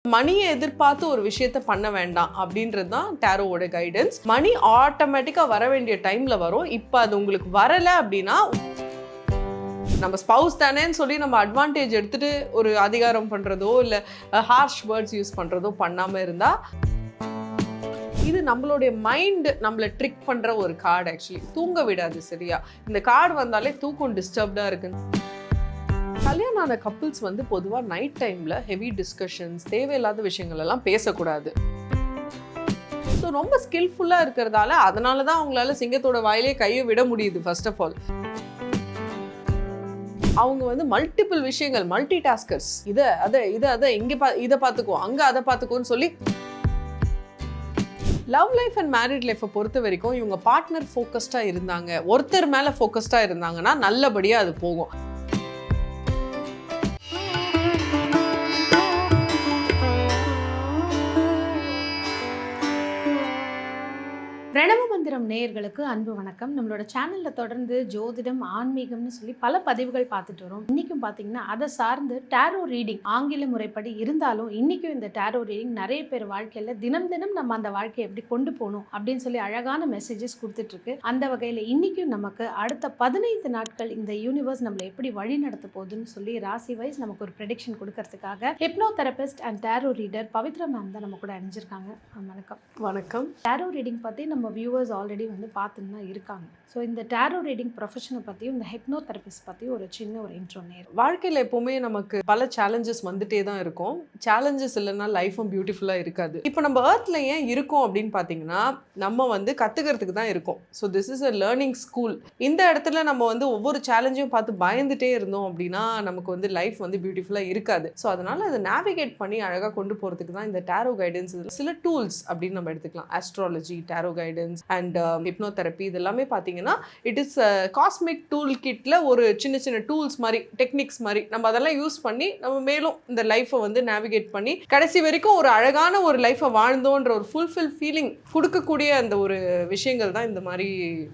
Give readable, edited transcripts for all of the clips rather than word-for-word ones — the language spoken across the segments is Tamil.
மணியை எதிர்பார்த்து ஒரு விஷயத்த பண்ண வேண்டாம் அப்படின்றது தான் டேரோவோட கைடன்ஸ். மணி ஆட்டோமேட்டிக்காக வர வேண்டிய டைம்ல வரும். இப்போ அது உங்களுக்கு வரலை அப்படின்னா நம்ம ஸ்பவுஸ் தானேன்னு சொல்லி நம்ம அட்வான்டேஜ் எடுத்துட்டு ஒரு அதிகாரம் பண்றதோ இல்லை ஹார்ஷ் வேர்ட்ஸ் யூஸ் பண்றதோ பண்ணாம இருந்தா இது நம்மளுடைய மைண்ட் நம்மளை ட்ரிக் பண்ற ஒரு கார்டு. ஆக்சுவலி தூங்க விடாது. சரியா, இந்த கார்டு வந்தாலே தூக்கம் டிஸ்டர்ப்டா இருக்கு. கல்யாணம் ஆன கப்புள்ஸ் வந்து பொதுவாக நைட் டைமில் ஹெவி டிஸ்கஷன்ஸ், தேவையில்லாத விஷயங்கள் எல்லாம் பேசக்கூடாது. ஸோ ரொம்ப ஸ்கில்ஃபுல்லாக இருக்கிறதால அதனால தான் அவங்களால சிங்கத்தோட வாயிலே கையை விட முடியுது. ஃபர்ஸ்ட் ஆஃப் ஆல் அவங்க வந்து மல்டிபிள் விஷயங்கள், மல்டி டாஸ்கர்ஸ், இதை இங்கே இதை பார்த்துக்கோ, அங்கே அதை பார்த்துக்கோன்னு சொல்லி. லவ் லைஃப் அண்ட் மேரிட் லைஃப்பை பொறுத்த வரைக்கும் இவங்க பார்ட்னர் ஃபோக்கஸ்டாக இருந்தாங்க, ஒருத்தர் மேலே ஃபோக்கஸ்டாக இருந்தாங்கன்னா நல்லபடியாக அது போகும். பிரணவ மந்திரம் நேயர்களுக்கு அன்பு வணக்கம். நம்மளோட சேனலில் தொடர்ந்து ஜோதிடம், ஆன்மீகம்னு சொல்லி பல பதிவுகள் பார்த்துட்டு வரோம். இன்றைக்கும் பார்த்தீங்கன்னா அதை சார்ந்து டேரோ ரீடிங் ஆங்கில முறைப்படி இருந்தாலும் இன்றைக்கும் இந்த டேரோ ரீடிங் நிறைய பேர் வாழ்க்கையில் தினம் தினம் நம்ம அந்த வாழ்க்கையை எப்படி கொண்டு போகணும் அப்படின்னு சொல்லி அழகான மெசேஜஸ் கொடுத்துட்ருக்கு. அந்த வகையில் இன்றைக்கும் நமக்கு அடுத்த 15 நாட்கள் இந்த யூனிவர்ஸ் நம்மளை எப்படி வழி நடத்த போகுதுன்னு சொல்லி ராசி வைஸ் நமக்கு ஒரு ப்ரெடிக்ஷன் கொடுக்கறதுக்காக hypno therapist and tarot reader Pavithra ma'am தான் நம்ம கூட அணிஞ்சிருக்காங்க. வணக்கம். வணக்கம். டேரோ ரீடிங் பற்றி நம்ம வியூவர்ஸ் ஆல்ரெடி வந்து பார்த்துன்னு தான் இருக்காங்க. ஸோ இந்த டேரோ ரீடிங் ப்ரொஃபஷனை பற்றியும் இந்த ஹிப்னோ தெரபிஸ்ட் பற்றி ஒரு சின்ன ஒரு இன்ட்ரோ நேரம். வாழ்க்கையில் எப்போவுமே நமக்கு பல சேலஞ்சஸ் வந்துட்டே தான் இருக்கும். சேலஞ்சஸ் இல்லைன்னா லைஃபும் பியூட்டிஃபுல்லாக இருக்காது. இப்போ நம்ம ஏர்த்தில் ஏன் இருக்கோம் அப்படின்னு பார்த்தீங்கன்னா நம்ம வந்து கற்றுக்கிறதுக்கு தான் இருக்கோம். So this is a learning school. இந்த இடத்துல நம்ம வந்து ஒவ்வொரு சேலஞ்சையும் பார்த்து பயந்துட்டே இருந்தோம் அப்படின்னா நமக்கு வந்து லைஃப் வந்து பியூட்டிஃபுல்லாக இருக்காது. ஸோ அதனால் அதை நேவிகேட் பண்ணி அழகாக கொண்டு போகிறதுக்கு தான் இந்த டேரோ கைடன்ஸ். சில டூல்ஸ் அப்படின்னு நம்ம எடுத்துக்கலாம். Astrology, tarot guidance and hypno therapy, இது எல்லாமே பார்த்தீங்கன்னா இட் இஸ் காஸ்மிக் டூல் கிட்ல ஒரு சின்ன சின்ன டூல்ஸ் மாதிரி, டெக்னிக்ஸ் மாதிரி நம்ம அதெல்லாம் யூஸ் பண்ணி நம்ம மேலும் இந்த லைஃப்பை வந்து நேவிகேட் பண்ணி கடைசி வரைக்கும் ஒரு அழகான ஒரு லைஃப்பை வாழ்ந்தோன்ற ஒரு ஃபுல்ஃபில் ஃபீலிங் கொடுக்கக்கூடிய அந்த ஒரு விஷயங்கள் தான் இந்த மாதிரி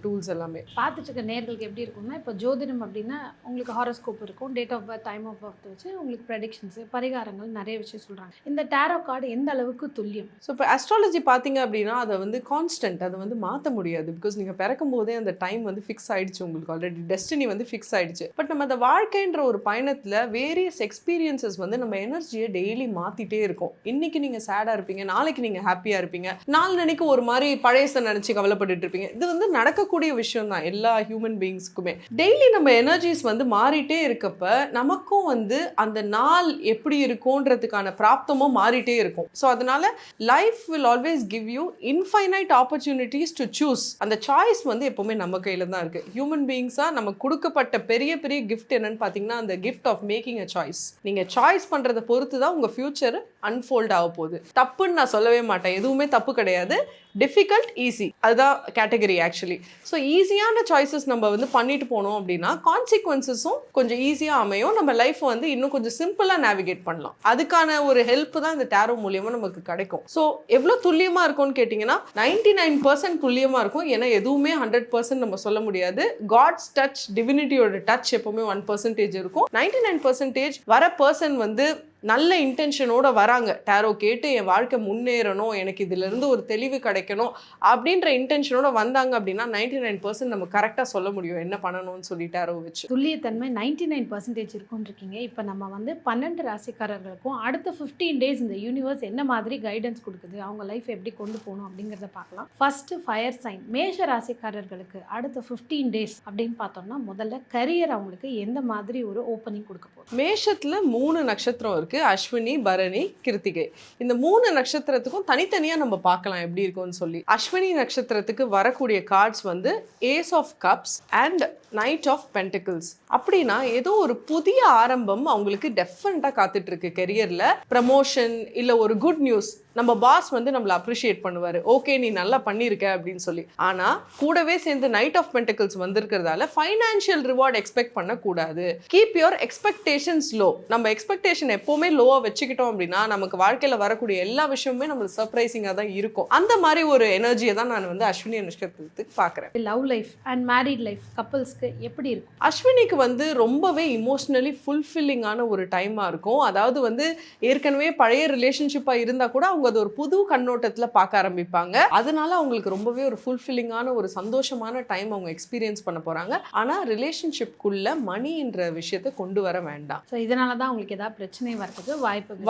டூல்ஸ் எல்லாமே. பார்த்துட்டு இருக்க நேர்களுக்கு எப்படி இருக்கும்னா, இப்போ ஜோதிடம் அப்படின்னா உங்களுக்கு ஹாரோஸ்கோப் இருக்கும், date of birth, time of birth வச்சு உங்களுக்கு ப்ரெடிக்ஷன்ஸ், பரிகாரங்கள் நிறைய விஷயம் சொல்கிறாங்க. இந்த டேரோ கார்டு எந்த அளவுக்கு துல்லியம்? ஸோ இப்போ ஆஸ்ட்ராலஜி பார்த்தீங்க அப்படின்னா அதை வந்து கான்ஸ்டன்ட், அதை வந்து மாற்ற முடியாது. பிகாஸ் நீங்கள் பிறக்கும் போதே அந்த டைம் வந்து ஃபிக்ஸ் ஆயிடுச்சு, உங்களுக்கு ஆல்ரெடி டெஸ்டினி வந்து ஃபிக்ஸ் ஆயிடுச்சு. பட் நம்ம அந்த வாழ்க்கைன்ற ஒரு பயணத்தில் வேரியஸ் எக்ஸ்பீரியன்சஸ் வந்து நம்ம எனர்ஜியை டெய்லி மாற்றிட்டே இருக்கும். இன்னைக்கு நீங்கள் சேடாக இருப்பீங்க, நாளைக்கு நீங்கள் ஹாப்பியாக இருப்பீங்க, நாளைக்கு ஒரு மாதிரி பழையசை நினச்சி கவலைப்பட்டுட்டு இருப்பீங்க. இது வந்து நடக்கக்கூடிய விஷயம் தான் எல்லா ஹியூமன் பீயிங்ஸ்க்குமே. டெய்லி நம்ம எனர்ஜிஸ் வந்து மாறிட்டே இருக்கப்ப நமக்கும் வந்து அந்த நாள் எப்படி இருக்கும்ன்றதுக்கான பிராப்தமும் மாறிட்டே இருக்கும். ஸோ அதனால life will always give you infinite opportunities to choose. அந்த சாய்ஸ் வந்து எப்பவுமே நம்ம கையில தான் இருக்கு. ஹியூமன் பீயிங்ஸா நமக்கு கொடுக்கப்பட்ட பெரிய பெரிய கிஃப்ட் என்னன்னு பார்த்தீங்கன்னா அந்த gift of making a choice. நீங்க சாய்ஸ் பண்றதை பொறுத்து தான் உங்க ஃபியூச்சர் அன்ஃபோல்ட் ஆக போகுது. தப்புன்னு நான் சொல்லவே மாட்டேன், எதுவுமே தப்பு கிடையாது. டிஃபிகல்ட், ஈஸி, அதுதான் கேட்டகரி ஆக்சுவலி. ஸோ ஈஸியான சாய்ஸஸ் நம்ம வந்து பண்ணிட்டு போனோம் அப்படின்னா கான்சிக்வன்சஸும் கொஞ்சம் ஈஸியாக அமையும். நம்ம லைஃப் வந்து இன்னும் கொஞ்சம் சிம்பிளாக நேவிகேட் பண்ணலாம். அதுக்கான ஒரு ஹெல்ப் தான் இந்த டேரோ மூலியமாக நமக்கு கிடைக்கும். ஸோ எவ்வளோ துல்லியமாக இருக்கும்னு கேட்டிங்கன்னா 99% துல்லியமாக இருக்கும். ஏன்னா எதுவுமே 100% நம்ம சொல்ல முடியாது. காட்ஸ் டச், டிவினிட்டியோட டச் எப்பவுமே 1% இருக்கும். 99% வர பர்சன் வந்து நல்ல இன்டென்ஷனோட வராங்க. டேரோ கேட்டு என் வாழ்க்கை முன்னேறணும், எனக்கு இதிலிருந்து ஒரு தெளிவு கிடைக்கணும் அப்படின்ற இன்டென்ஷனோட வந்தாங்க அப்படின்னா 99% நம்ம கரெக்டாக சொல்ல முடியும் என்ன பண்ணணும்னு சொல்லி டேரோ வச்சு. துல்லியத்தன்மை 99% இருக்கும்னு இருக்கீங்க. இப்போ நம்ம வந்து 12 ராசிக்காரர்களுக்கும் அடுத்த 15 டேஸ் இந்த யூனிவர்ஸ் என்ன மாதிரி கைடன்ஸ் கொடுக்குது, அவங்க லைஃப் எப்படி கொண்டு போகணும் அப்படிங்கிறத பார்க்கலாம். ஃபர்ஸ்ட் ஃபயர் சைன் மேஷ ராசிக்காரர்களுக்கு அடுத்த 15 டேஸ் அப்படின்னு பார்த்தோம்னா முதல்ல கரியர் அவங்களுக்கு எந்த மாதிரி ஒரு ஓப்பனிங் கொடுக்க போகுது? மேஷத்தில் 3 நட்சத்திரம் இருக்கு. அஸ்வினி, பரணி, கிருத்திகை. இந்த 3 நட்சத்திரத்துக்கும் தனித்தனியா நம்ம பார்க்கலாம் எப்படி இருக்கும்னு சொல்லி. அஸ்வினி நட்சத்திரத்துக்கு வரக்கூடிய கார்ட்ஸ் வந்து ace of cups and knight of pentacles. அப்படின்னா ஏதோ ஒரு புதிய ஆரம்பம் அவங்களுக்கு டெஃபினட்டா காத்துட்டு இருக்கு. கெரியர்ல ப்ரமோஷன் இல்ல ஒரு குட் நியூஸ், நம்ம பாஸ் வந்து நம்மளை அப்ரிஷியேட் பண்ணுவார், ஓகே நீ நல்லா பண்ணியிருக்க அப்படின்னு சொல்லி. ஆனால் கூடவே சேர்ந்து நைட் ஆஃப் பென்டிகிள்ஸ் வந்திருக்கிறதால ஃபைனான்ஷியல் ரிவார்ட் எக்ஸ்பெக்ட் பண்ணக்கூடாது. Keep your expectations low. நம்ம எக்ஸ்பெக்டேஷன் எப்போவுமே லோவாக வச்சுக்கிட்டோம் அப்படின்னா நமக்கு வாழ்க்கையில் வரக்கூடிய எல்லா விஷயமுமே நம்மளுக்கு சர்ப்ரைசிங்காக தான் இருக்கும். அந்த மாதிரி ஒரு எனர்ஜியை தான் நான் வந்து அஸ்வினி நட்சத்திரத்துக்கு பார்க்குறேன். Love life and married life கப்பல்ஸ்க்கு எப்படி இருக்கும்? அஸ்வினிக்கு வந்து ரொம்பவே இமோஷ்னலி ஃபுல்ஃபில்லிங்கான ஒரு டைமாக இருக்கும். அதாவது வந்து ஏற்கனவே பழைய ரிலேஷன்ஷிப்பாக இருந்தால் கூட அவங்க அது ஒரு புது கண்ணோட்டத்தில் பார்க்க ஆரம்பிப்பாங்க. அதனால அவங்களுக்கு ரொம்பவே ஒரு ஃபுல்ஃபில்லிங்கான ஒரு சந்தோஷமான டைம் அவங்க எக்ஸ்பீரியன்ஸ் பண்ண போகிறாங்க. ஆனால் ரிலேஷன்ஷிப்குள்ள மணின்ற விஷயத்தை கொண்டு வர வேண்டாம். ஸோ இதனால தான் உங்களுக்கு ஏதாவது பிரச்சனை வரதுக்கு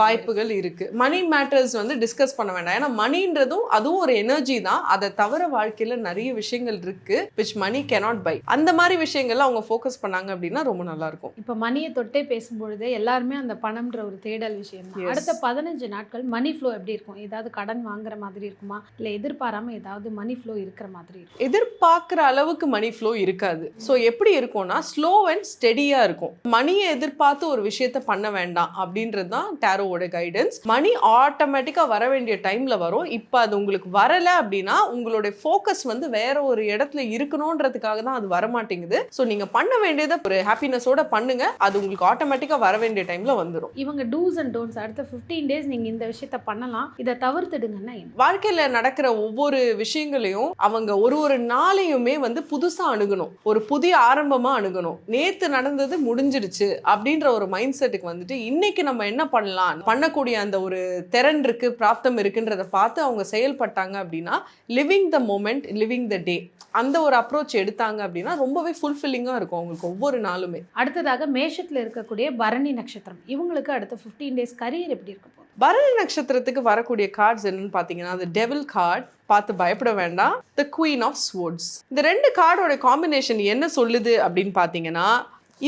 வாய்ப்புகள் இருக்குது. மணி மேட்டர்ஸ் வந்து டிஸ்கஸ் பண்ண வேண்டாம். ஏன்னா மணின்றதும் அதுவும் ஒரு எனர்ஜி தான். அதை தவிர வாழ்க்கையில் நிறைய விஷயங்கள் இருக்குது விச் மணி cannot buy. அந்த மாதிரி விஷயங்கள்ல அவங்க ஃபோக்கஸ் பண்ணாங்க அப்படின்னா ரொம்ப நல்லாயிருக்கும். இப்போ மணியை தொட்டே பேசும்பொழுது எல்லாருமே அந்த பணம்ன்ற ஒரு தேடல் விஷயம் தான். அடுத்த 15 நாட்கள் மணி ஃப்ளோ எப்படி இருக்கும்? ஏதாவது கடன் வாங்குற மாதிரி இருக்குமா, இல்லை எதிர்பாராம ஏதாவது மணி ஃப்ளோ இருக்கிற மாதிரி இருக்கும்? எதிர்பார்க்குற அளவுக்கு மணி ஃப்ளோ இருக்காது. ஸோ எப்படி இருக்கும்னா ஸ்லோ அண்ட் ஸ்டெடியாக இருக்கும். மணியை எதிர்பார்த்து ஒரு விஷயத்த பண்ண வேண்டாம் அப்படின்றது தான் டேரோவோட கைடன்ஸ். மணி ஆட்டோமேட்டிக்காக வர வேண்டிய டைமில் வரும். இப்போ அது உங்களுக்கு வரலை அப்படின்னா உங்களுடைய ஃபோக்கஸ் வந்து வேற ஒரு இடத்துல இருக்கணுன்றதுக்காக தான் அது வரமாட்டேங்குது. ஸோ நீங்கள் பண்ண வேண்டியதை ஒரு ஹாப்பினஸோட பண்ணுங்க. அது உங்களுக்கு ஆட்டோமேட்டிக்காக வர வேண்டிய டைமில் வந்துடும். இவங்க டூஸ் அண்ட் டோன்ட்ஸ் அடுத்த 15 டேஸ் நீங்கள் இந்த விஷயத்த பண்ணலாம், இதை தவிர்த்துடுங்கன்னா என்ன? வாழ்க்கையில் நடக்கிற ஒவ்வொரு விஷயங்களையும் அவங்க ஒரு நாளையுமே வந்து புதுசாக அணுகணும், ஒரு புதிய ஆரம்பமாக அணுகணும். நேற்று நடந்தது முடிஞ்சிடுச்சு அப்படின்ற ஒரு மைண்ட் செட்டுக்கு வந்துட்டு இன்னைக்கு நம்ம என்ன பண்ணலாம், பண்ணக்கூடிய அந்த ஒரு திறன் இருக்கு, பிராப்தம் இருக்குன்றதை பார்த்து அவங்க செயல்பட்டாங்க அப்படின்னா லிவிங் த மோமெண்ட், லிவிங் த டே, அந்த ஒரு அப்ரோச் எடுத்தாங்க அப்படின்னா ரொம்பவே ஃபுல்ஃபில்லிங்காக இருக்கும் அவங்களுக்கு ஒவ்வொரு நாளுமே. அடுத்ததாக மேஷத்தில் இருக்கக்கூடிய பரணி நட்சத்திரம், இவங்களுக்கு அடுத்த 15 டேஸ் கரியர் எப்படி இருக்க போகுது? பரணி நட்சத்திரத்துக்கு வரக்கூடிய கார்ட்ஸ் என்னன்னு பார்த்தீங்கன்னா அது டெவில் கார்ட், பார்த்து பயப்பட வேண்டாம். The queen of swords. இந்த ரெண்டு கார்டோட காம்பினேஷன் என்ன சொல்லுது அப்படின்னு பார்த்தீங்கன்னா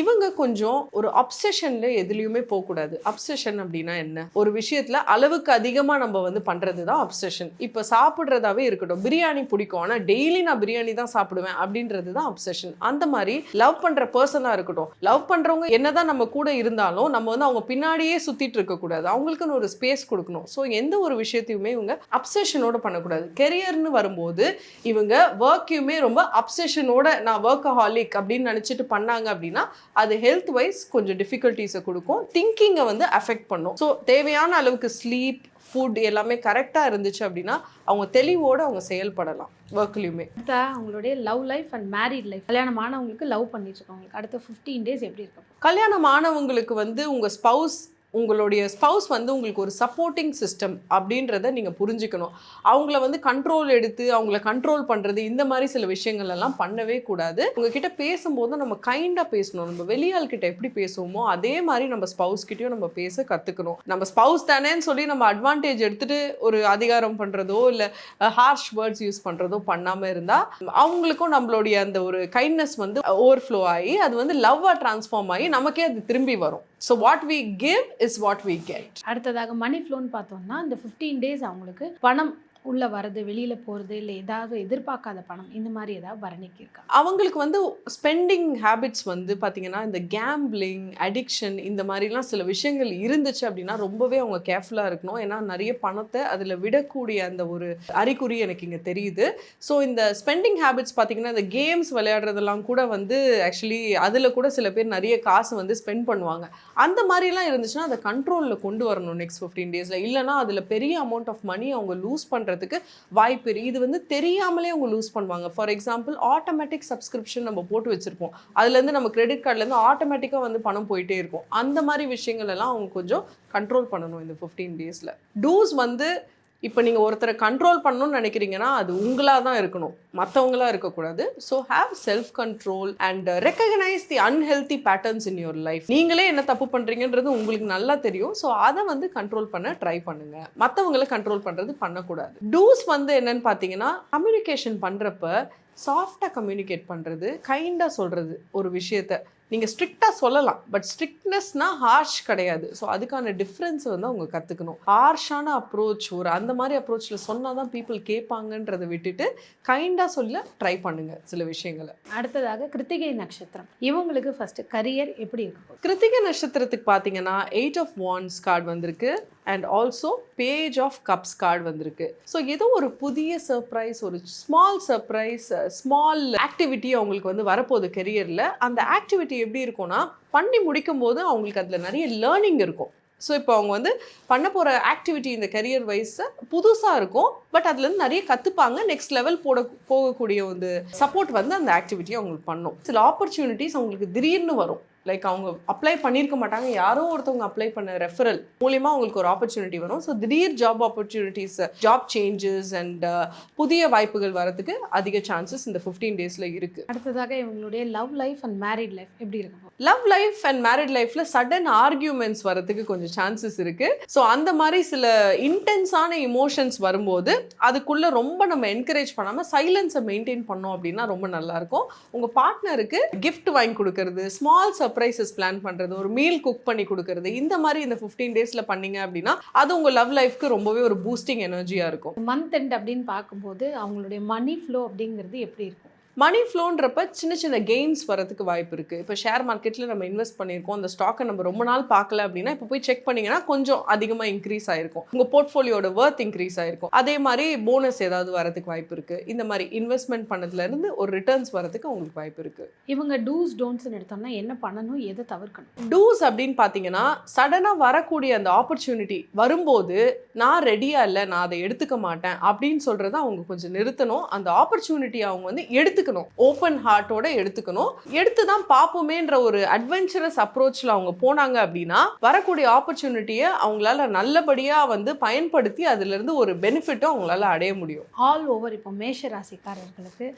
இவங்க கொஞ்சம் ஒரு அப்சஷன்ல எதுலையுமே போகக்கூடாது. அப்சஷன் அப்படின்னா என்ன? ஒரு விஷயத்துல அளவுக்கு அதிகமாக நம்ம வந்து பண்றது தான் அப்சஷன். இப்போ சாப்பிட்றதாவே இருக்கட்டும், பிரியாணி பிடிக்கும் ஆனால் டெய்லி நான் பிரியாணி தான் சாப்பிடுவேன் அப்படின்றது தான் அப்சஷன். அந்த மாதிரி லவ் பண்ற பர்சனாக இருக்கட்டும், லவ் பண்றவங்க என்னதான் நம்ம கூட இருந்தாலும் நம்ம வந்து அவங்க பின்னாடியே சுத்திட்டு இருக்கக்கூடாது, அவங்களுக்குன்னு ஒரு ஸ்பேஸ் கொடுக்கணும். ஸோ எந்த ஒரு விஷயத்தையுமே இவங்க அப்சஷனோட பண்ணக்கூடாது. கெரியர்னு வரும்போது இவங்க ஒர்க்கையுமே ரொம்ப அப்சஷனோட நான் ஒர்க்கஹாலிக் அப்படின்னு நினச்சிட்டு பண்ணாங்க அப்படின்னா அது ஹெல்த் வைஸ் கொஞ்சம் டிஃபிகல்ட்டிஸை கொடுக்கும், திங்கிங்கை வந்து அஃபெக்ட் பண்ணும். ஸோ தேவையான அளவுக்கு ஸ்லீப், ஃபுட் எல்லாமே கரெக்டாக இருந்துச்சு அப்படின்னா அவங்க தெளிவோடு அவங்க செயல்படலாம் ஒர்க்லையுமே. அடுத்த அவங்களுடைய love life and married life, கல்யாணமானவங்களுக்கு லவ் பண்ணிட்டு இருக்கவங்களுக்கு அடுத்த 15 டேஸ் எப்படி இருக்கும்? கல்யாணமானவங்களுக்கு வந்து உங்களுடைய ஸ்பவுஸ் வந்து உங்களுக்கு ஒரு சப்போர்ட்டிங் சிஸ்டம் அப்படின்றத நீங்கள் புரிஞ்சுக்கணும். அவங்கள வந்து கண்ட்ரோல் எடுத்து அவங்கள கண்ட்ரோல் பண்ணுறது இந்த மாதிரி சில விஷயங்கள் எல்லாம் பண்ணவே கூடாது. உங்ககிட்ட பேசும்போது நம்ம கைண்டாக பேசணும். நம்ம வெளியாள் கிட்ட எப்படி பேசுவோமோ அதே மாதிரி நம்ம ஸ்பவுஸ் கிட்டயும் நம்ம பேச கற்றுக்கணும். நம்ம ஸ்பவுஸ் தானேன்னு சொல்லி நம்ம அட்வான்டேஜ் எடுத்துகிட்டு ஒரு அதிகாரம் பண்ணுறதோ இல்லை ஹார்ஷ் வேர்ட்ஸ் யூஸ் பண்ணுறதோ பண்ணாமல் இருந்தால் அவங்களுக்கும் நம்மளுடைய அந்த ஒரு கைண்ட்னஸ் வந்து ஓவர்ஃப்ளோ ஆகி அது வந்து லவ்வாக ட்ரான்ஸ்ஃபார்ம் ஆகி நமக்கே அது திரும்பி வரும். So what we give is what we get. அடுத்ததாக மணி ஃப்ளோன்னு பார்த்தோம்னா இந்த 15 டேஸ் அவங்களுக்கு பணம் உள்ளே வரது, வெளியில் போகிறது, இல்லை ஏதாவது எதிர்பார்க்காத பணம், இந்த மாதிரி ஏதாவது பரணிக்கு இருக்கா? அவங்களுக்கு வந்து ஸ்பெண்டிங் ஹேபிட்ஸ் வந்து பார்த்திங்கன்னா இந்த கேம்பிளிங், அடிக்ஷன் இந்த மாதிரிலாம் சில விஷயங்கள் இருந்துச்சு அப்படின்னா ரொம்பவே அவங்க கேர்ஃபுல்லாக இருக்கணும். ஏன்னா நிறைய பணத்தை அதில் விடக்கூடிய அந்த ஒரு அறிகுறி எனக்கு இங்கே தெரியுது. ஸோ இந்த ஸ்பெண்டிங் ஹேபிட்ஸ் பார்த்திங்கன்னா இந்த கேம்ஸ் விளையாடுறதெல்லாம் கூட வந்து ஆக்சுவலி அதில் கூட சில பேர் நிறைய காசு வந்து ஸ்பெண்ட் பண்ணுவாங்க. அந்த மாதிரிலாம் இருந்துச்சுன்னா அதை கண்ட்ரோலில் கொண்டு வரணும் நெக்ஸ்ட் 15 டேஸில். இல்லைனா அதில் பெரிய அமௌண்ட் ஆஃப் மணி அவங்க லூஸ் பண்ணுறது வாய்ப்பு இருக்கு. இது வந்து தெரியாமலே அவங்க லூஸ் பண்ணுவாங்க. ஃபார் எக்ஸாம்பிள் ஆட்டோமேட்டிக் சப்ஸ்கிரிப்ஷன் நம்ம போட்டு வச்சிருப்போம், அதுலேருந்து நம்ம கிரெடிட் கார்ட்லேருந்து ஆட்டோமேட்டிக்காக வந்து பணம் போயிட்டே இருக்கும். அந்த மாதிரி விஷயங்கள் எல்லாம் அவங்க கொஞ்சம் கண்ட்ரோல் பண்ணணும் இந்த 15 டேஸில். டூஸ் வந்து இப்போ நீங்கள் ஒருத்தரை கண்ட்ரோல் பண்ணணும்னு நினைக்கிறீங்கன்னா அது உங்களாக தான் இருக்கணும், மற்றவங்களாக இருக்கக்கூடாது. So have self control and recognise the unhealthy patterns in your life. நீங்களே என்ன தப்பு பண்ணுறீங்கன்றது உங்களுக்கு நல்லா தெரியும். ஸோ அதை வந்து கண்ட்ரோல் பண்ண ட்ரை பண்ணுங்க, மற்றவங்களை கண்ட்ரோல் பண்ணுறது பண்ணக்கூடாது. டூஸ் வந்து என்னன்னு பார்த்தீங்கன்னா கம்யூனிகேஷன் பண்ணுறப்ப சாஃப்டாக கம்யூனிகேட் பண்ணுறது, கைண்டாக சொல்கிறது. ஒரு விஷயத்தை நீங்கள் ஸ்ட்ரிக்டாக சொல்லலாம், பட் ஸ்ட்ரிக்ட்னஸ்னால் ஹார்ஷ் கிடையாது. ஸோ அதுக்கான டிஃப்ரென்ஸை வந்து அவங்க கற்றுக்கணும். ஹார்ஷான அப்ரோச் ஒரு அந்த மாதிரி அப்ரோச்சில் சொன்னால் தான் பீப்புள் கேட்பாங்கன்றதை விட்டுட்டு கைண்டாக சொல்ல ட்ரை பண்ணுங்கள் சில விஷயங்களை. அடுத்ததாக கிருத்திகை நட்சத்திரம், இவங்களுக்கு ஃபஸ்ட்டு கரியர் எப்படி இருக்கும்? கிருத்திகை நட்சத்திரத்துக்கு பார்த்தீங்கன்னா 8 of Wands கார்டு வந்திருக்கு. And also page of cups card வந்திருக்கு. ஸோ ஏதோ ஒரு புதிய சர்ப்ரைஸ், ஒரு ஸ்மால் சர்ப்ரைஸ், ஸ்மால் ஆக்டிவிட்டி அவங்களுக்கு வந்து வரப்போகுது கெரியரில். அந்த ஆக்டிவிட்டி எப்படி இருக்கும்னா, பண்ணி முடிக்கும் போது அவங்களுக்கு அதில் நிறைய லேர்னிங் இருக்கும். ஸோ இப்போ அவங்க வந்து பண்ண போகிற ஆக்டிவிட்டி இந்த கெரியர் வைஸ் புதுசாக இருக்கும், பட் அதுலேருந்து நிறைய கற்றுப்பாங்க. நெக்ஸ்ட் லெவல் போகக்கூடிய ஒரு சப்போர்ட் வந்து அந்த ஆக்டிவிட்டியை அவங்களுக்கு பண்ணும். சில ஆப்பர்ச்சுனிட்டிஸ் அவங்களுக்கு திடீர்னு வரும். லைக் அவங்க அப்ளை பண்ணியிருக்க மாட்டாங்க, யாரோ ஒருத்தவங்க அப்ளை பண்ண ரெஃபரல் மூலியமாக அவங்களுக்கு ஒரு ஆப்பர்ச்சுனிட்டி வரும். ஸோ திடீர் job opportunities, job changes and புதிய வாய்ப்புகள் வரதுக்கு அதிக சான்சஸ் இந்த 15 டேஸில் இருக்குது. அடுத்ததாக இவங்களுடைய love life and married life எப்படி இருக்கும்? லவ் லைஃப் அண்ட் மேரிட் லைஃப்பில் சடன் ஆர்கியூமெண்ட்ஸ் வரதுக்கு கொஞ்சம் சான்சஸ் இருக்குது. ஸோ அந்த மாதிரி சில இன்டென்ஸான இமோஷன்ஸ் வரும்போது அதுக்குள்ளே ரொம்ப நம்ம என்கரேஜ் பண்ணாமல் சைலன்ஸை மெயின்டைன் பண்ணோம் அப்படின்னா ரொம்ப நல்லாயிருக்கும். உங்கள் பார்ட்னருக்கு கிஃப்ட் வாங்கி கொடுக்கறது, ஸ்மால் சர்ப்ரைசஸ் பிளான் பண்ணுறது, ஒரு மீல் குக் பண்ணி கொடுக்கறது, இந்த மாதிரி இந்த 15 டேஸில் பண்ணீங்க அப்படின்னா அது உங்கள் லவ் லைஃப்க்கு ரொம்பவே ஒரு பூஸ்டிங் எனர்ஜியாக இருக்கும். மந்த் எண்ட் அப்படின்னு பார்க்கும்போது அவங்களுடைய மணி ஃப்ளோ அப்படிங்கிறது எப்படி இருக்கும்? மணி ஃப்ளோன்றப்ப சின்ன சின்ன கெயின்ஸ் வரதுக்கு வாய்ப்பு இருக்குது. இப்போ ஷேர் மார்க்கெட்டில் நம்ம இன்வெஸ்ட் பண்ணியிருக்கோம், அந்த ஸ்டாக்கை நம்ம ரொம்ப நாள் பார்க்கல அப்படின்னா இப்போ போய் செக் பண்ணிங்கன்னா கொஞ்சம் அதிகமாக இன்க்ரீஸ் ஆகிருக்கும், உங்கள் போர்ட்ஃபோலியோட ஒர்த் இன்க்ரீஸ் ஆகிருக்கும். அதே மாதிரி போனஸ் ஏதாவது வரதுக்கு வாய்ப்பு இருக்குது. இந்த மாதிரி இன்வெஸ்ட்மெண்ட் பண்ணதுலேருந்து ஒரு ரிட்டர்ன்ஸ் வரதுக்கு உங்களுக்கு வாய்ப்பு இருக்குது. இவங்க டூஸ் டோன்ட்ஸ்ன்னு எடுத்தோம்னா என்ன பண்ணணும், எதை தவிர்க்கணும்? டூஸ் அப்படின்னு பார்த்தீங்கன்னா, சடனாக வரக்கூடிய அந்த ஆப்பர்ச்சுனிட்டி வரும்போது நான் ரெடியாக இல்லை, நான் அதை எடுத்துக்க மாட்டேன் அப்படின்னு சொல்கிறத அவங்க கொஞ்சம் நிறுத்தணும். அந்த ஆப்பர்ச்சுனிட்டியை அவங்க வந்து எடுத்துக்கணும், ஓப்பன் ஹார்ட்டோட எடுத்துக்கணும். எடுத்து தான் பார்ப்போமேன்ற ஒரு அட்வென்ச்சரஸ் அப்ரோச்சில் அவங்க போனாங்க அப்படின்னா வரக்கூடிய ஆப்பர்ச்சுனிட்டியை அவங்களால நல்லபடியாக வந்து பயன்படுத்தி அதிலிருந்து ஒரு பெனிஃபிட்டும் அவங்களால அடைய முடியும். ஆல் ஓவர் இப்போ மேஷ ராசிக்காரர்களுக்கு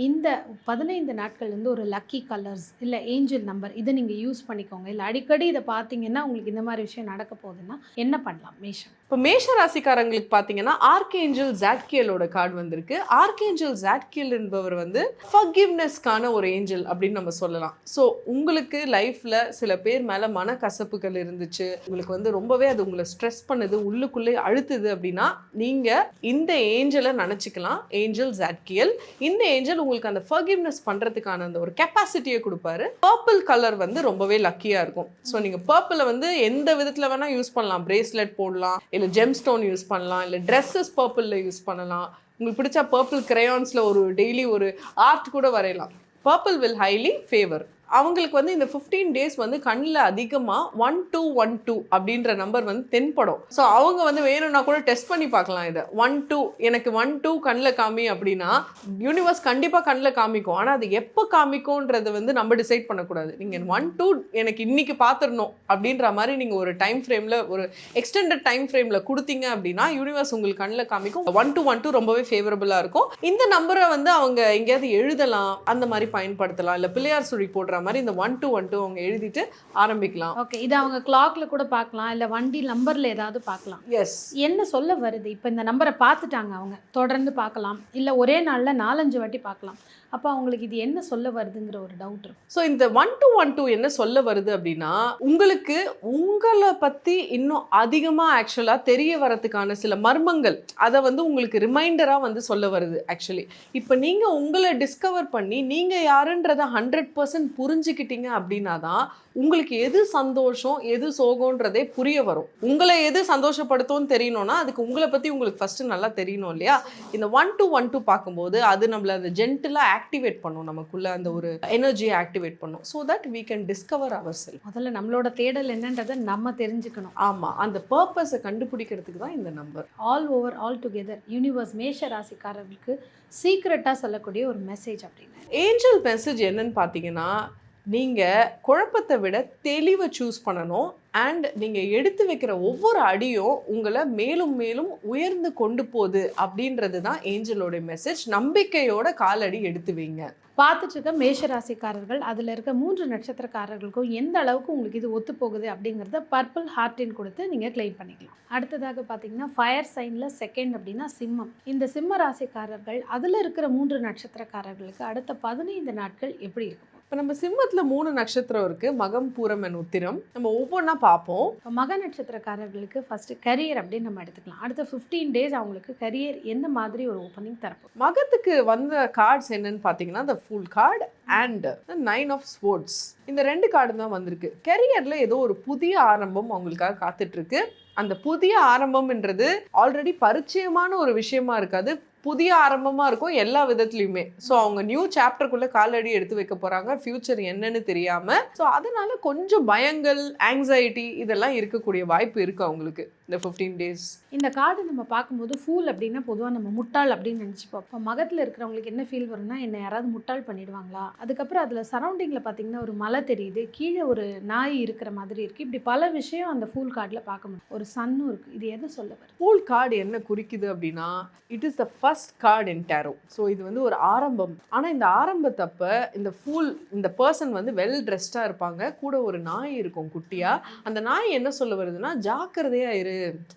இந்த 15 நாட்கள் வந்து ஒரு லக்கி கலர்ஸ் இல்லை ஏஞ்சல் நம்பர் இதை நீங்கள் யூஸ் பண்ணிக்கோங்க, இல்லை அடிக்கடி இதை பார்த்தீங்கன்னா உங்களுக்கு இந்த மாதிரி விஷயம் நடக்க போகுதுன்னா என்ன பண்ணலாம் மேஷம்? இப்போ மேஷ ராசிக்காரங்களுக்கு பார்த்தீங்கன்னா ஆர்கேஞ்சல் ஜாட்கியலோட கார்டு வந்திருக்கு. ஆர்கேஞ்சல் ஜாட்கியல் என்பவர் வந்து ஃபர்கிவ்னஸ்க்கான ஒரு ஏஞ்சல் அப்படின்னு நம்ம சொல்லலாம். ஸோ உங்களுக்கு லைஃப்பில் சில பேர் மேலே மனக்கசப்புகள் இருந்துச்சு, உங்களுக்கு வந்து ரொம்பவே அது உங்களை ஸ்ட்ரெஸ் பண்ணுது, உள்ளுக்குள்ளே அழுத்துது அப்படின்னா நீங்கள் இந்த ஏஞ்சலை நினச்சிக்கலாம், ஏஞ்சல் ஜாட்கியல். இந்த ஏஞ்சல் உங்களுக்கு அந்த ஃபர்கிவ்னஸ் பண்ணுறதுக்கான அந்த ஒரு கெப்பாசிட்டியை கொடுப்பாரு. பர்பிள் கலர் வந்து ரொம்பவே லக்கியாக இருக்கும். ஸோ நீங்கள் பர்பிளை வந்து எந்த விதத்தில் வேணால் யூஸ் பண்ணலாம். பிரேஸ்லெட் போடலாம், இல்லை ஜெம் ஸ்டோன் யூஸ் பண்ணலாம், இல்லை ட்ரெஸ்ஸஸ் பர்பிளில் யூஸ் பண்ணலாம். உங்களுக்கு பிடிச்சா பர்பிள் கிரையான்ஸில் ஒரு டெய்லி ஒரு ஆர்ட் கூட வரையலாம். Purple will highly favour. அவங்களுக்கு வந்து இந்த 15 டேஸ் வந்து கண்ணில் அதிகமாக 1212 அப்படின்ற நம்பர் வந்து தென்படும். ஸோ அவங்க வந்து வேணும்னா கூட டெஸ்ட் பண்ணி பார்க்கலாம். இதை 12 எனக்கு 12 கண்ணில் காமி அப்படின்னா யூனிவர்ஸ் கண்டிப்பாக கண்ணில் காமிக்கும். ஆனால் அது எப்போ காமிக்கும்ன்றது வந்து நம்ம டிசைட் பண்ணக்கூடாது. நீங்கள் 12 எனக்கு இன்னைக்கு பார்த்துடணும் அப்படின்ற மாதிரி நீங்கள் ஒரு டைம் ஃப்ரேமில், ஒரு எக்ஸ்டெண்டட் டைம் ஃப்ரேமில் கொடுத்தீங்க அப்படின்னா யூனிவர்ஸ் உங்களுக்கு கண்ணில் காமிக்கும். 1212 ரொம்பவே ஃபேவரபுளாக இருக்கும். இந்த நம்பரை வந்து அவங்க எங்கேயாவது எழுதலாம், அந்த மாதிரி பயன்படுத்தலாம். இல்லை பிள்ளையார் சுழி போடுற மாதிரி இந்த 1212 அவங்க எழுதிட்டு ஆரம்பிக்கலாம். ஓகே, இது அவங்க கிளாக்ல கூட பார்க்கலாம், இல்லை வண்டி நம்பர்ல ஏதாவது பார்க்கலாம். எஸ், என்ன சொல்ல வருது? இப்போ இந்த நம்பரை பார்த்துட்டாங்க, அவங்க தொடர்ந்து பார்க்கலாம், இல்லை ஒரே நாளில் 4-5 வாட்டி பார்க்கலாம். அப்போ அவங்களுக்கு இது என்ன சொல்ல வருதுங்கிற ஒரு டவுட் இருக்கும். ஸோ இந்த 1212 என்ன சொல்ல வருது அப்படின்னா, உங்களுக்கு உங்களை பற்றி இன்னும் அதிகமாக ஆக்சுவலாக தெரிய வரதுக்கான சில மர்மங்கள், அதை வந்து உங்களுக்கு ரிமைண்டராக வந்து சொல்ல வருது. ஆக்சுவலி இப்போ நீங்கள் உங்களை டிஸ்கவர் பண்ணி நீங்கள் யாருன்றதை 100% புரிஞ்சுக்கிட்டீங்க அப்படின்னா தான் உங்களுக்கு எது சந்தோஷம் எது சோகன்றதே புரிய வரும். உங்களை எது சந்தோஷப்படுத்தும்னு தெரியணும்னா அதுக்கு உங்களை பற்றி உங்களுக்கு ஃபஸ்ட்டு நல்லா தெரியணும் இல்லையா? இந்த 1212 பார்க்கும்போது அது நம்மளை அந்த ஜென்டிலாக ஆக்டிவேட் பண்ணும், நமக்குள்ள அந்த ஒரு எனர்ஜியை ஆக்டிவேட் பண்ணும். So that we can discover ourselves. முதல்ல நம்மளோட தேடல் என்னன்றதை நம்ம தெரிஞ்சுக்கணும். ஆமாம், அந்த பர்பஸை கண்டுபிடிக்கிறதுக்கு தான் இந்த number. All over all together universe மேஷ ராசிக்காரர்களுக்கு சீக்ரெட்டாக சொல்லக்கூடிய ஒரு மெசேஜ் அப்படின்னு ஏஞ்சல் மெசேஜ் என்னன்னு பார்த்தீங்கன்னா, நீங்கள் குழப்பத்தை விட தெளிவை சூஸ் பண்ணணும். அண்ட் நீங்கள் எடுத்து வைக்கிற ஒவ்வொரு அடியும் உங்களை மேலும் மேலும் உயர்ந்து கொண்டு போகுது அப்படின்றது தான் ஏஞ்சலோட மெசேஜ். நம்பிக்கையோட காலடி எடுத்து வைங்க. பார்த்துட்டு இருக்க மேஷராசிக்காரர்கள், அதில் இருக்க 3 நட்சத்திரக்காரர்களுக்கும் எந்த அளவுக்கு உங்களுக்கு இது ஒத்து போகுது அப்படிங்கிறத பர்பிள் ஹார்ட்டின் கொடுத்து நீங்கள் கிளைம் பண்ணிக்கலாம். அடுத்ததாக பார்த்தீங்கன்னா ஃபயர் சைனில் செகண்ட் அப்படின்னா சிம்மம். இந்த சிம்ம ராசிக்காரர்கள் அதில் இருக்கிற 3 நட்சத்திரக்காரர்களுக்கு அடுத்த 15 நாட்கள் எப்படி இருக்கும்? இப்போ நம்ம சிம்மத்தில் 3 நட்சத்திரம் இருக்குது, மகம், பூரம் and உத்திரம். நம்ம ஒவ்வொன்றா பார்ப்போம். இப்போ மக நட்சத்திரக்காரர்களுக்கு ஃபர்ஸ்ட் கரியர் அப்படின்னு நம்ம எடுத்துக்கலாம். அடுத்த 15 டேஸ் அவங்களுக்கு கரியர் எந்த மாதிரி ஒரு ஓப்பனிங் தரப்போம்? மகத்துக்கு வந்த கார்ட்ஸ் என்னன்னு பார்த்தீங்கன்னா the Fool card and the 9 of Swords. இந்த 2 கார்டு தான் வந்திருக்கு. கெரியரில் ஏதோ ஒரு புதிய ஆரம்பம் அவங்களுக்காக காத்துட்ருக்கு. அந்த புதிய ஆரம்பம்ன்றது ஆல்ரெடி பரிச்சயமான ஒரு விஷயமா இருக்காது, புதிய ஆரம்பமாக இருக்கும் எல்லா விதத்துலையுமே. ஸோ அவங்க நியூ சாப்டருக்குள்ளே காலடி எடுத்து வைக்க போகிறாங்க, ஃப்யூச்சர் என்னன்னு தெரியாமல். ஸோ அதனால கொஞ்சம் பயங்கள், ஆங்ஸைட்டி இதெல்லாம் இருக்கக்கூடிய வாய்ப்பு இருக்குது அவங்களுக்கு இந்த 15 டேஸ். இந்த கார்டு நம்ம பார்க்கும்போது ஃபூல் அப்படின்னா பொதுவாக நம்ம முட்டாள் அப்படின்னு நினச்சிப்போம். இப்போ மகத்தில் இருக்கிறவங்களுக்கு என்ன ஃபீல் வரும்னா, என்னை யாராவது முட்டாள் பண்ணிடுவாங்களா, அதுக்கப்புறம் அதில் சரௌண்டிங்கில் பார்த்தீங்கன்னா ஒரு மலை தெரியுது, கீழே ஒரு நாய் இருக்கிற மாதிரி இருக்குது, இப்படி பல விஷயம் அந்த ஃபூல் கார்டில் பார்க்க முடியும். ஒரு சன்னும் இருக்குது. இது எதை சொல்ல வருது? ஃபூல் கார்டு என்ன குறிக்குது அப்படின்னா, it is the first card in tarot. So இது வந்து ஒரு ஆரம்பம். ஆனால் இந்த ஆரம்பத்தப்ப இந்த ஃபூல், இந்த பர்சன் வந்து வெல் ட்ரெஸ்டாக இருப்பாங்க, கூட ஒரு நாய் இருக்கும் குட்டியாக. அந்த நாய் என்ன சொல்ல வருதுன்னா, ஜாக்கிரதையாக இரு,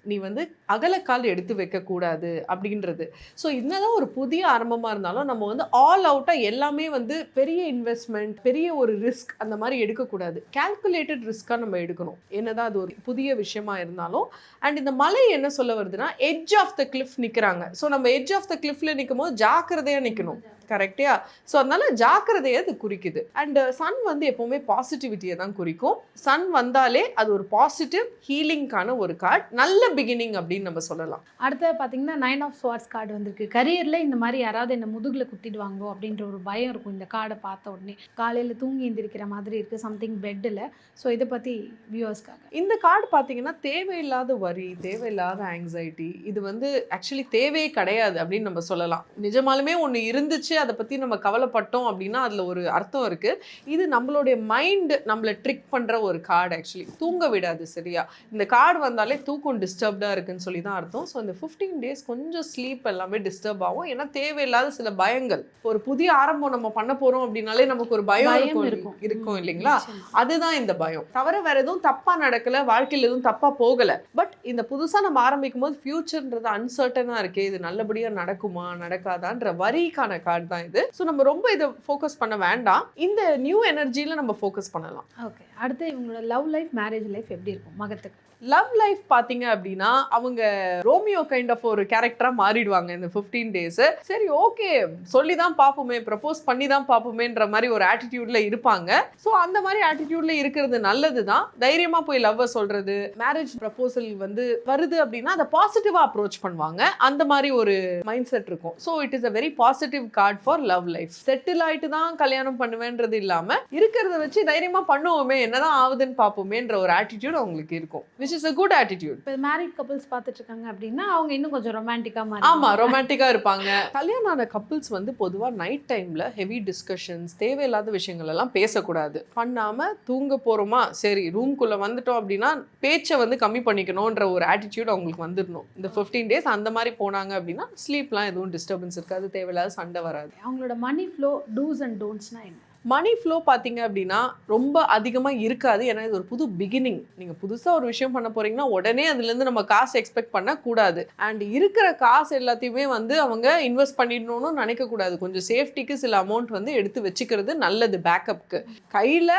நீ வந்து அகலக்கால் எடுத்து வைக்கக்கூடாது அப்படின்றது. ஸோ என்னதான் ஒரு புதிய ஆரம்பமாக இருந்தாலும் நம்ம வந்து ஆல் அவுட்டாக எல்லாமே வந்து பெரிய இன்வெஸ்ட்மெண்ட், பெரிய ஒரு ரிஸ்க் அந்த மாதிரி எடுக்கக்கூடாது. கால்குலேட்டட் ரிஸ்க்காக நம்ம எடுக்கணும், என்னதான் அது ஒரு புதிய விஷயமா இருந்தாலும். அண்ட் இந்த மலை என்ன சொல்ல வருதுன்னா, எட்ஜ் ஆஃப் த கிளிஃப் நிற்கிறாங்க. ஸோ நம்ம எட்ஜ் ஆஃப் த கிளிஃப்ல நிற்கும் போது ஜாக்கிரதையாக நிற்கணும், கரெக்டியா? ஸோ அதனால ஜாக்கிரதையை அது குறிக்குது. அண்ட் சன் வந்து எப்போவுமே பாசிட்டிவிட்டியை தான் குறிக்கும். சன் வந்தாலே அது ஒரு பாசிட்டிவ் ஹீலிங்கான ஒரு கார்டு, நல்ல பிகினிங் அப்படின்னு நம்ம சொல்லலாம். அடுத்து பார்த்தீங்கன்னா 9 ஆஃப் ஸ்வார்ட்ஸ் கார்டு வந்திருக்கு. கரியரில் இந்த மாதிரி யாராவது என்ன முதுகில் குத்திடுவாங்களோ அப்படின்ற ஒரு பயம் இருக்கும் இந்த கார்டை பார்த்த உடனே. காலையில் தூங்கி எந்திரிக்கிற மாதிரி இருக்குது, சம்திங் பெட்டில். ஸோ இதை பற்றி வியூவர்ஸ்க்காக. இந்த கார்டு பார்த்தீங்கன்னா தேவையில்லாத வரி, தேவையில்லாத ஆங்ஸைட்டி, இது வந்து ஆக்சுவலி தேவையே கிடையாது அப்படின்னு நம்ம சொல்லலாம். நிஜமாலுமே ஒன்று இருந்துச்சு, அதை பற்றி நம்ம கவலைப்பட்டோம் அப்படின்னா அதில் ஒரு அர்த்தம் இருக்குது. இது நம்மளுடைய மைண்டு நம்மளை ட்ரிக் பண்ணுற ஒரு கார்டு. ஆக்சுவலி தூங்க விடாது, சரியா? இந்த கார்டு வந்தாலே தூக்கம் டிஸ்டர்ப்டாக இருக்குன்னு சொல்லி தான் அர்த்தம். ஸோ இந்த 15 டேஸ் கொஞ்சம் ஸ்லீப் எல்லாமே டிஸ்டர்ப் ஆகும். ஏன்னா தேவையில்லாத சில பயங்கள், ஒரு புதிய ஆரம்பம் நம்ம பண்ண போகிறோம் அப்படின்னாலே நமக்கு ஒரு பயம் இருக்கும் இல்லைங்களா? அதுதான் இந்த பயம். தவிர வேற எதுவும் தப்பாக நடக்கலை, வாழ்க்கையில் எதுவும் தப்பாக போகலை. பட் இந்த புதுசாக நம்ம ஆரம்பிக்கும் போது ஃபியூச்சர்ன்றது அன்சர்டனாக இருக்குது, இது நல்லபடியாக நடக்குமா நடக்காதான்ற வரிக்கான கார்டு தான் இது. ஸோ நம்ம ரொம்ப இதை ஃபோக்கஸ் பண்ண வேண்டாம், இந்த நியூ எனர்ஜியில் நம்ம ஃபோக்கஸ் பண்ணலாம். ஓகே, அடுத்து இவங்களோட லவ் லைஃப், மேரேஜ் லைஃப் எப்படி இருக்கும் மகத்துக்கு? லவ் லைஃப் பார்த்தீங்க அப்படின்னா அவங்க ரோமியோ கைண்ட் ஆஃப் ஒரு கேரக்டராக மாறிடுவாங்க இந்த 15 டேஸ். சரி ஓகே, சொல்லி தான் பார்ப்போமே, ப்ரப்போஸ் பண்ணி தான் பார்ப்போமேன்ற மாதிரி ஒரு ஆட்டிடியூட்ல இருப்பாங்க. ஸோ அந்த மாதிரி ஆட்டிடியூட்ல இருக்கிறது நல்லது தான். தைரியமாக போய் லவ்வை சொல்றது, மேரேஜ் ப்ரப்போசல் வந்து வருது அப்படின்னா அதை பாசிட்டிவாக அப்ரோச் பண்ணுவாங்க, அந்த மாதிரி ஒரு மைண்ட் செட் இருக்கும். So it is a very positive card for love life. Settle ஆகிட்டு தான் கல்யாணம் பண்ணுவேன்றது இல்லாமல் இருக்கிறத வச்சு தைரியமாக பண்ணுவோமே, என்னதான் ஆகுதுன்னு பார்ப்போமேன்ற ஒரு ஆட்டிடியூட் அவங்களுக்கு இருக்கும், which is a good attitude. இப்போ மேரிட் கப்பிள்ஸ் பார்த்துட்டு இருக்காங்க அப்படின்னா அவங்க இன்னும் கொஞ்சம் ரொமான்டிக்காக மாறி. ஆமா, ரொமான்டிக்கா இருப்பாங்க. கல்யாணம் ஆன கப்பிள்ஸ் வந்து பொதுவா நைட் டைம்ல ஹெவி டிஸ்கஷன்ஸ், தேவையில்லாத விஷயங்கள் எல்லாம் பேசக்கூடாது. பண்ணாம தூங்க போறோமா, சரி ரூம்குள்ள வந்துட்டோம் அப்படின்னா பேச்சை வந்து கம்மி பண்ணிக்கணும்ன்ற ஒரு ஆட்டிடியூட் அவங்களுக்கு வந்துடணும். இந்த 15 டேஸ் அந்த மாதிரி போனாங்க அப்படின்னா ஸ்லீப்லாம் எதுவும் டிஸ்டர்பன்ஸ் இருக்காது, தேவையில்லாத சண்டை வராது. அவங்களோட மணி ஃப்ளோ, டூஸ் அண்ட் டோன்ட்ஸ்னா என்ன? மணி ஃப்ளோ பார்த்தீங்க அப்படின்னா ரொம்ப அதிகமாக இருக்காது. ஏன்னா இது ஒரு புது பிகினிங். நீங்கள் புதுசாக ஒரு விஷயம் பண்ண போகிறீங்கன்னா உடனே அதுலேருந்து நம்ம காசு எக்ஸ்பெக்ட் பண்ணக்கூடாது. அண்ட் இருக்கிற காசு எல்லாத்தையுமே வந்து அவங்க இன்வெஸ்ட் பண்ணிடணும்னு நினைக்கக்கூடாது. கொஞ்சம் சேஃப்டிக்கு சில அமௌண்ட் வந்து எடுத்து வச்சுக்கிறது நல்லது, பேக்கப்புக்கு. கையில்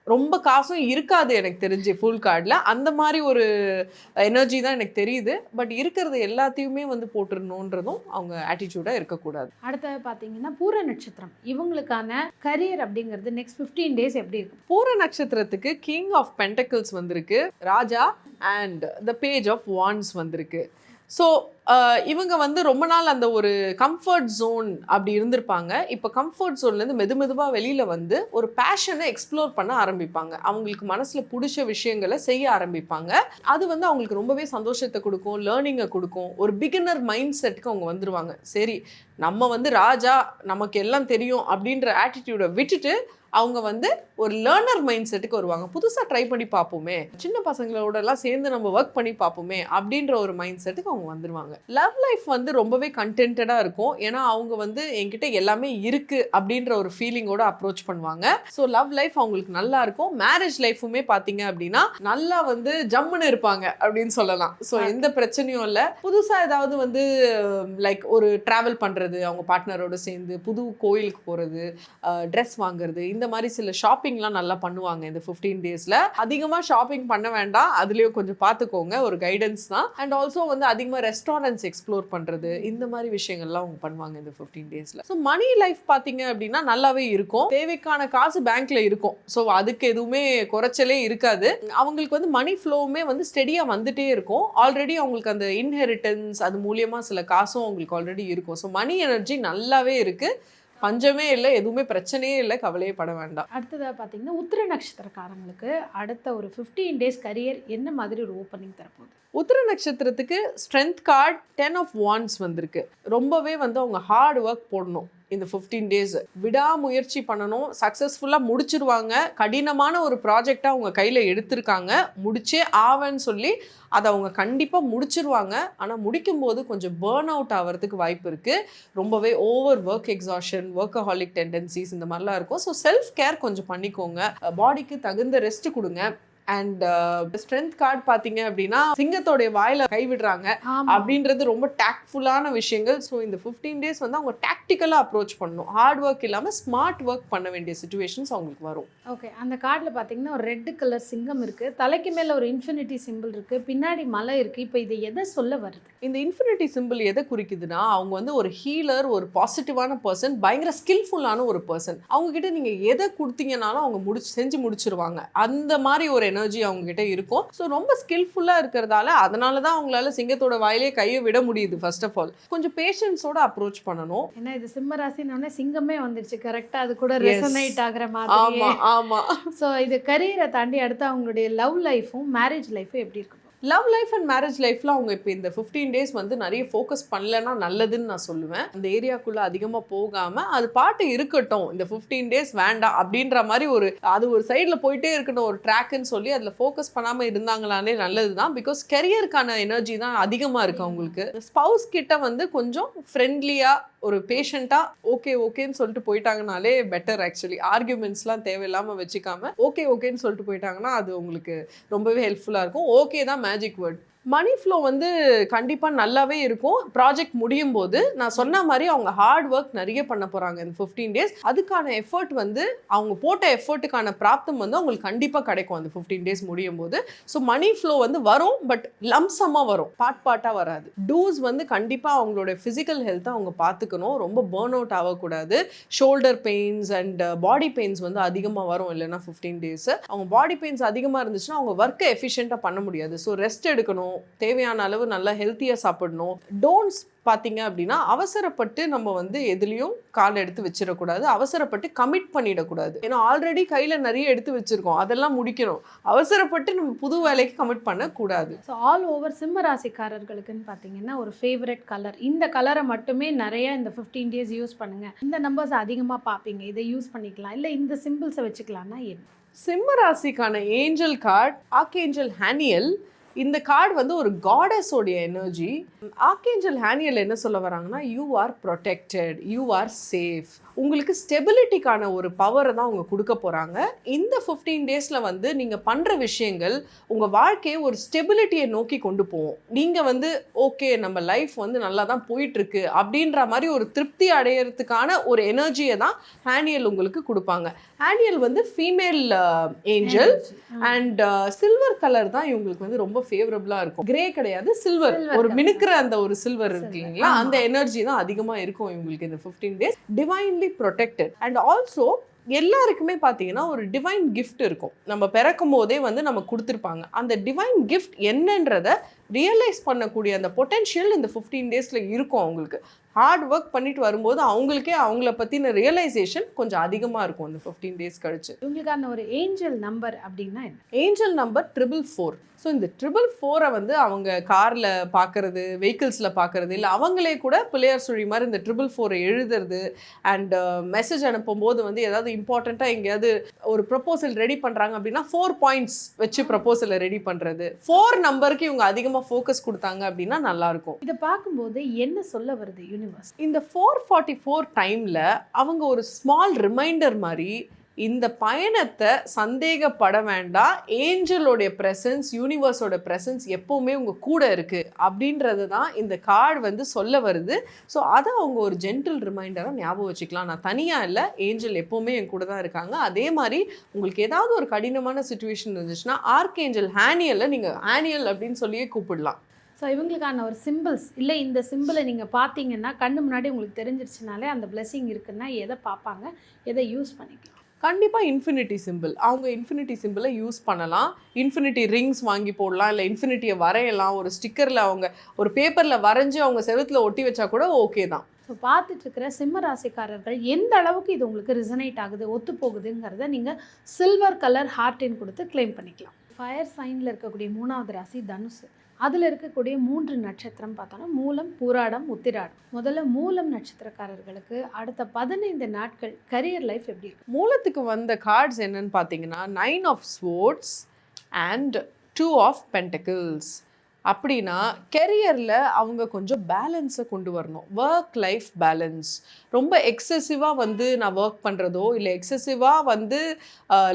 ரொம்ப காசும் இருக்காது எனக்கு தெரிஞ்சு ஃபுல் கார்டில், அந்த மாதிரி ஒரு எனர்ஜி தான் எனக்கு தெரியுது. பட் இருக்கிறது எல்லாத்தையுமே வந்து போட்டுருணுன்றதும் அவங்க ஆட்டிடியூடாக இருக்கக்கூடாது. அடுத்தது பார்த்தீங்கன்னா பூர நட்சத்திரம், இவங்களுக்கான கரியர் அப்படிங்கிறது நெக்ஸ்ட் 15 டேஸ் எப்படி இருக்கும்? பூர நட்சத்திரத்துக்கு கிங் ஆஃப் பென்டக்கிள்ஸ் வந்திருக்கு, ராஜா, and the page of wands வந்திருக்கு. ஸோ இவங்க வந்து ரொம்ப நாள் அந்த ஒரு கம்ஃபர்ட் ஜோன் அப்படி இருந்திருப்பாங்க. இப்போ கம்ஃபர்ட் ஜோன்லேருந்து மெதுவாக வெளியில் வந்து ஒரு பேஷனை எக்ஸ்ப்ளோர் பண்ண ஆரம்பிப்பாங்க. அவங்களுக்கு மனசில் பிடிச்ச விஷயங்களை செய்ய ஆரம்பிப்பாங்க. அது வந்து அவங்களுக்கு ரொம்பவே சந்தோஷத்தை கொடுக்கும், லேர்னிங்கை கொடுக்கும். ஒரு பிகினர் மைண்ட் செட்டுக்கு அவங்க வந்துடுவாங்க. சரி நம்ம வந்து ராஜா, நமக்கு எல்லாம் தெரியும் அப்படின்ற ஆட்டிடியூடை விட்டுட்டு அவங்க வந்து ஒரு லேர்னர் மைண்ட் செட்டுக்கு வருவாங்க. புதுசாக ட்ரை பண்ணி பார்ப்போமே, சின்ன பசங்களோடலாம் சேர்ந்து நம்ம ஒர்க் பண்ணி பார்ப்போமே அப்படின்ற ஒரு மைண்ட் செட்டுக்கு அவங்க வந்துடுவாங்க. லவ் லைஃப் வந்து ரொம்பவே கண்டென்டடாக இருக்கும். ஏன்னா அவங்க வந்து என்கிட்ட எல்லாமே இருக்கு அப்படின்ற ஒரு ஃபீலிங்கோட அப்ரோச் பண்ணுவாங்க. ஸோ லவ் லைஃப் அவங்களுக்கு நல்லா இருக்கும். மேரேஜ் லைஃபுமே பார்த்தீங்க அப்படின்னா நல்லா வந்து ஜம்முன்னு இருப்பாங்க அப்படின்னு சொல்லலாம். ஸோ எந்த பிரச்சனையும் இல்லை. புதுசாக ஏதாவது வந்து லைக் ஒரு ட்ராவல் பண்ணுறது, அவங்க பார்ட்னரோடு சேர்ந்து புது கோயிலுக்கு போகிறது, ட்ரெஸ் வாங்குறது, இந்த மாதிரி சில ஷாப்பிங்லாம் நல்லா பண்ணுவாங்க இந்த 15 டேஸில். அதிகமாக ஷாப்பிங் பண்ண வேண்டாம், அதுலேயும் கொஞ்சம் பார்த்துக்கோங்க, ஒரு கைடன்ஸ் தான். அண்ட் ஆல்சோ வந்து அதிகமாக ரெஸ்டாரண்ட்ஸ் எக்ஸ்ப்ளோர் பண்ணுறது, இந்த மாதிரி விஷயங்கள்லாம் அவங்க பண்ணுவாங்க இந்த 15 டேஸில். ஸோ மணி லைஃப் பார்த்தீங்க அப்படின்னா நல்லாவே இருக்கும். தேவைக்கான காசு பேங்க்ல இருக்கும். ஸோ அதுக்கு எதுவுமே குறைச்சலே இருக்காது. அவங்களுக்கு வந்து மணி ஃப்ளோவுமே வந்து ஸ்டெடியாக வந்துட்டே இருக்கும். ஆல்ரெடி அவங்களுக்கு அந்த இன்ஹெரிட்டன்ஸ் அது மூலியமாக சில காசும் அவங்களுக்கு ஆல்ரெடி இருக்கும். ஸோ மணி எனர்ஜி நல்லாவே இருக்குது. பஞ்சமே இல்லை, எதுவுமே பிரச்சனையே இல்லை, கவலையே பட வேண்டாம். அடுத்ததாக பார்த்தீங்கன்னா உத்திர நட்சத்திரக்காரங்களுக்கு அடுத்த ஒரு 15 டேஸ் கரியர் என்ன மாதிரி ஒரு ஓப்பனிங் தரப்போகுது? உத்திர நட்சத்திரத்துக்கு ஸ்ட்ரென்த் கார்டு 10 of wands வந்திருக்கு. ரொம்பவே வந்து அவங்க ஹார்ட் ஒர்க் போடணும் இந்த 15 டேஸ். விடாமுயற்சி பண்ணணும், சக்ஸஸ்ஃபுல்லாக முடிச்சிருவாங்க. கடினமான ஒரு ப்ராஜெக்டாக அவங்க கையில் எடுத்திருக்காங்க, முடிச்சே ஆவன்னு சொல்லி அதை அவங்க கண்டிப்பாக முடிச்சிருவாங்க. ஆனால் முடிக்கும்போது கொஞ்சம் பேர்ன் அவுட் ஆகிறதுக்கு வாய்ப்பு இருக்குது. ரொம்பவே over work exhaustion, workaholic tendencies இந்த மாதிரிலாம் இருக்கும். ஸோ செல்ஃப் கேர் கொஞ்சம் பண்ணிக்கோங்க, பாடிக்கு தகுந்த ரெஸ்ட் கொடுங்க. அண்ட் ஸ்ட்ரென்த் கார்டு பார்த்தீங்க அப்படின்னா சிங்கத்தோடைய வாயில கைவிடுறாங்க அப்படின்றது ரொம்ப டாக்ட்ஃபுல்லான விஷயங்கள். ஸோ இந்த 15 டேஸ் வந்து அவங்க டாக்டிக்கலாக அப்ரோச் பண்ணணும். ஹார்ட் ஒர்க் இல்லாமல் ஸ்மார்ட் ஒர்க் பண்ண வேண்டிய சுச்சுவேஷன்ஸ் அவங்களுக்கு வரும். ஓகே, அந்த கார்டில் பார்த்தீங்கன்னா ஒரு ரெட் கலர் சிங்கம் இருக்குது, தலைக்கு மேலே ஒரு இன்ஃபினிட்டி சிம்பிள் இருக்குது, பின்னாடி மலை இருக்குது. இப்போ இது எதை சொல்ல வருது? இந்த இன்ஃபினிட்டி சிம்பிள் எதை குறிக்குதுன்னா அவங்க வந்து ஒரு ஹீலர், ஒரு பாசிட்டிவான பர்சன், பயங்கர ஸ்கில்ஃபுல்லான ஒரு பர்சன். அவங்ககிட்ட நீங்கள் எதை கொடுத்தீங்கனாலும் அவங்க செஞ்சு முடிச்சிருவாங்க. அந்த மாதிரி ஒரு எனர்ஜி அவங்க கிட்ட இருக்கும். ஸோ ரொம்ப ஸ்கில்ஃபுல்லாக இருக்கிறதால அதனால தான் அவங்களால சிங்கத்தோட வாயிலே கையை விட முடியுது. ஃபர்ஸ்ட் ஆஃப் ஆல் கொஞ்சம் பேஷன்ஸோட அப்ரோச் பண்ணணும். ஏன்னா இது சிம்ம ராசினோடனே சிங்கமே வந்துருச்சு கரெக்டாக, அது கூட ரெசனேட் ஆகிற மாதிரி. ஆமாம் ஆமாம். ஸோ இது கரியரை தாண்டி அடுத்து அவங்களுடைய லவ் லைஃபும் மேரேஜ் லைஃபும் எப்படி இருக்கும்? லவ் லைஃப் அண்ட் மேரேஜ் லைஃப்பில் அவங்க இப்போ இந்த 15 டேஸ் வந்து நிறைய ஃபோக்கஸ் பண்ணலன்னா நல்லதுன்னு நான் சொல்லுவேன். அந்த ஏரியாக்குள்ளே அதிகமாக போகாமல் அது பாட்டு இருக்கட்டும், இந்த 15 டேஸ் வேண்டாம் அப்படின்ற மாதிரி அது ஒரு சைடில் போயிட்டே இருக்கட்டும், ஒரு ட்ராக்குன்னு சொல்லி அதில் ஃபோக்கஸ் பண்ணாமல் இருந்தாங்களானே நல்லது தான். பிகாஸ் கெரியருக்கான எனர்ஜி தான் அதிகமாக இருக்குது அவங்களுக்கு. ஸ்பவுஸ் கிட்ட வந்து கொஞ்சம் ஃப்ரெண்ட்லியாக ஒரு பேஷண்ட்டாக ஓகேன்னு சொல்லிட்டு போயிட்டாங்கனாலே பெட்டர். ஆக்சுவலி ஆர்கியூமெண்ட்ஸ்லாம் தேவையில்லாமல் வச்சுக்காம ஓகேன்னு சொல்லிட்டு போயிட்டாங்கன்னா அது உங்களுக்கு ரொம்பவே ஹெல்ப்ஃபுல்லாக இருக்கும். ஓகே தான் மேஜிக் வேர்ட். மணி ஃப்ளோ வந்து கண்டிப்பாக நல்லாவே இருக்கும். ப்ராஜெக்ட் முடியும் போது நான் சொன்ன மாதிரி அவங்க ஹார்ட் ஒர்க் நிறைய பண்ண போகிறாங்க இந்த 15 டேஸ். அதுக்கான எஃபர்ட் வந்து அவங்க போட்ட எஃபர்ட்டுக்கான பிராப்தம் வந்து அவங்களுக்கு கண்டிப்பாக கிடைக்கும் அந்த 15 டேஸ் முடியும் போது. ஸோ மணி ஃப்ளோ வந்து வரும், பட் லம்சமாக வரும், பாட்டாக வராது. டூஸ் வந்து கண்டிப்பாக அவங்களோட ஃபிசிக்கல் ஹெல்த்தை அவங்க பார்த்துக்கணும். ரொம்ப பேர்ன் அவுட் ஆகக்கூடாது. Shoulder pains and body pains வந்து அதிகமாக வரும் இல்லைன்னா 15 டேஸ். அவங்க பாடி பெயின்ஸ் அதிகமாக இருந்துச்சுன்னா அவங்க ஒர்க்கை எஃபிஷியண்ட்டாக பண்ண முடியாது. ஸோ ரெஸ்ட் எடுக்கணும், தேவையான அளவு நல்லா ஹெல்த்தியாக சாப்பிடணும். டோன்ட்ஸ் பார்த்தீங்க அப்படின்னா அவசரப்பட்டு நம்ம வந்து எதுலேயும் கால் எடுத்து வச்சிடக்கூடாது, அவசரப்பட்டு கமிட் பண்ணிடக்கூடாது. ஏன்னா ஆல்ரெடி கையில் நிறைய எடுத்து வச்சுருக்கோம், அதெல்லாம் முடிக்கணும். அவசரப்பட்டு நம்ம புது வேலைக்கு கமிட் பண்ணக்கூடாது. ஸோ ஆல் ஓவர் சிம்ம ராசிக்காரர்களுக்குன்னு பார்த்தீங்கன்னா ஒரு ஃபேவரட் கலர், இந்த கலரை மட்டுமே நிறைய இந்த 15 டேஸ் யூஸ் பண்ணுங்கள், இந்த நம்பர்ஸ் அதிகமாக பார்ப்பீங்க, இதை யூஸ் பண்ணிக்கலாம், இல்லை இந்த சிம்பிள்ஸை வச்சுக்கலாம்னா என்ன? சிம்ம ராசிக்கான ஏஞ்சல் கார்டு ஆர்க்ஏஞ்சல் ஹேனியல். இந்த கார்டு வந்து ஒரு காடஸோடைய எனர்ஜி. ஆர்க்ஏஞ்சல் ஹேனியல் என்ன சொல்ல வராங்கன்னா, you are protected, you are safe. உங்களுக்கு ஸ்டெபிலிட்டிக்கான ஒரு பவரை தான் அவங்க கொடுக்க போகிறாங்க. இந்த 15 டேஸில் வந்து நீங்கள் பண்ணுற விஷயங்கள் உங்கள் வாழ்க்கையை ஒரு ஸ்டெபிலிட்டியை நோக்கி கொண்டு போவோம். நீங்கள் வந்து ஓகே நம்ம லைஃப் வந்து நல்லா தான் போயிட்டுருக்கு அப்படின்ற மாதிரி ஒரு திருப்தி அடையிறதுக்கான ஒரு எனர்ஜியை தான் ஹேனியல் உங்களுக்கு கொடுப்பாங்க. ஹேனியல் வந்து female angel and silver colour தான் இவங்களுக்கு வந்து ரொம்ப ஃபேவரபிளாக இருக்கும். கிரே கிடையாது, சில்வர், ஒரு மினுக்கிற அந்த ஒரு சில்வர் இருக்கு இல்லைங்களா, அந்த எனர்ஜி தான் அதிகமாக இருக்கும் இவங்களுக்கு இந்த 15 days. Divinely protected and also எல்லாருக்குமே பார்த்தீங்கன்னா ஒரு டிவைன் கிஃப்ட் இருக்கும். நம்ம பிறக்கும் போதே வந்து நம்ம கொடுத்துருப்பாங்க. அந்த டிவைன் கிஃப்ட் என்னன்றதை ரியலைஸ் பண்ணக்கூடிய அந்த பொட்டென்ஷியல் இந்த 15 டேஸில் இருக்கும் அவங்களுக்கு. ஹார்ட் ஒர்க் பண்ணிட்டு வரும்போது அவங்களுக்கே அவங்கள பற்றின ரியலைசேஷன் கொஞ்சம் அதிகமாக இருக்கும் அந்த 15 டேஸ் கழிச்சு. இவங்களுக்கான ஒரு ஏஞ்சல் நம்பர் அப்படின்னா என்ன? Angel number 444. ஸோ இந்த 444 வந்து அவங்க காரில் பார்க்குறது, வெஹிக்கிள்ஸில் பார்க்குறது, இல்லை அவங்களே கூட பிள்ளையார் சுழி மாதிரி இந்த 444 எழுதுறது அண்ட் மெசேஜ் அனுப்பும்போது வந்து ஏதாவது இம்பார்ட்டண்ட்டாக எங்கேயாவது ஒரு ப்ரப்போசல் ரெடி பண்ணுறாங்க அப்படின்னா 4 பாயிண்ட்ஸ் வச்சு ப்ரப்போசலை ரெடி பண்ணுறது. 4 நம்பருக்கு இவங்க அதிகமாக ஃபோக்கஸ் கொடுத்தாங்க அப்படின்னா நல்லாயிருக்கும். இதை பார்க்கும்போது என்ன சொல்ல வருது யூனிவர்ஸ்? இந்த 444 டைமில் அவங்க ஒரு ஸ்மால் ரிமைண்டர் மாதிரி இந்த பயணத்தை சந்தேகப்பட வேண்டாம், ஏஞ்சலோடைய ப்ரெசன்ஸ், யூனிவர்ஸோட ப்ரெசன்ஸ் எப்போவுமே உங்கள் கூட இருக்குது அப்படின்றது தான் இந்த கார்டு வந்து சொல்ல வருது. ஸோ அதை அவங்க ஒரு ஜென்டில் ரிமைண்டராக ஞாபகம் வச்சுக்கலாம். நான் தனியாக இல்லை, ஏஞ்சல் எப்போவுமே என் கூட தான் இருக்காங்க. அதே மாதிரி உங்களுக்கு ஏதாவது ஒரு கடினமான சுச்சுவேஷன் இருந்துச்சுன்னா ஆர்க்ஏஞ்சல் ஹேனியலை நீங்கள் ஹேனியல் அப்படின்னு சொல்லியே கூப்பிடலாம். ஸோ இவங்களுக்கான ஒரு சிம்பிள்ஸ் இல்லை, இந்த சிம்பிளை நீங்கள் பார்த்தீங்கன்னா கண்ணு முன்னாடி உங்களுக்கு தெரிஞ்சிருச்சுனாலே அந்த பிளெஸிங் இருக்குன்னா எதை பார்ப்பாங்க, எதை யூஸ் பண்ணிக்கலாம்? கண்டிப்பாக இன்ஃபினிட்டி சிம்பிள். அவங்க இன்ஃபினிட்டி சிம்பிளை யூஸ் பண்ணலாம். இன்ஃபினிட்டி ரிங்ஸ் வாங்கி போடலாம், இல்லை இன்ஃபினிட்டியை வரையலாம். ஒரு ஸ்டிக்கரில் அவங்க ஒரு பேப்பரில் வரைஞ்சி அவங்க செவுத்தில் ஒட்டி வச்சா கூட ஓகே தான். ஸோ பார்த்துட்டு இருக்கிற சிம்ம ராசிக்காரர்கள் எந்த அளவுக்கு இது உங்களுக்கு ரிசனேட் ஆகுது, ஒத்து போகுதுங்கிறத நீங்கள் சில்வர் கலர் ஹார்ட்டின் கொடுத்து கிளைம் பண்ணிக்கலாம். ஃபயர் சைனில் இருக்கக்கூடிய 3வது ராசி தனுசு. அதில் இருக்கக்கூடிய 3 நட்சத்திரம் பார்த்தோன்னா மூலம், பூராடம், உத்திராடம். முதல்ல மூலம் நட்சத்திரக்காரர்களுக்கு அடுத்த 15 நாட்கள் கரியர் லைஃப் எப்படி இருக்கு? மூலத்துக்கு வந்த கார்ட்ஸ் என்னன்னு பார்த்தீங்கன்னா 9 of swords and 2 of pentacles. அப்படின்னா கெரியரில் அவங்க கொஞ்சம் பேலன்ஸை கொண்டு வரணும். Work life balance. ரொம்ப எக்ஸசிவாக வந்து நான் ஒர்க் பண்ணுறதோ இல்லை எக்ஸசிவாக வந்து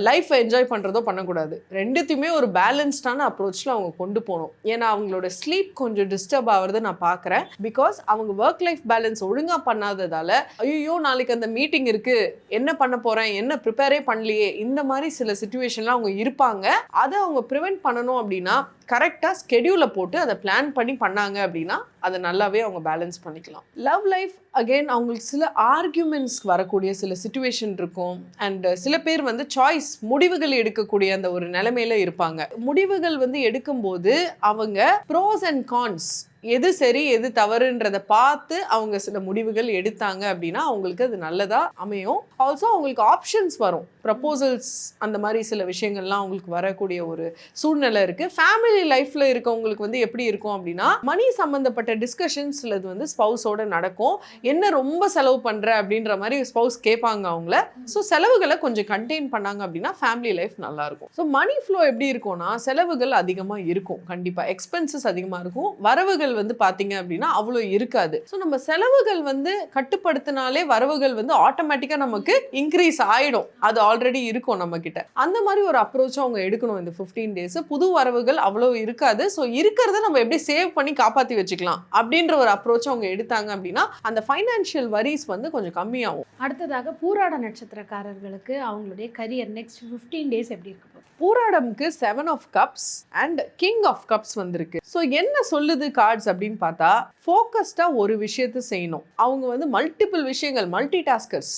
லைஃப்பை என்ஜாய் பண்ணுறதோ பண்ணக்கூடாது. ரெண்டுத்தையுமே ஒரு பேலன்ஸ்டான அப்ரோச்சில் அவங்க கொண்டு போகணும். ஏன்னா அவங்களோட ஸ்லீப் கொஞ்சம் டிஸ்டர்ப் ஆகிறத நான் பார்க்குறேன். பிகாஸ் அவங்க ஒர்க் லைஃப் பேலன்ஸ் ஒழுங்காக பண்ணாததால் ஐயோ நாளைக்கு அந்த மீட்டிங் இருக்குது, என்ன பண்ண போகிறேன், என்ன ப்ரிப்பேரே பண்ணலையே, இந்த மாதிரி சில சுச்சுவேஷன்லாம் அவங்க இருப்பாங்க. அதை அவங்க ப்ரிவெண்ட் பண்ணணும் அப்படின்னா கரெக்டாக ஸ்கெடியூலை போட்டு அதை பிளான் பண்ணி பண்ணாங்க அப்படின்னா அதை நல்லாவே அவங்க பேலன்ஸ் பண்ணிக்கலாம். லவ் லைஃப் அகெயின் அவங்களுக்கு சில ஆர்கியூமெண்ட்ஸ் வரக்கூடிய சில சுச்சுவேஷன் இருக்கும். அண்ட் சில பேர் வந்து சாய்ஸ் முடிவுகள் எடுக்கக்கூடிய அந்த ஒரு நிலைமையில இருப்பாங்க. முடிவுகள் வந்து எடுக்கும்போது அவங்க ப்ரோஸ் அண்ட் கான்ஸ், எது சரி எது தவறுன்றதை பார்த்து அவங்க சில முடிவுகள் எடுத்தாங்க அப்படின்னா அவங்களுக்கு அது நல்லதாக அமையும். ஆல்சோ அவங்களுக்கு ஆப்ஷன்ஸ் வரும், ப்ரப்போசல்ஸ், அந்த மாதிரி சில விஷயங்கள்லாம் அவங்களுக்கு வரக்கூடிய ஒரு சூழ்நிலை இருக்குது. ஃபேமிலி லைஃப்பில் இருக்கவங்களுக்கு வந்து எப்படி இருக்கும் அப்படின்னா மணி சம்மந்தப்பட்ட டிஸ்கஷன்ஸ் சிலது வந்து ஸ்பௌஸோட நடக்கும். என்ன ரொம்ப செலவு பண்ணுற அப்படின்ற மாதிரி ஸ்பௌஸ் கேட்பாங்க அவங்கள. ஸோ செலவுகளை கொஞ்சம் கண்டெயின் பண்ணாங்க அப்படின்னா ஃபேமிலி லைஃப் நல்லாயிருக்கும். ஸோ மணி ஃப்ளோ எப்படி இருக்கும்னா செலவுகள் அதிகமாக இருக்கும், கண்டிப்பாக எக்ஸ்பென்சஸ் அதிகமாக இருக்கும், வரவுகள் வந்து பாத்தீங்க அப்படின்னா அவ்வளோ இருக்காது. ஸோ நம்ம செலவுகள் வந்து கட்டுப்படுத்தினாலே வரவுகள் வந்து ஆட்டோமேட்டிக்கா நமக்கு இன்க்ரீஸ் ஆயிடும். அது ஆல்ரெடி இருக்கும் நம்ம கிட்ட. அந்த மாதிரி ஒரு அப்ரோச் அவங்க எடுக்கணும் இந்த 15 டேஸ். புது வரவுகள் அவ்வளோ இருக்காது. ஸோ இருக்கிறத நம்ம எப்படி சேவ் பண்ணி காப்பாற்றி வச்சுக்கலாம் அப்படின்ற ஒரு அப்ரோச் அவங்க எடுத்தாங்க அப்படின்னா அந்த ஃபைனான்ஷியல் வரிஸ் வந்து கொஞ்சம் கம்மியாகும். அடுத்ததாக பூராட நட்சத்திரக்காரர்களுக்கு அவங்களுடைய கரியர் நெக்ஸ்ட் 15 டேஸ் எப்படி இருக்கு? பூராடம்க்கு 7 of cups and king of cups வந்திருக்கு. ஸோ என்ன சொல்லுது கார்ட்ஸ் அப்படின்னு பார்த்தா ஃபோக்கஸ்டாக ஒரு விஷயத்தை செய்யணும். அவங்க வந்து மல்டிபிள் விஷயங்கள், மல்டி டாஸ்கர்ஸ்,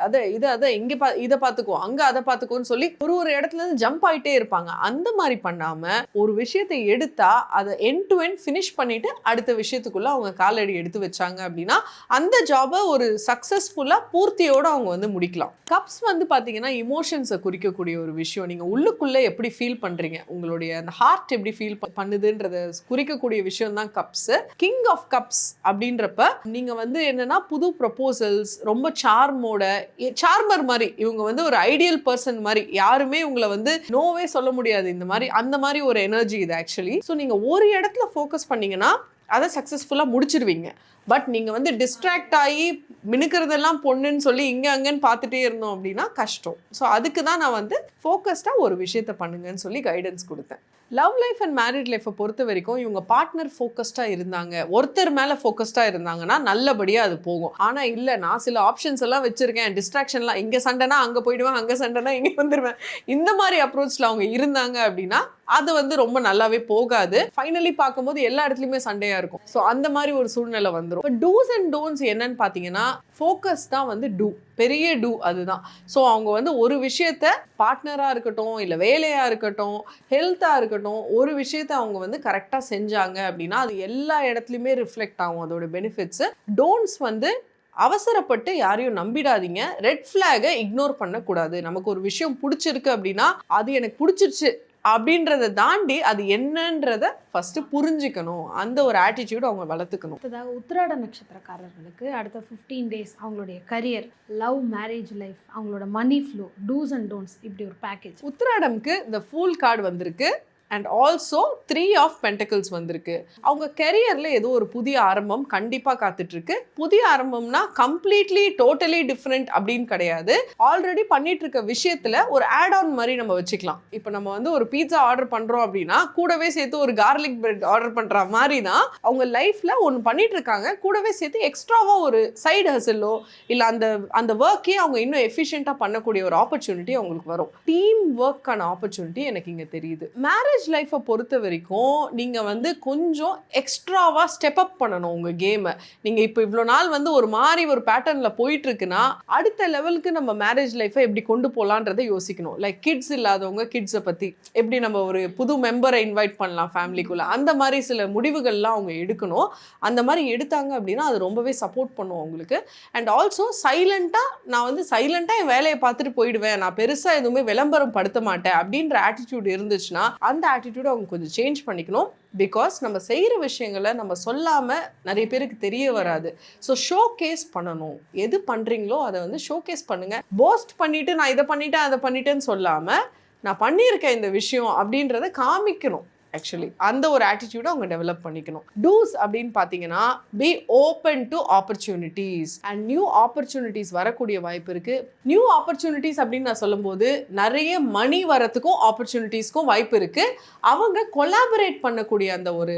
அதை இங்கே இதை பார்த்துக்குவோம், அங்கே அதை பார்த்துக்குவோன்னு சொல்லி ஒரு இடத்துல இருந்து ஜம்ப் ஆகிட்டே இருப்பாங்க. அந்த மாதிரி பண்ணாமல் ஒரு விஷயத்தை எடுத்தா அதை எண்ட் டு எண்ட் ஃபினிஷ் பண்ணிட்டு அடுத்த விஷயத்துக்குள்ள அவங்க காலடி எடுத்து வச்சாங்க அப்படின்னா அந்த ஜாபை ஒரு சக்ஸஸ்ஃபுல்லாக பூர்த்தியோடு அவங்க வந்து முடிக்கலாம். கப்ஸ் வந்து பார்த்தீங்கன்னா இமோஷன்ஸை குறிக்கக்கூடிய ஒரு விஷயம். நீங்கள் உள்ளுக்குள்ளே எப்படி ஃபீல் பண்ணுறீங்க, உங்களுடைய அந்த ஹார்ட் எப்படி ஃபீல் பண்ணுதுன்றத குறிக்கக்கூடிய விஷயம் தான் கப்ஸ். கிங் ஆஃப் கப்ஸ் அப்படின்றப்ப நீங்க வந்து என்னன்னா புது ப்ரொபோசல்ஸ், ரொம்ப சார்மர் மாதிரி, இவங்க வந்து ஒரு ஐடியல் பர்சன் மாதிரி, யாருமே உங்களை வந்து நோவே சொல்ல முடியாது. இந்த மாதிரி அந்த மாதிரி ஒரு எனர்ஜி இது ஆக்சுவலி. ஸோ நீங்க ஒரு இடத்துல ஃபோக்கஸ் பண்ணீங்கன்னா அதை சக்ஸஸ்ஃபுல்லாக முடிச்சிருவீங்க. பட் நீங்கள் வந்து டிஸ்ட்ராக்ட் ஆகி மினுக்கிறதெல்லாம் பொண்ணுன்னு சொல்லி இங்கே அங்கேன்னு பார்த்துட்டே இருந்தோம் அப்படின்னா கஷ்டம். ஸோ அதுக்கு தான் நான் வந்து ஃபோக்கஸ்டாக ஒரு விஷயத்தை பண்ணுங்கன்னு சொல்லி கைடன்ஸ் கொடுத்தேன். லவ் லைஃப் அண்ட் மேரிட் லைஃப்பை பொறுத்த வரைக்கும் இவங்க பார்ட்னர் ஃபோக்கஸ்டாக இருந்தாங்க, ஒருத்தர் மேலே ஃபோக்கஸ்டாக இருந்தாங்கன்னா நல்லபடியாக அது போகும். ஆனால் இல்லை, நான் சில ஆப்ஷன்ஸ் எல்லாம் வச்சுருக்கேன், டிஸ்ட்ராக்ஷன்லாம், இங்கே சண்டைனா அங்கே போயிடுவேன், அங்கே சண்டைனா இங்கே வந்துடுவேன், இந்த மாதிரி அப்ரோச்சில் அவங்க இருந்தாங்க அப்படின்னா அது வந்து ரொம்ப நல்லாவே போகாது. ஃபைனலி பார்க்கும்போது எல்லா இடத்துலையுமே சண்டையாக இருக்கும். ஸோ அந்த மாதிரி ஒரு சூழ்நிலை வந்துடும். வந்துடும். இப்போ டூஸ் அண்ட் டோன்ட்ஸ் என்னன்னு பார்த்தீங்கன்னா, ஃபோக்கஸ் தான் வந்து டூ, பெரிய டூ அதுதான். ஸோ அவங்க வந்து ஒரு விஷயத்த பார்ட்னராக இருக்கட்டும், இல்லை வேலையாக இருக்கட்டும், ஹெல்த்தாக இருக்கட்டும், ஒரு விஷயத்த அவங்க வந்து கரெக்டாக செஞ்சாங்க அப்படின்னா அது எல்லா இடத்துலையுமே ரிஃப்ளெக்ட் ஆகும் அதோட பெனிஃபிட்ஸு. டோன்ட்ஸ் வந்து அவசரப்பட்டு யாரையும் நம்பிடாதீங்க. ரெட் ஃப்ளாகை இக்னோர் பண்ணக்கூடாது. நமக்கு ஒரு விஷயம் பிடிச்சிருக்கு அப்படின்னா அது எனக்கு பிடிச்சிருச்சு அப்படின்றத தாண்டி அது என்னன்றத ஃபர்ஸ்ட் புரிஞ்சுக்கணும். அந்த ஒரு ஆட்டிடியூட் அவங்க வளர்த்துக்கணும். அடுத்ததாக உத்திராட நட்சத்திரக்காரர்களுக்கு அடுத்த 15 டேஸ் அவங்களுடைய கரியர், லவ், மேரேஜ் லைஃப், அவங்களோட money flow, two's and don'ts, இப்படி ஒரு பேக்கேஜ். உத்திராடம்க்கு இந்த ஃபூல் கார்டு வந்திருக்கு அண்ட் ஆல்சோ 3 ஆஃப் பென்டக்கிள்ஸ் வந்திருக்கு. அவங்க கெரியரில் ஏதோ ஒரு புதிய ஆரம்பம் கண்டிப்பாக காத்துட்ருக்கு. புதிய ஆரம்பம்னா கம்ப்ளீட்லி டோட்டலி டிஃப்ரெண்ட் அப்படின்னு கிடையாது. ஆல்ரெடி பண்ணிட்டு இருக்க விஷயத்தில் ஒரு ஆட் ஆன் மாதிரி நம்ம வச்சுக்கலாம். இப்போ நம்ம வந்து ஒரு பீட்சா ஆர்டர் பண்ணுறோம் அப்படின்னா கூடவே சேர்த்து ஒரு கார்லிக் பிரெட் ஆர்டர் பண்ணுற மாதிரி தான் அவங்க லைஃப்பில் ஒன்று பண்ணிட்டு இருக்காங்க. கூடவே சேர்த்து எக்ஸ்ட்ராவாக ஒரு சைடு ஹசலோ இல்லை அந்த ஒர்க்கே அவங்க இன்னும் எஃபிஷியண்ட்டாக பண்ணக்கூடிய ஒரு ஆப்பர்ச்சுனிட்டி அவங்களுக்கு வரும். டீம் ஒர்க்கான ஆப்பர்ச்சுனிட்டி எனக்கு இங்கே தெரியுது. மேரேஜ் லைஃப்பை பொறுத்த வரைக்கும் நீங்கள் வந்து கொஞ்சம் எக்ஸ்ட்ராவாக ஸ்டெப் அப் பண்ணணும் உங்கள் கேமை. நீங்கள் இப்போ இவ்வளோ நாள் வந்து ஒரு மாதிரி ஒரு பேட்டர்னில் போயிட்டுருக்குன்னா அடுத்த லெவலுக்கு நம்ம மேரேஜ் லைஃப்பை எப்படி கொண்டு போகலான்றதை யோசிக்கணும். லைக் கிட்ஸ் இல்லாதவங்க கிட்ஸை பற்றி எப்படி நம்ம ஒரு புது மெம்பரை இன்வைட் பண்ணலாம் ஃபேமிலிக்குள்ளே, அந்த மாதிரி சில முடிவுகள்லாம் அவங்க எடுக்கணும். அந்த மாதிரி எடுத்தாங்க அப்படின்னா அது ரொம்பவே சப்போர்ட் பண்ணுவோம் அவங்களுக்கு. அண்ட் ஆல்சோ நான் வந்து சைலண்ட்டாக என் வேலையை பார்த்துட்டு போயிடுவேன், நான் பெருசாக எதுவுமே விளம்பரம் படுத்த மாட்டேன் அப்படின்ற ஆட்டிடியூட் இருந்துச்சுன்னா அந்த ஆட்டிடியூட் அவங்க கொஞ்சம் சேஞ்ச் பண்ணிக்கணும். பிகாஸ் நம்ம செய்கிற விஷயங்களை நம்ம சொல்லாமல் நிறைய பேருக்கு தெரிய வராது. ஸோ ஷோ கேஸ் பண்ணணும். எது பண்ணுறீங்களோ அதை வந்து ஷோ கேஸ் பண்ணுங்கள். போஸ்ட் பண்ணிவிட்டு நான் இதை பண்ணிட்டேன் அதை பண்ணிட்டேன்னு சொல்லாமல் நான் பண்ணியிருக்கேன் இந்த விஷயம் அப்படின்றத காமிக்கணும். ஆக்சுவலி அந்த ஒரு ஆட்டிடியூடை அவங்க டெவலப் பண்ணிக்கணும். டூஸ் அப்படின்னு பார்த்தீங்கன்னா be open to opportunities and new opportunities வரக்கூடிய வாய்ப்பு இருக்குது. நியூ ஆப்பர்ச்சுனிட்டிஸ் அப்படின்னு நான் சொல்லும்போது நிறைய மணி வரத்துக்கும் ஆப்பர்ச்சுனிட்டிஸ்க்கும் வாய்ப்பு இருக்குது. அவங்க கொலாபரேட் பண்ணக்கூடிய அந்த ஒரு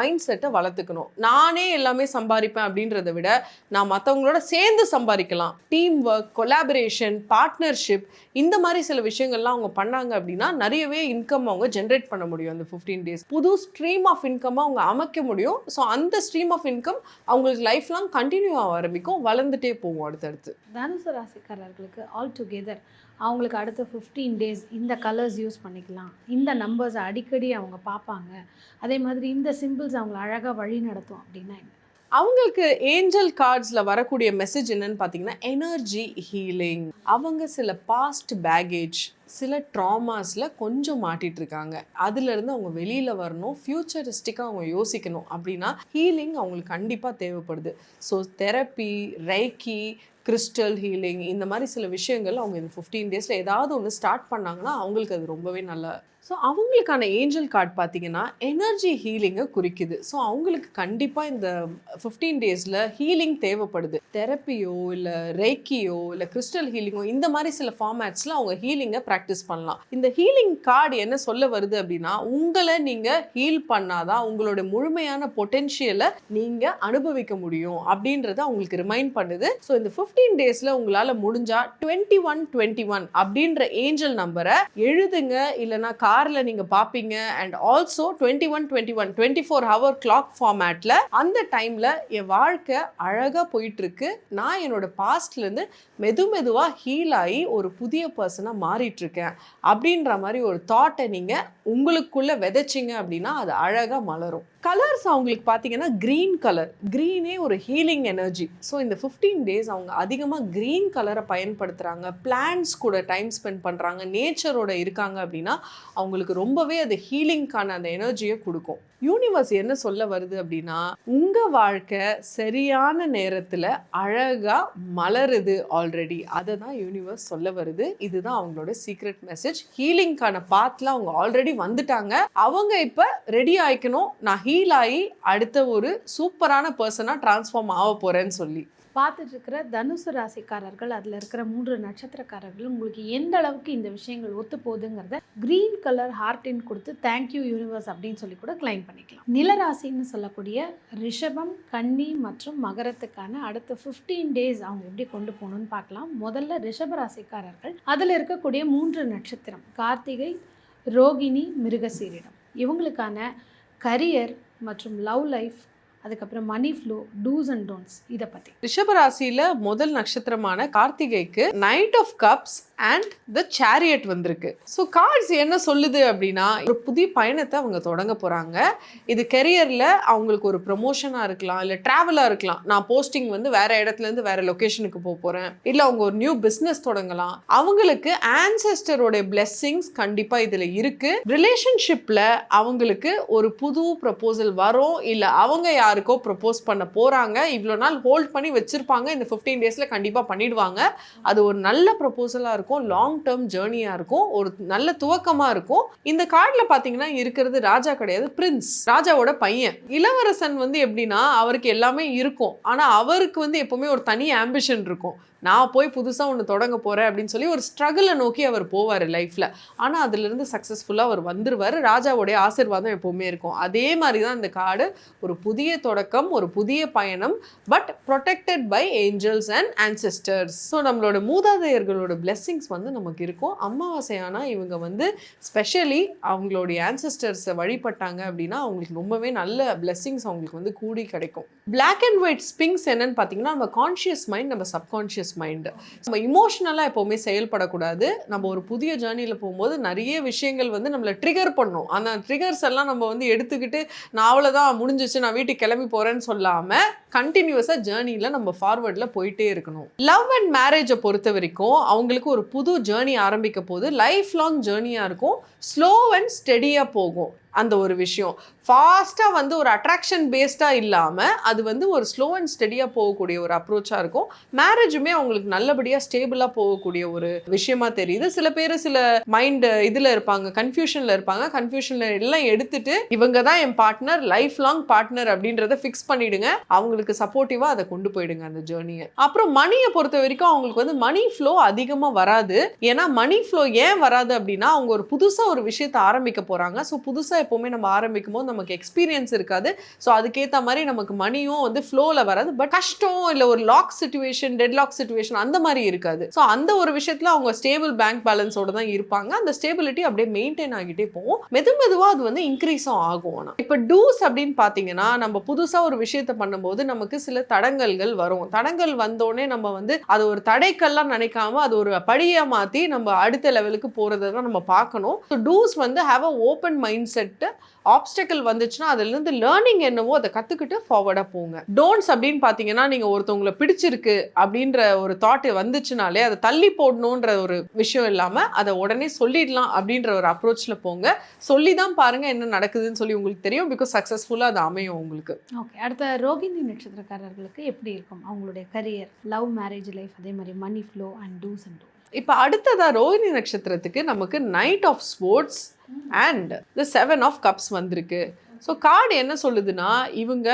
மைண்ட் செட்டை வளர்த்துக்கணும். நானே எல்லாமே சம்பாதிப்பேன் அப்படின்றத விட நான் மற்றவங்களோட சேர்ந்து சம்பாதிக்கலாம். டீம் ஒர்க், கொலாபரேஷன், பார்ட்னர்ஷிப், இந்த மாதிரி சில விஷயங்கள்லாம் அவங்க பண்ணாங்க அப்படின்னா நிறையவே இன்கம் அவங்க ஜென்ரேட் பண்ண முடியும். அந்த 15 டேஸ் புது ஸ்ட்ரீம் ஆஃப் இன்கம் அவங்க அமைக்க முடியும். ஸோ அந்த ஸ்ட்ரீம் ஆஃப் இன்கம் அவங்களுக்கு லைஃப் லாங் கண்டினியூ ஆக ஆரம்பிக்கும், வளர்ந்துட்டே போகும் அடுத்தடுத்து. தனுசு ராசிக்காரர்களுக்கு ஆல் டுகெதர் அவங்களுக்கு அடுத்த 15 டேஸ் இந்த கலர்ஸ் யூஸ் பண்ணிக்கலாம், இந்த நம்பர்ஸை அடிக்கடி அவங்க பார்ப்பாங்க, அதே மாதிரி இந்த சிம்பிள்ஸ் அவங்கள அழகாக வழி நடத்தும் அப்படின்னா என்ன? அவங்களுக்கு ஏஞ்சல் கார்ட்ஸில் வரக்கூடிய மெசேஜ் என்னன்னு பார்த்தீங்கன்னா எனர்ஜி ஹீலிங். அவங்க சில பாஸ்ட் பேகேஜ், சில ட்ராமாஸில் கொஞ்சம் மாட்டிகிட்டு இருக்காங்க. அதுலேருந்து அவங்க வெளியில் வரணும், ஃப்யூச்சரிஸ்டிக்காக அவங்க யோசிக்கணும். அப்படின்னா ஹீலிங் அவங்களுக்கு கண்டிப்பாக தேவைப்படுது. So therapy, Reiki, crystal healing, இந்த மாதிரி சில விஷயங்கள் அவங்க இந்த 15 டேஸில் ஏதாவது ஒன்று ஸ்டார்ட் பண்ணாங்கன்னா அவங்களுக்கு அது ரொம்பவே நல்லா. ஸோ அவங்களுக்கான ஏஞ்சல் கார்டு பார்த்தீங்கன்னா எனர்ஜி ஹீலிங்கை குறிக்குது. ஸோ அவங்களுக்கு கண்டிப்பாக இந்த 15 டேஸில் ஹீலிங் தேவைப்படுது. தெரப்பியோ இல்லை ரேக்கியோ இல்லை கிறிஸ்டல் ஹீலிங்கோ இந்த மாதிரி சில ஃபார்மேட்ஸில் அவங்க ஹீலிங்கை ப்ராக்டிஸ் பண்ணலாம். இந்த ஹீலிங் கார்டு என்ன சொல்ல வருது அப்படின்னா உங்களை நீங்கள் ஹீல் பண்ணாதான் உங்களோட முழுமையான பொட்டென்ஷியலை நீங்கள் அனுபவிக்க முடியும் அப்படின்றத அவங்களுக்கு ரிமைண்ட் பண்ணுது. ஸோ இந்த 15 டேஸில் உங்களால் முடிஞ்சால் 2121 அப்படின்ற ஏஞ்சல் நம்பரை எழுதுங்க. இல்லைனா காரில் நீங்கள் பார்ப்பீங்க. அண்ட் ஆல்சோ 2121 24 ஹவர் கிளாக் ஃபார்மேட்டில் அந்த டைமில் என் வாழ்க்கை அழகாக போயிட்டுருக்கு, நான் என்னோட பாஸ்ட்லேருந்து மெதுவாக ஹீல் ஆகி ஒரு புதிய பர்சனாக மாறிட்டுருக்கேன் அப்படின்ற மாதிரி ஒரு தாட்டை நீங்கள் உங்களுக்குள்ளே விதைச்சிங்க அப்படின்னா அது அழகாக மலரும். கலர்ஸ் அவங்களுக்கு பார்த்தீங்கன்னா க்ரீன் கலர். க்ரீனே ஒரு ஹீலிங் எனர்ஜி. ஸோ இந்த 15 டேஸ் அவங்க அதிகமாக க்ரீன் கலரை பயன்படுத்துகிறாங்க, பிளான்ஸ் கூட டைம் ஸ்பெண்ட் பண்ணுறாங்க, நேச்சரோட இருக்காங்க அப்படின்னா அவங்களுக்கு ரொம்பவே அது ஹீலிங்கான அந்த எனர்ஜியை கொடுக்கும். யூனிவர்ஸ் என்ன சொல்ல வருது அப்படின்னா உங்கள் வாழ்க்கை சரியான நேரத்தில் அழகாக மலருது ஆல்ரெடி. அதை தான் யூனிவர்ஸ் சொல்ல வருது. இதுதான் அவங்களோட சீக்ரெட் மெசேஜ். ஹீலிங்கான பாத்தில் அவங்க ஆல்ரெடி வந்துட்டாங்க. அவங்க இப்போ ரெடி ஆகிக்கணும், நான் ஹீல் ஆகி அடுத்த ஒரு சூப்பரான பர்சனாக டிரான்ஸ்ஃபார்ம் ஆக போகிறேன்னு சொல்லி. பார்த்துட்டு இருக்கிற தனுசு ராசிக்காரர்கள், அதில் இருக்கிற 3 நட்சத்திரக்காரர்கள் உங்களுக்கு எந்த அளவுக்கு இந்த விஷயங்கள் ஒத்து போகுதுங்கிறத க்ரீன் கலர் ஹார்டின் கொடுத்து தேங்க்யூ யூனிவர்ஸ் அப்படின்னு சொல்லி கூட கிளைம் பண்ணிக்கலாம். நிலராசின்னு சொல்லக்கூடிய ரிஷபம், கன்னி மற்றும் மகரத்துக்கான அடுத்த 15 டேஸ் அவங்க எப்படி கொண்டு போகணும்னு பார்க்கலாம். முதல்ல ரிஷப ராசிக்காரர்கள், அதில் இருக்கக்கூடிய 3 நட்சத்திரம் கார்த்திகை, ரோகிணி, மிருகசீரிடம், இவங்களுக்கான கரியர் மற்றும் லவ் லைஃப், அதுக்கப்புறம் money flow, two's and don'ts, இதை பற்றி. ரிஷபராசியில முதல் நட்சத்திரமான கார்த்திகைக்கு knight of cups and the chariot வந்திருக்கு. ஸோ கார்ட்ஸ் என்ன சொல்லுது அப்படின்னா, ஒரு புதிய பயணத்தை அவங்க தொடங்க போறாங்க. இது கெரியர்ல அவங்களுக்கு ஒரு ப்ரமோஷனாக இருக்கலாம், இல்லை ட்ராவலாக இருக்கலாம். நான் போஸ்டிங் வந்து வேற இடத்துல இருந்து வேற லொக்கேஷனுக்கு போறேன், இல்லை அவங்க ஒரு நியூ பிஸ்னஸ் தொடங்கலாம். அவங்களுக்கு ஆன்செஸ்டரோட பிளெஸ்ஸிங்ஸ் கண்டிப்பா இதுல இருக்கு. ரிலேஷன்ஷிப்ல அவங்களுக்கு ஒரு புது ப்ரப்போசல் வரும், இல்லை அவங்க யாருக்கோ ப்ரப்போஸ் பண்ண போறாங்க. இவ்வளோ நாள் ஹோல்ட் பண்ணி வச்சிருப்பாங்க, இந்த 15 டேஸ்ல கண்டிப்பா பண்ணிடுவாங்க. அது ஒரு நல்ல ப்ரப்போசலா இருக்கும், லாங் டேர்ம் ஜேர்னியா இருக்கும், ஒரு நல்ல துவக்கமா இருக்கும். இந்த கார்டில் பார்த்தீங்கன்னா இருக்கிறது ராஜா கிடையாது, பிரின்ஸ், ராஜாவோட பையன். இளவரசன் வந்து எப்படின்னா அவருக்கு எல்லாமே இருக்கும், ஆனா அவருக்கு வந்து எப்பவுமே ஒரு தனி ஆம்பிஷன் இருக்கும். நான் போய் புதுசாக ஒன்று தொடங்க போகிறேன் அப்படின்னு சொல்லி ஒரு ஸ்ட்ரகிளை நோக்கி அவர் போவார் லைஃப்பில். ஆனால் அதிலிருந்து சக்ஸஸ்ஃபுல்லாக அவர் வந்துடுவார். ராஜாவுடைய ஆசீர்வாதம் எப்போவுமே இருக்கும். அதே மாதிரி தான் இந்த கார்டு, ஒரு புதிய தொடக்கம், ஒரு புதிய பயணம், but protected by angels and ancestors. So நம்மளோட மூதாதையர்களோட பிளெஸ்ஸிங்ஸ் வந்து நமக்கு இருக்கும். அமாவாசையானா இவங்க வந்து ஸ்பெஷலி அவங்களுடைய ஆன்செஸ்டர்ஸை வழிபட்டாங்க அப்படின்னா அவங்களுக்கு ரொம்பவே நல்ல பிளெஸ்ஸிங்ஸ் அவங்களுக்கு வந்து கூடி கிடைக்கும். பிளாக் அண்ட் ஒயிட் ஸ்பிங்ஸ் என்னன்னு பார்த்தீங்கன்னா, நம்ம கான்ஷியஸ் மைண்ட், நம்ம சப்கான்ஷியஸ் மைண்டு. நம்ம இமோஷனலாக எப்போவுமே செயல்படக்கூடாது. நம்ம ஒரு புதிய ஜேர்னியில் போகும்போது நிறைய விஷயங்கள் வந்து நம்மளை ட்ரிகர் பண்ணும். அந்த ட்ரிகர்ஸ் எல்லாம் நம்ம வந்து எடுத்துக்கிட்டு நான் அவ்வளோதான் முடிஞ்சிச்சு, நான் வீட்டுக்கு கிளம்பி போகிறேன்னு சொல்லாமல் கண்டினியூஸாக ஜேர்னியில் நம்ம ஃபார்வர்டில் போயிட்டே இருக்கணும். லவ் அண்ட் மேரேஜை பொறுத்த வரைக்கும் அவங்களுக்கு ஒரு புது ஜேர்னி ஆரம்பிக்க போது லைஃப் லாங் ஜேர்னியாக இருக்கும். ஸ்லோ அண்ட் ஸ்டெடியாக போகும். அந்த ஒரு விஷயம் ஃபாஸ்ட்டாக வந்து ஒரு அட்ராக்ஷன் பேஸ்டாக இல்லாமல் அது வந்து ஒரு ஸ்லோ அண்ட் ஸ்டெடியாக போகக்கூடிய ஒரு அப்ரோச்சாக இருக்கும். மேரேஜுமே அவங்களுக்கு நல்லபடியாக ஸ்டேபிளாக போகக்கூடிய ஒரு விஷயமா தெரியுது. சில பேர் சில மைண்ட் இதில் இருப்பாங்க, கன்ஃபியூஷனில் இருப்பாங்க. கன்ஃபியூஷனில் எல்லாம் எடுத்துட்டு இவங்க தான் என் பார்ட்னர், லைஃப் லாங் பார்ட்னர் அப்படின்றத ஃபிக்ஸ் பண்ணிடுங்க. அவங்களுக்கு சப்போர்ட்டிவாக அதை கொண்டு போயிடுங்க அந்த ஜேர்னியை. அப்புறம் மணியை பொறுத்த வரைக்கும் அவங்களுக்கு வந்து மணி ஃப்ளோ அதிகமாக வராது. ஏன்னா மணி ஃப்ளோ ஏன் வராது அப்படின்னா, அவங்க ஒரு புதுசாக ஒரு விஷயத்தை ஆரம்பிக்க போகிறாங்க. ஸோ புதுசாக எப்போவுமே நம்ம ஆரம்பிக்கும் போது நமக்கு எக்ஸ்பீரியன்ஸ் இருக்காது. ஸோ அதுக்கேற்ற மாதிரி நமக்கு மணியும் வந்து ஃப்ளோவில் வராது. பட் கஷ்டம் இல்லை ஒரு lock situation, deadlock situation அந்த மாதிரி இருக்காது. ஸோ அந்த ஒரு விஷயத்தில் அவங்க ஸ்டேபிள் பேங்க் பேலன்ஸோட தான் இருப்பாங்க. அந்த ஸ்டேபிலிட்டி அப்படியே மெயின்டைன் ஆகிட்டே போகும். மெதுவாக அது வந்து இன்க்ரீஸும் ஆகும். ஆனால் இப்போ டூஸ் அப்படின்னு பார்த்தீங்கன்னா, நம்ம புதுசாக ஒரு விஷயத்தை பண்ணும்போது நமக்கு சில தடங்கல்கள் வரும். தடங்கள் வந்தோடனே நம்ம வந்து அது ஒரு தடைக்கல்லாம் நினைக்காம அது ஒரு படியாக மாற்றி நம்ம அடுத்த லெவலுக்கு போகிறத தான் நம்ம பார்க்கணும். ஸோ டூஸ் வந்து have a open mind set. Obstacle வந்துச்சுன்னா அதுலேருந்து லேர்னிங் என்னவோ அதை கற்றுக்கிட்டு ஃபார்வர்டாக போங்க. டோன்ட்ஸ் அப்படின்னு பார்த்தீங்கன்னா, நீங்கள் ஒருத்தவங்களை பிடிச்சிருக்கு அப்படின்ற ஒரு தாட் வந்துச்சுனாலே அதை தள்ளி போடணுன்ற ஒரு விஷயம் இல்லாமல் அதை உடனே சொல்லிடலாம் அப்படின்ற ஒரு அப்ரோச்சில் போங்க. சொல்லி தான் பாருங்கள் என்ன நடக்குதுன்னு சொல்லி உங்களுக்கு தெரியும். பிகாஸ் சக்ஸஸ்ஃபுல்லாக அது அமையும் உங்களுக்கு. ஓகே, அடுத்த ரோகிணி நட்சத்திரக்காரர்களுக்கு எப்படி இருக்கும் அவங்களுடைய கரியர், லவ், மேரேஜ் லைஃப், அதே மாதிரி money flow and two's and don'ts? இப்போ அடுத்ததா ரோஹிணி நட்சத்திரத்துக்கு நமக்கு knight of sports and the 7 of cups வந்திருக்கு. ஸோ கார்டு என்ன சொல்லுதுன்னா, இவங்க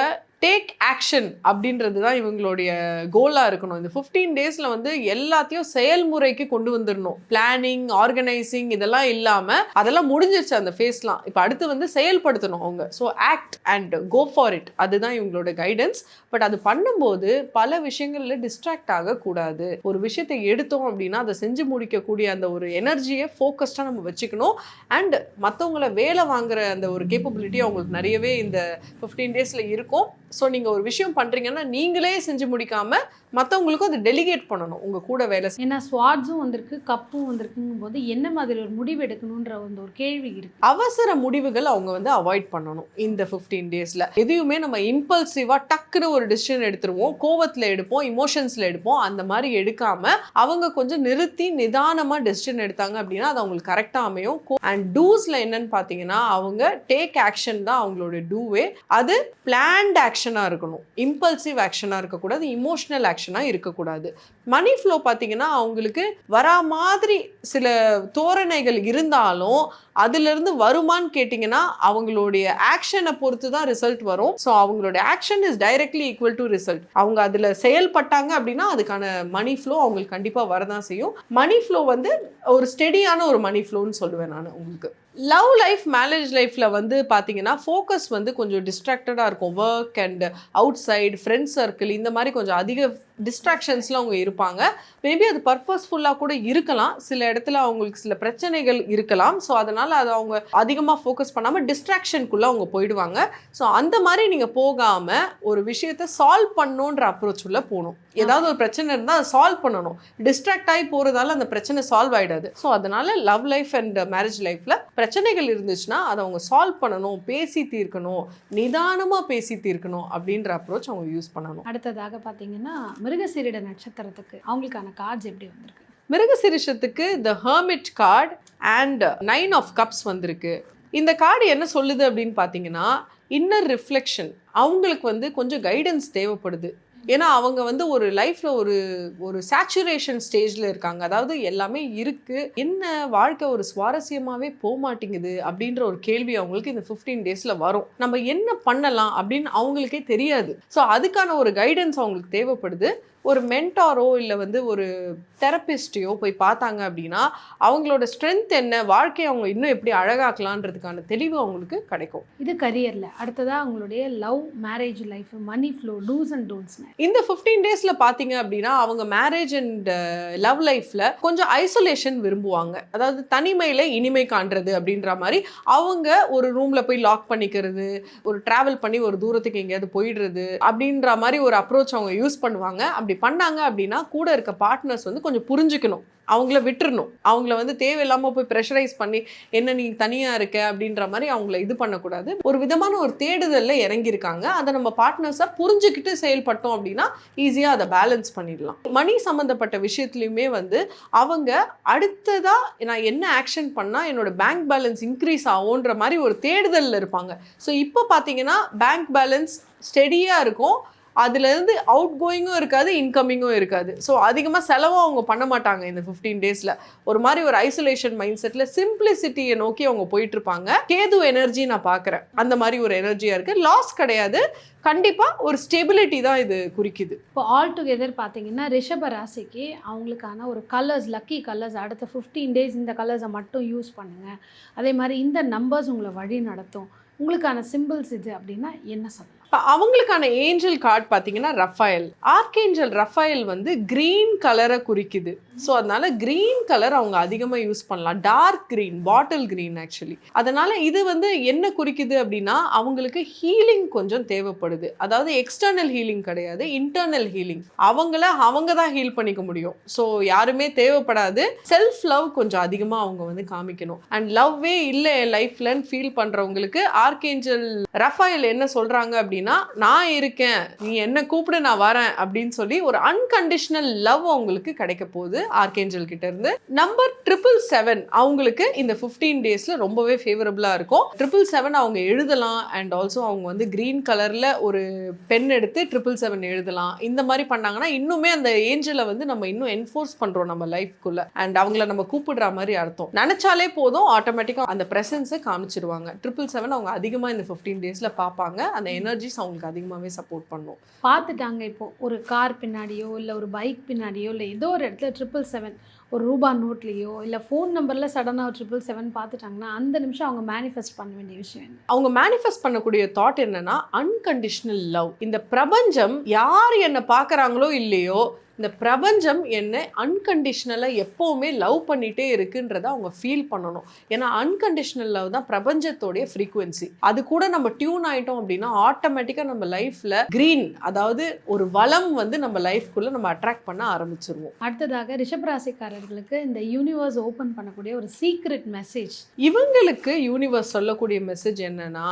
டேக் ஆக்ஷன் அப்படின்றது தான் இவங்களுடைய கோலாக இருக்கணும். இந்த 15 டேஸில் வந்து எல்லாத்தையும் செயல்முறைக்கு கொண்டு வந்துடணும். பிளானிங், ஆர்கனைசிங் இதெல்லாம் இல்லாமல் அதெல்லாம் முடிஞ்சிருச்சு அந்த ஃபேஸ்லாம். இப்போ அடுத்து வந்து செயல்படுத்தணும் அவங்க. So act and go for it, அதுதான் இவங்களோட கைடன்ஸ். பட் அது பண்ணும்போது பல விஷயங்களில் டிஸ்ட்ராக்ட் ஆகக்கூடாது. ஒரு விஷயத்தை எடுத்தோம் அப்படின்னா அதை செஞ்சு முடிக்கக்கூடிய அந்த ஒரு எனர்ஜியை ஃபோக்கஸ்டாக நம்ம வச்சுக்கணும். அண்ட் மற்றவங்கள வேலை வாங்குற அந்த ஒரு கேப்பபிலிட்டி அவங்களுக்கு நிறையவே இந்த 15 டேஸில் இருக்கும். ஸோ நீங்கள் ஒரு விஷயம் பண்ணுறீங்கன்னா நீங்களே செஞ்சு முடிக்காமல் மற்றவங்களுக்கும் அதை டெலிகேட் பண்ணணும் உங்கள் கூட வேலை. ஏன்னா ஸ்வாட்ஸும் வந்திருக்கு, கப்பும் வந்திருக்குங்கும் போது என்ன மாதிரி ஒரு முடிவு எடுக்கணுன்ற ஒரு கேள்வி இருக்கு. அவசர முடிவுகள் அவங்க வந்து அவாய்ட் பண்ணணும் இந்த 15 டேஸில். எதையுமே நம்ம இம்பல்சிவாக டக்குன்னு ஒரு டிசிஷன் எடுத்துருவோம், கோவத்தில் எடுப்போம், இமோஷன்ஸில் எடுப்போம். அந்த மாதிரி எடுக்காமல் அவங்க கொஞ்சம் நிறுத்தி நிதானமாக டெசிஷன் எடுத்தாங்க அப்படின்னா அது அவங்களுக்கு கரெக்டாக அமையும். அண்ட் டூஸில் என்னன்னு பார்த்தீங்கன்னா, அவங்க டேக் ஆக்ஷன் தான் அவங்களோட டூவே. அது பிளான்ட் ஆக்ஷனாக இருக்கணும், இம்பல்சிவ் ஆக்ஷனாக இருக்கக்கூடாது, இமோஷனல் ஆக்ஷனாக இருக்கக்கூடாது. மணி ஃப்ளோ பார்த்தீங்கன்னா அவங்களுக்கு வரா மாதிரி சில தோரணைகள் இருந்தாலும் அதுலேருந்து வருமானு கேட்டிங்கன்னா அவங்களுடைய ஆக்ஷனை பொறுத்து தான் ரிசல்ட் வரும். ஸோ அவங்களுடைய action is directly equal to result. அவங்க அதில் செயல்பட்டாங்க அப்படின்னா அதுக்கான மணி ஃப்ளோ அவங்களுக்கு கண்டிப்பாக வரதான் செய்யும். மணி ஃப்ளோ வந்து ஒரு ஸ்டெடியான ஒரு மணி ஃப்ளோன்னு சொல்லுவேன் நான் உங்களுக்கு. லவ் லைஃப், மேரேஜ் லைஃப்பில் வந்து பார்த்தீங்கன்னா ஃபோக்கஸ் வந்து கொஞ்சம் டிஸ்ட்ராக்டடாக இருக்கும். Work and out side, friends circle இந்த மாதிரி கொஞ்சம் அதிக டிஸ்ட்ராக்ஷன்ஸில் அவங்க இருப்பாங்க. மேபி அது பர்பஸ்ஃபுல்லாக கூட இருக்கலாம், சில இடத்துல அவங்களுக்கு சில பிரச்சனைகள் இருக்கலாம். ஸோ அதனால் அதை அவங்க அதிகமாக ஃபோக்கஸ் பண்ணாமல் டிஸ்ட்ராக்ஷனுக்குள்ளே அவங்க போயிடுவாங்க. ஸோ அந்த மாதிரி நீங்கள் போகாமல் ஒரு விஷயத்தை சால்வ் பண்ணணுன்ற அப்ரோச் உள்ள போகணும். ஏதாவது ஒரு பிரச்சனை இருந்தால் அதை சால்வ் பண்ணணும். டிஸ்ட்ராக்ட் ஆகி போகிறதால அந்த பிரச்சனை சால்வ் ஆகிடாது. ஸோ அதனால் லவ் லைஃப் அண்ட் மேரேஜ் லைஃப்பில் பிரச்சனைகள் இருந்துச்சுன்னா அதை அவங்க சால்வ் பண்ணணும், பேசி தீர்க்கணும், நிதானமாக பேசி தீர்க்கணும் அப்படின்ற அப்ரோச் அவங்க யூஸ் பண்ணணும். அடுத்ததாக பார்த்தீங்கன்னா மிருகசீரிட நட்சத்திரத்துக்கு அவங்களுக்கான கார்ட்ஸ் எப்படி வந்திருக்கு? மிருகசீரிஷத்துக்கு the hermit card and 9 of cups வந்திருக்கு. இந்த கார்டு என்ன சொல்லுது அப்படின்னு பார்த்தீங்கன்னா, இன்னர் ரிஃப்ளெக்ஷன். அவங்களுக்கு வந்து கொஞ்சம் கைடன்ஸ் தேவைப்படுது. ஏன்னா அவங்க வந்து ஒரு லைஃப்பில் ஒரு சேச்சுரேஷன் ஸ்டேஜில் இருக்காங்க. அதாவது எல்லாமே இருக்குது, என்ன வாழ்க்கை ஒரு சுவாரஸ்யமாகவே போக மாட்டேங்குது அப்படின்ற ஒரு கேள்வி அவங்களுக்கு இந்த 15 டேஸில் வரும். நம்ம என்ன பண்ணலாம் அப்படின்னு அவங்களுக்கே தெரியாது. ஸோ அதுக்கான ஒரு கைடன்ஸ் அவங்களுக்கு தேவைப்படுது. ஒரு மென்டாரோ இல்லை வந்து ஒரு தெரபிஸ்டையோ போய் பார்த்தாங்க அப்படின்னா அவங்களோட ஸ்ட்ரென்த் என்ன, வாழ்க்கையை அவங்க இன்னும் எப்படி அழகாக்கலான்றதுக்கான தெளிவு அவங்களுக்கு கிடைக்கும். இது கரியரில். அடுத்ததாக அவங்களுடைய love, marriage life, money flow, two's and don'ts. இந்த 15 டேஸில் பார்த்தீங்க அப்படின்னா அவங்க மேரேஜ் அண்ட் லவ் லைஃப்பில் கொஞ்சம் ஐசோலேஷன் விரும்புவாங்க. அதாவது தனிமையில் இனிமை காண்றது அப்படின்ற மாதிரி அவங்க ஒரு ரூமில் போய் லாக் பண்ணிக்கிறது, ஒரு ட்ராவல் பண்ணி ஒரு தூரத்துக்கு எங்கேயாவது போயிடுறது அப்படின்ற மாதிரி ஒரு அப்ரோச் அவங்க யூஸ் பண்ணுவாங்க. அப்படி பண்ணாங்க அப்படின்னா கூட இருக்க பார்ட்னர்ஸ் வந்து கொஞ்சம் புரிஞ்சுக்கணும், அவங்கள விட்டுறணும். அவங்கள வந்து தேவையில்லாமல் போய் ப்ரெஷரைஸ் பண்ணி என்ன நீ தனியாக இருக்க அப்படின்ற மாதிரி அவங்கள இது பண்ணக்கூடாது. ஒரு விதமான ஒரு தேடுதலில் இறங்கியிருக்காங்க. அதை நம்ம பார்ட்னர்ஸாக புரிஞ்சுக்கிட்டு செயல்பட்டோம் அப்படின்னா ஈஸியாக அதை பேலன்ஸ் பண்ணிடலாம். மணி சம்மந்தப்பட்ட விஷயத்துலையுமே வந்து அவங்க அடுத்ததாக நான் என்ன ஆக்ஷன் பண்ணால் என்னோட பேங்க் பேலன்ஸ் இன்க்ரீஸ் ஆகுன்ற மாதிரி ஒரு தேடுதலில் இருப்பாங்க. ஸோ இப்போ பார்த்தீங்கன்னா பேங்க் பேலன்ஸ் ஸ்டெடியாக இருக்கும். அதுலேருந்து அவுட் கோயிங்கும் இருக்காது, இன்கமிங்கும் இருக்காது. ஸோ அதிகமாக செலவும் அவங்க பண்ண மாட்டாங்க இந்த 15 டேஸில். ஒரு மாதிரி ஒரு ஐசோலேஷன் மைண்ட் செட்டில் சிம்பிளிசிட்டியை நோக்கி அவங்க போயிட்டுருப்பாங்க. கேது எனர்ஜி நான் பார்க்குறேன், அந்த மாதிரி ஒரு எனர்ஜியாக இருக்குது. லாஸ் கிடையாது, கண்டிப்பாக ஒரு ஸ்டெபிலிட்டி தான் இது குறிக்குது. இப்போ ஆல் டுகெதர் பார்த்தீங்கன்னா ரிஷப ராசிக்கு அவங்களுக்கான ஒரு கலர்ஸ், லக்கி கலர்ஸ், அடுத்த 15 டேஸ் இந்த கலர்ஸை மட்டும் யூஸ் பண்ணுங்கள், அதே மாதிரி இந்த நம்பர்ஸ் உங்களை வழி நடத்தும், உங்களுக்கான சிம்பிள்ஸ் இது அப்படின்னா என்ன சொல்லலாம்? அவங்களுக்கான ஏஞ்சல் கார்டு பார்த்தீங்கன்னா ரஃபேல். ஆர்கேஞ்சல் ரஃபேல் வந்து க்ரீன் கலரை குறிக்குது. ஸோ அதனால க்ரீன் கலர் அவங்க அதிகமாக யூஸ் பண்ணலாம். Dark green, bottle green actually. அதனால இது வந்து என்ன குறிக்குது அப்படின்னா அவங்களுக்கு ஹீலிங் கொஞ்சம் தேவைப்படுது. அதாவது எக்ஸ்டர்னல் ஹீலிங் கிடையாது, இன்டர்னல் ஹீலிங். அவங்க தான் ஹீல் பண்ணிக்க முடியும். ஸோ யாருமே தேவைப்படாது. செல்ஃப் லவ் கொஞ்சம் அதிகமாக அவங்க வந்து காமிக்கணும். அண்ட் லவ்வே இல்லை என் லைஃப்லன்னு ஃபீல் பண்ணுறவங்களுக்கு ஆர்கேஞ்சல் ரஃபேல் என்ன சொல்கிறாங்க அப்படின்னா, நான் இருக்கேன், நீ என்ன கூப்பிடு நான் வரேன் அப்படின்னு சொல்லி ஒரு அன்கண்டிஷனல் லவ் அவங்களுக்கு கிடைக்க போகுது ஆர்கேஞ்சல் கிட்ட இருந்து. நம்பர் 777 அவங்களுக்கு இந்த 15 டேஸ்ல ரொம்பவே ஃபேவரபிளா இருக்கும். 777 அவங்க எழுதலாம். அண்ட் ஆல்சோ அவங்க வந்து கிரீன் கலர்ல ஒரு பென் எடுத்து 777 எழுதலாம். இந்த மாதிரி பண்ணாங்கன்னா இன்னுமே அந்த ஏஞ்சலை வந்து நம்ம இன்னும் என்ஃபோர்ஸ் பண்றோம் நம்ம லைஃப்குள்ள. அண்ட் அவங்கள நம்ம கூப்பிடுற மாதிரி அர்த்தம். நினைச்சாலே போதும், ஆட்டோமேட்டிக்கா அந்த பிரசன்ஸை காமிச்சிருவாங்க. 777 அவங்க அதிகமா இந்த 15 டேஸ்ல பார்ப்பாங்க. அந்த எனர்ஜி அவங்களுக்கு அதிகமாகவே சப்போர்ட் பண்ணும். பார்த்துட்டாங்க. இப்போ ஒரு கார் பின்னாடியோ இல்லை ஒரு பைக் பின்னாடியோ இல்லை ஏதோ ஒரு இடத்துல 777 ஒரு ரூபா நோட்லேயோ இல்லை ஃபோன் நம்பரில் சடனாக ஒரு 777 பார்த்துட்டாங்கன்னா அந்த நிமிஷம் அவங்க மேனிஃபெஸ்ட் பண்ண வேண்டிய விஷயம் என்ன? அவங்க மேனிஃபெஸ்ட் பண்ணக்கூடிய தாட் என்னன்னா அன்கண்டிஷனல் லவ். இந்த பிரபஞ்சம் யார் என்னை பார்க்குறாங்களோ இல்லையோ, இந்த பிரபஞ்சம் என்னை அன்கண்டிஷனலாக எப்போவுமே லவ் பண்ணிகிட்டே இருக்குன்றதை அவங்க ஃபீல் பண்ணணும். ஏன்னா அன்கண்டிஷனல் லவ் தான் பிரபஞ்சத்தோடைய ஃப்ரீக்குவென்சி. அது கூட நம்ம டியூன் ஆகிட்டோம் அப்படின்னா ஆட்டோமேட்டிக்காக நம்ம லைஃப்பில் க்ரீன், அதாவது ஒரு வளம் வந்து நம்ம லைஃப்குள்ளே நம்ம அட்ராக்ட் பண்ண ஆரம்பிச்சிருவோம். அடுத்ததாக ரிஷபராசிக்காரர்களுக்கு இந்த யூனிவர்ஸ் ஓப்பன் பண்ணக்கூடிய ஒரு சீக்ரெட் மெசேஜ். இவங்களுக்கு யூனிவர்ஸ் சொல்லக்கூடிய மெசேஜ் என்னன்னா,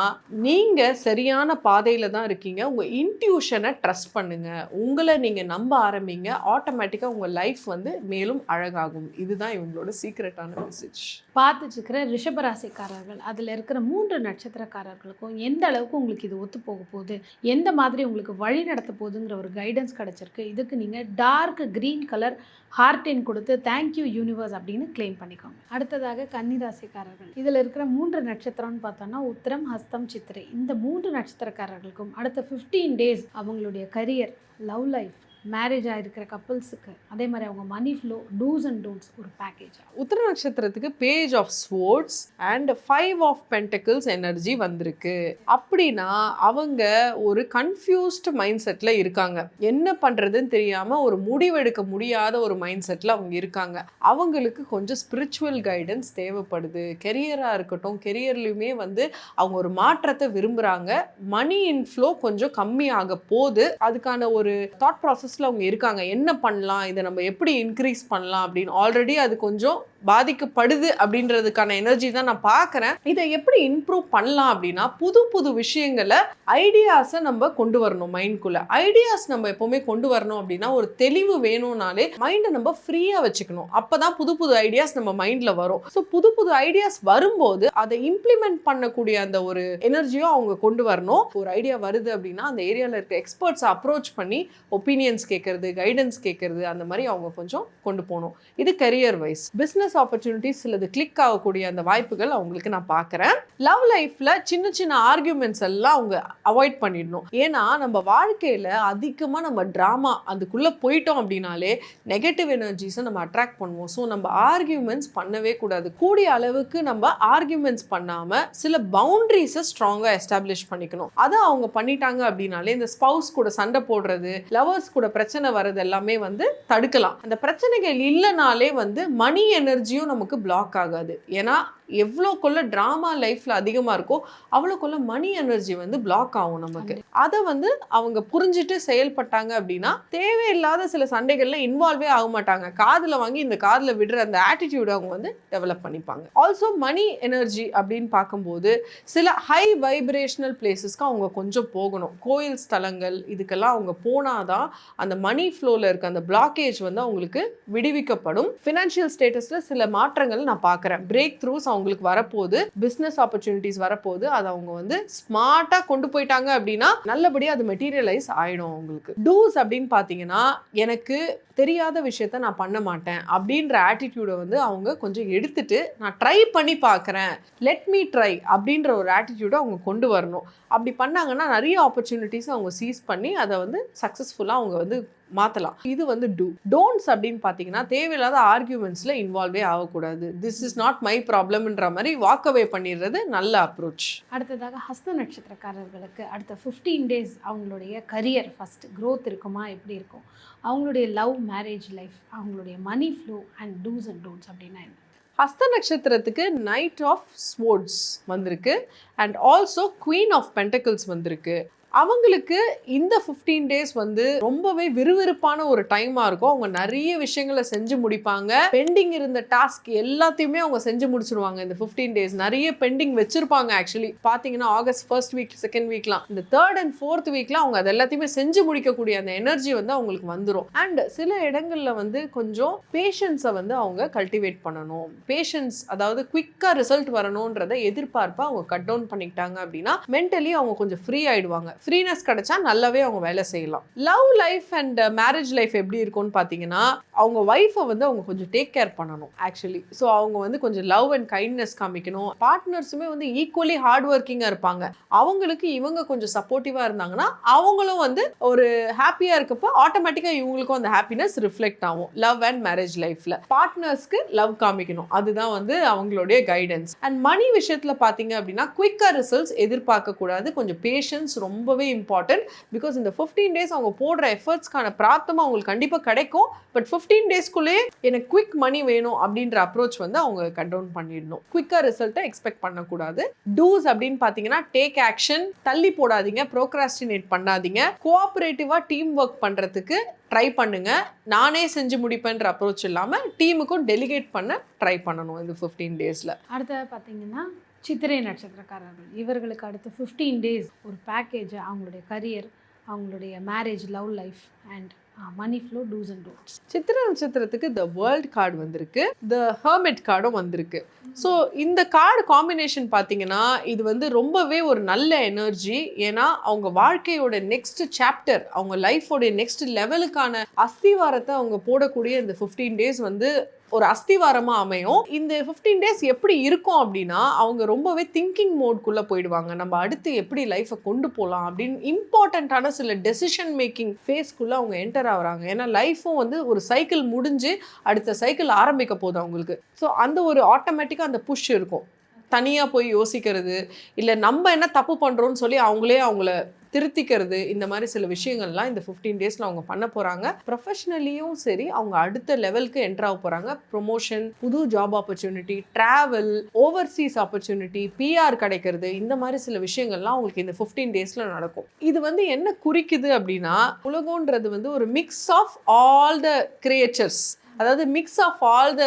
நீங்கள் சரியான பாதையில் தான் இருக்கீங்க. உங்கள் இன்ட்யூஷனை ட்ரஸ்ட் பண்ணுங்கள், உங்களை நீங்கள் நம்ப ஆரம்பிங்க. ஆட்டோமேட்டிக்காக உங்கள் லைஃப் வந்து மேலும் அழகாகும். இதுதான் இவங்களோட சீக்ரெட்டான மெசேஜ். பார்த்துட்டு இருக்கிற ரிஷபராசிக்காரர்கள், அதில் இருக்கிற 3 நட்சத்திரக்காரர்களுக்கும் எந்த அளவுக்கு உங்களுக்கு இது ஒத்து போக போகுது, எந்த மாதிரி உங்களுக்கு வழி நடத்த போகுதுங்கிற ஒரு கைடன்ஸ் கிடச்சிருக்கு. இதுக்கு நீங்கள் டார்க் க்ரீன் கலர் ஹார்டின் கொடுத்து தேங்க்யூ யூனிவர்ஸ் அப்படின்னு கிளைம் பண்ணிக்கோங்க. அடுத்ததாக கன்னிராசிக்காரர்கள், இதில் இருக்கிற 3 நட்சத்திரம்னு பார்த்தோன்னா உத்திரம், ஹஸ்தம், சித்திரை. இந்த 3 நட்சத்திரக்காரர்களுக்கும் அடுத்த 15 டேஸ் அவங்களுடைய கரியர், லவ் லைஃப், மேரேஜ் ஆகிருக்கிற கப்புள்ஸுக்கு அதே மாதிரி அவங்க money flow two's and don'ts ஒரு பேக்கேஜ்? உத்திர நட்சத்திரத்துக்கு page of swords and 5 of pentacles energy வந்திருக்கு. அப்படின்னா அவங்க ஒரு கன்ஃபியூஸ்டு மைண்ட் செட்டில் இருக்காங்க. என்ன பண்ணுறதுன்னு தெரியாமல் ஒரு முடிவெடுக்க முடியாத ஒரு மைண்ட் செட்டில் அவங்க இருக்காங்க. அவங்களுக்கு கொஞ்சம் ஸ்பிரிச்சுவல் கைடன்ஸ் தேவைப்படுது. கெரியராக இருக்கட்டும், கெரியர்லையுமே வந்து அவங்க ஒரு மாற்றத்தை விரும்புகிறாங்க. மணி இன்ஃப்ளோ கொஞ்சம் கம்மியாக போகுது. அதுக்கான ஒரு தாட் ப்ராசஸில் அவங்க இருக்காங்க. என்ன பண்ணலாம், இதை நம்ம எப்படி இன்க்ரீஸ் பண்ணலாம் அப்படின்னு. ஆல்ரெடி அது கொஞ்சம் பாதிக்கப்படுது அப்படின்றதுக்கான எனர்ஜி தான் நான் பார்க்குறேன். இதை எப்படி இம்ப்ரூவ் பண்ணலாம் அப்படின்னா, புது புது விஷயங்களை ஐடியாஸை நம்ம கொண்டு வரணும் மைண்ட்குள்ளே. ஐடியாஸ் நம்ம எப்போவுமே கொண்டு வரணும் அப்படின்னா ஒரு தெளிவு வேணும்னாலே மைண்டை நம்ம ஃப்ரீயாக வச்சுக்கணும். அப்போ தான் புது புது ஐடியாஸ் நம்ம மைண்டில் வரும். ஸோ புது புது ஐடியாஸ் வரும்போது அதை இம்ப்ளிமெண்ட் பண்ணக்கூடிய அந்த ஒரு எனர்ஜியும் அவங்க கொண்டு வரணும். ஒரு ஐடியா வருது அப்படின்னா அந்த ஏரியாவில் இருக்க எக்ஸ்பர்ட்ஸை அப்ரோச் பண்ணி ஒப்பீனியன்ஸ் கேட்கறது, கைடன்ஸ் கேட்கறது, அந்த மாதிரி அவங்க கொஞ்சம் கொண்டு போகணும். இது கரியர் வைஸ். பிஸ்னஸ் ஆப்பர்ச்சுனிட்டிஸ் சிலது கிளிக் ஆகக்கூடிய அந்த வாய்ப்புகள் அவங்களுக்கு நான் பார்க்குறேன். லவ் லைஃப்பில் சின்ன சின்ன ஆர்கியூமெண்ட்ஸ் எல்லாம் அவங்க அவாய்ட் பண்ணிடணும். ஏன்னா நம்ம வாழ்க்கையில் அதிகமாக நம்ம ட்ராமா அதுக்குள்ளே போயிட்டோம் அப்படின்னாலே நெகட்டிவ் எனர்ஜிஸை நம்ம அட்ராக்ட் பண்ணுவோம். ஸோ நம்ம ஆர்கியூமெண்ட்ஸ் பண்ணவே கூடாது. கூடிய அளவுக்கு நம்ம ஆர்கியூமெண்ட்ஸ் பண்ணாமல் சில பவுண்டரிஸை ஸ்ட்ராங்காக எஸ்டாப்ளிஷ் பண்ணிக்கணும். அதை அவங்க பண்ணிட்டாங்க அப்படின்னாலே இந்த ஸ்பவுஸ் கூட சண்டை போடுறது, லவர்ஸ் கூட பிரச்சனை வர்றது எல்லாமே வந்து தடுக்கலாம். அந்த பிரச்சனைகள் இல்லைனாலே வந்து மணி எனர்ஜியும் நமக்கு பிளாக் ஆகாது. ஏன்னா எவ்வளோக்குள்ள ட்ராமா லைஃப்ல அதிகமாக இருக்கோ அவ்வளோக்குள்ள மணி எனர்ஜி வந்து பிளாக் ஆகும் நமக்கு. அதை வந்து அவங்க புரிஞ்சுட்டு செயல்பட்டாங்க அப்படின்னா தேவையில்லாத சில சண்டைகள்ல இன்வால்வே ஆக மாட்டாங்க. காதில் வாங்கி இந்த காதில் விடுற அந்த ஆட்டிடியூட் அவங்க வந்து டெவலப் பண்ணிப்பாங்க. ஆல்சோ மணி எனர்ஜி அப்படின்னு பார்க்கும்போது சில ஹை வைப்ரேஷனல் பிளேசஸ்க்கு அவங்க கொஞ்சம் போகணும். கோயில் ஸ்தலங்கள் இதுக்கெல்லாம் அவங்க போனாதான் அந்த மணி ஃப்ளோவில் இருக்க அந்த பிளாக்கேஜ் வந்து அவங்களுக்கு விடுவிக்கப்படும். ஃபினான்ஷியல் ஸ்டேட்டஸில் சில மாற்றங்கள் நான் பார்க்குறேன். பிரேக் த்ரூஸ் அவங்களுக்கு வரப்போகுது, பிஸ்னஸ் ஆப்பர்ச்சுனிட்டிஸ் வரப்போகுது. அதை அவங்க வந்து ஸ்மார்ட்டாக கொண்டு போயிட்டாங்க அப்படின்னா நல்லபடியாக அது மெட்டீரியலைஸ் ஆகிடும் அவங்களுக்கு. டூஸ் அப்படின்னு பார்த்தீங்கன்னா, எனக்கு தெரியாத விஷயத்த நான் பண்ண மாட்டேன் அப்படின்ற ஆட்டிடியூடை வந்து அவங்க கொஞ்சம் எடுத்துட்டு நான் ட்ரை பண்ணி பார்க்குறேன், லெட் மீ ட்ரை அப்படின்ற ஒரு ஆட்டிடியூடை அவங்க கொண்டு வரணும். அப்படி பண்ணாங்கன்னா நிறைய ஆப்பர்ச்சுனிட்டிஸ் அவங்க சீஸ் பண்ணி அதை வந்து சக்ஸஸ்ஃபுல்லாக அவங்க வந்து மாற்றலாம். இது வந்து டோன்ட்ஸ் அப்படின்னு பார்த்தீங்கன்னா, தேவையில்லாத ஆர்கியூமெண்ட்ஸில் இன்வால்வே ஆகக்கூடாது. திஸ் இஸ் நாட் மை ப்ராப்ளம்ன்ற மாதிரி வாக் அவே பண்ணிடுறது நல்ல அப்ரோச். அடுத்ததாக ஹஸ்த நட்சத்திரக்காரர்களுக்கு அடுத்த 15 டேஸ் அவங்களுடைய கரியர் ஃபர்ஸ்ட் க்ரோத் இருக்குமா, எப்படி இருக்கும், அவங்களுடைய லவ் மேரேஜ் லைஃப், அவங்களுடைய money flow and two's and don'ts அப்படின்னா என்ன? ஹஸ்த நட்சத்திரத்துக்கு நைட் ஆஃப் ஸ்வோர்ட்ஸ் வந்திருக்கு and also queen of pentacles வந்திருக்கு. அவங்களுக்கு இந்த 15 டேஸ் வந்து ரொம்பவே விறுவிறுப்பான ஒரு டைமாக இருக்கும். அவங்க நிறைய விஷயங்களை செஞ்சு முடிப்பாங்க. பெண்டிங் இருந்த டாஸ்க் எல்லாத்தையுமே அவங்க செஞ்சு முடிச்சிருவாங்க இந்த 15 டேஸ். நிறைய பெண்டிங் வச்சிருப்பாங்க. ஆக்சுவலி பார்த்தீங்கன்னா ஆகஸ்ட் 1st வீக், 2nd வீக்லாம், இந்த 3rd and 4th வீக்லாம் அவங்க அது எல்லாத்தையுமே செஞ்சு முடிக்கக்கூடிய அந்த எனர்ஜி வந்து அவங்களுக்கு வந்துடும். அண்ட் சில இடங்களில் வந்து கொஞ்சம் பேஷன்ஸை வந்து அவங்க கல்டிவேட் பண்ணணும். பேஷன்ஸ், அதாவது குவிக்காக ரிசல்ட் வரணுன்றதை எதிர்பார்ப்பை அவங்க கட் டவுன் பண்ணிக்கிட்டாங்க அப்படின்னா மென்டலி அவங்க கொஞ்சம் ஃப்ரீ ஆயிடுவாங்க. ஃப்ரீனஸ் கிடைச்சா நல்லாவே அவங்க வேலை செய்யலாம். Love life and marriage life எப்படி இருக்கும்னு பார்த்தீங்கன்னா, அவங்க ஒய்ஃபை வந்து அவங்க கொஞ்சம் டேக் கேர் பண்ணணும் ஆக்சுவலி. ஸோ அவங்க வந்து கொஞ்சம் லவ் அண்ட் கைண்ட்னஸ் காமிக்கணும். பார்ட்னர்ஸுமே வந்து ஈக்குவலி ஹார்ட் ஒர்க்கிங்காக இருப்பாங்க. அவங்களுக்கு இவங்க கொஞ்சம் சப்போர்ட்டிவாக இருந்தாங்கன்னா அவங்களும் வந்து ஒரு ஹாப்பியாக இருக்கப்போ ஆட்டோமேட்டிக்காக இவங்களுக்கும் அந்த ஹாப்பினஸ் ரிஃப்ளெக்ட் ஆகும். லவ் அண்ட் மேரேஜ் லைஃப்பில் பார்ட்னர்ஸ்க்கு லவ் காமிக்கணும். அதுதான் வந்து அவங்களுடைய கைடன்ஸ். அண்ட் மணி விஷயத்தில் பார்த்தீங்க அப்படின்னா குயிக்காக ரிசல்ட்ஸ் எதிர்பார்க்கக்கூடாது. கொஞ்சம் பேஷன்ஸ் ரொம்பவே இம்பார்ட்டன்ட். பிகாஸ் இந்த 15 டேஸ் அவங்க போடுற எஃபர்ட்ஸ்க்கான பிரார்த்தமாக அவங்களுக்கு கண்டிப்பாக கிடைக்கும். பட் 15 டேஸ்க்குள்ளேயே எனக்கு குவிக் மணி வேணும் அப்படின்ற அப்ரோச் வந்து அவங்க கட் டவுன் பண்ணிடணும். குவிக்காக ரிசல்ட்டை எக்ஸ்பெக்ட் பண்ணக்கூடாது. டூஸ் அப்படின்னு பார்த்தீங்கன்னா, டேக் ஆக்ஷன், தள்ளி போடாதீங்க, ப்ரோக்ராஸ்டினேட் பண்ணாதீங்க, கோஆப்ரேட்டிவாக டீம் ஒர்க் பண்ணுறதுக்கு ட்ரை பண்ணுங்க. நானே செஞ்சு முடிப்பேன்ற அப்ரோச் இல்லாமல் டீமுக்கும் டெலிகேட் பண்ண ட்ரை பண்ணணும் இந்த 15 டேஸில். அடுத்த பார்த்தீங்கன்னா சித்திரை நட்சத்திரக்காரர்கள், இவர்களுக்கு அடுத்து 15 டேஸ் ஒரு பேக்கேஜ் அவங்களுடைய கரியர், அவங்களுடைய marriage, love life and money flow, two's and don'ts. Chithirai நட்சத்திரத்துக்கு த வேர்ல்ட் கார்டு வந்திருக்கு, த ஹெர்மிட் கார்டும் வந்திருக்கு. ஸோ இந்த கார்டு காம்பினேஷன் பார்த்தீங்கன்னா இது வந்து ரொம்பவே ஒரு நல்ல எனர்ஜி. ஏன்னா அவங்க வாழ்க்கையோட நெக்ஸ்ட் சாப்டர், அவங்க லைஃபோடைய நெக்ஸ்ட் லெவலுக்கான அஸ்திவாரத்தை அவங்க போடக்கூடிய இந்த 15 டேஸ் வந்து ஒரு அஸ்திவாரமா அமையும். இந்த 15 டேஸ் எப்படி இருக்கும் அப்படின்னா, அவங்க ரொம்பவே திங்கிங் மோட்குள்ள போயிடுவாங்க. நம்ம அடுத்து எப்படி லைஃபை கொண்டு போகலாம் அப்படின்னு இம்பார்ட்டண்ட்டான சில டெசிஷன் மேக்கிங் ஃபேஸ்க்குள்ள அவங்க என்டர் ஆகுறாங்க. ஏன்னா லைஃபும் வந்து ஒரு சைக்கிள் முடிஞ்சு அடுத்த சைக்கிள் ஆரம்பிக்க போகுது அவங்களுக்கு. ஸோ அந்த ஒரு ஆட்டோமேட்டிக்காக அந்த புஷ் இருக்கும். தனியாக போய் யோசிக்கிறது, இல்லை நம்ம என்ன தப்பு பண்ணுறோன்னு சொல்லி அவங்கள திருத்திக்கிறது, இந்த மாதிரி சில விஷயங்கள்லாம் இந்த 15 டேஸில் அவங்க பண்ண போகிறாங்க. ப்ரொஃபஷ்னலியும் சரி, அவங்க அடுத்த லெவலுக்கு என்டர் ஆக போகிறாங்க. ப்ரொமோஷன், புது job opportunity, travel, overseas opportunity, PR கிடைக்கிறது, இந்த மாதிரி சில விஷயங்கள்லாம் அவங்களுக்கு இந்த 15 டேஸில் நடக்கும். இது வந்து என்ன குறிக்குது அப்படின்னா, உலகன்றது வந்து ஒரு mix of all the creatures, அதாவது mix of all the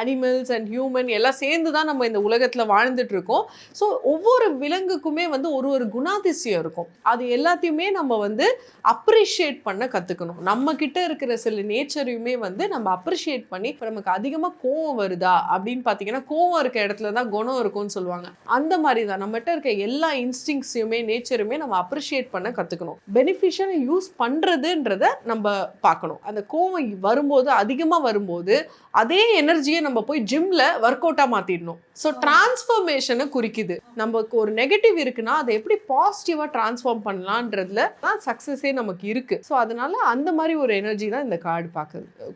animals and human எல்லாம் சேர்ந்து தான் நம்ம இந்த உலகத்தில் வாழ்ந்துட்டு இருக்கோம். ஸோ ஒவ்வொரு விலங்குக்குமே வந்து ஒரு குணாதிசயம் இருக்கும். அது எல்லாத்தையுமே நம்ம வந்து அப்ரிஷியேட் பண்ண கற்றுக்கணும். நம்ம கிட்ட இருக்கிற சில நேச்சரையுமே வந்து நம்ம அப்ரிஷியேட் பண்ணி, இப்போ நமக்கு அதிகமாக கோவம் வருதா அப்படின்னு பார்த்தீங்கன்னா, கோவம் இருக்க இடத்துல தான் குணம் இருக்கும்னு சொல்லுவாங்க. அந்த மாதிரி தான் நம்மகிட்ட இருக்க எல்லா இன்ஸ்டிங்ஸையுமே நேச்சருமே நம்ம அப்ரிஷியேட் பண்ண கற்றுக்கணும். பெனிஃபிஷியல் யூஸ் பண்ணுறதுன்றத நம்ம பார்க்கணும். அந்த கோவம் வரும்போது அதிகமாக வரும்போது அதே எனர்ஜியை நம்ம போய் ஜிம்ல ஒர்க் அவுட்டா மாத்திடணும். ஸோ டிரான்ஸ்ஃபர்மேஷனை குறிக்குது. நமக்கு ஒரு நெகட்டிவ் இருக்குன்னா அதை எப்படி பாசிட்டிவா டிரான்ஸ்ஃபார்ம் பண்ணலான்றதுல தான் சக்சஸே நமக்கு இருக்கு. ஸோ அதனால அந்த மாதிரி ஒரு எனர்ஜி தான் இந்த கார்டு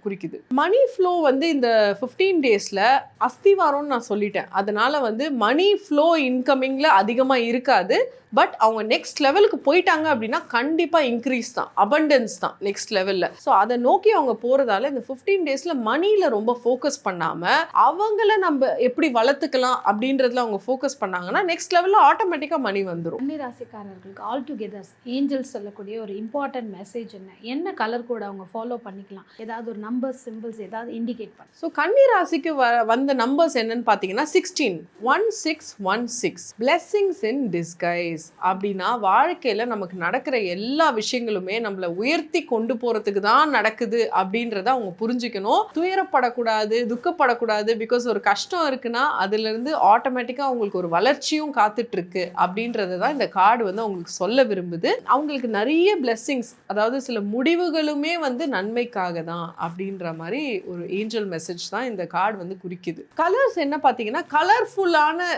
குறிக்குது. மணி ஃப்ளோ வந்து இந்த 15 டேஸ்ல அஸ்திவாரம்னு நான் சொல்லிட்டேன். அதனால வந்து மணி ஃப்ளோ இன்கமிங்ல அதிகமா இருக்காது. பட் அவங்க நெக்ஸ்ட் லெவலுக்கு போயிட்டாங்க அப்படின்னா கண்டிப்பா இன்க்ரீஸ் தான், அபண்டன்ஸ் தான் நெக்ஸ்ட் லெவல்ல. ஸோ அதை நோக்கி அவங்க போறதால இந்த 15 டேஸ்ல மணியில ரொம்ப ஃபோக்கஸ் பண்ணாம அவங்கள நம்ம எப்படி வளர்த்துக்கலாம் அப்படின்றதுல அவங்க ஃபோக்கஸ் பண்ணாங்கன்னா நெக்ஸ்ட் லெவல்ல ஆட்டோமேட்டிக்கா மணி வந்துடும். கன்னி ராசிக்காரர்களுக்கு ஆல் டுகெதர் ஏஞ்சல்ஸ் சொல்லக்கூடிய ஒரு இம்பார்ட்டன்ட் மெசேஜ் என்ன கலர் கோட் அவங்க ஃபாலோ பண்ணிக்கலாம், ஏதாவது ஒரு நம்பர்ஸ் சிம்பிள்ஸ் ஏதாவது இண்டிகேட் பண்ண. ஸோ கன்னி ராசிக்கு வந்த நம்பர்ஸ் என்னன்னு பார்த்தீங்கன்னா 16 1616 பிளெஸிங்ஸ் இன் டிஸ்கைஸ். அப்படின்னா வாழ்க்கையில நமக்கு நடக்கிற எல்லா விஷயங்களுமே நம்மளை உயர்த்தி கொண்டு போறதுக்கு தான் நடக்குது அப்படின்றத அவங்க புரிஞ்சுக்கணும். துயரப்படக்கூடாது, துக்கப்படக்கூடாது. பிகாஸ் ஒரு கஷ்டம் இருக்குன்னா அதுல இருந்து ஆட்டோமேட்டிக்கா அவங்களுக்கு ஒரு வளர்ச்சியும் காத்துட்டு இருக்கு அப்படின்றத தான் இந்த கார்டு வந்து அவங்களுக்கு சொல்ல விரும்புது. அவங்களுக்கு நிறைய பிளெஸிங்ஸ், அதாவது சில முடிவுகளுமே வந்து நன்மைக்காக தான் அப்படின்ற மாதிரி ஒரு ஏஞ்சல் மெசேஜ் தான் இந்த கார்டு வந்து குறிக்குது. கலர்ஸ் என்ன பார்த்தீங்கன்னா கலர்ஃபுல்லான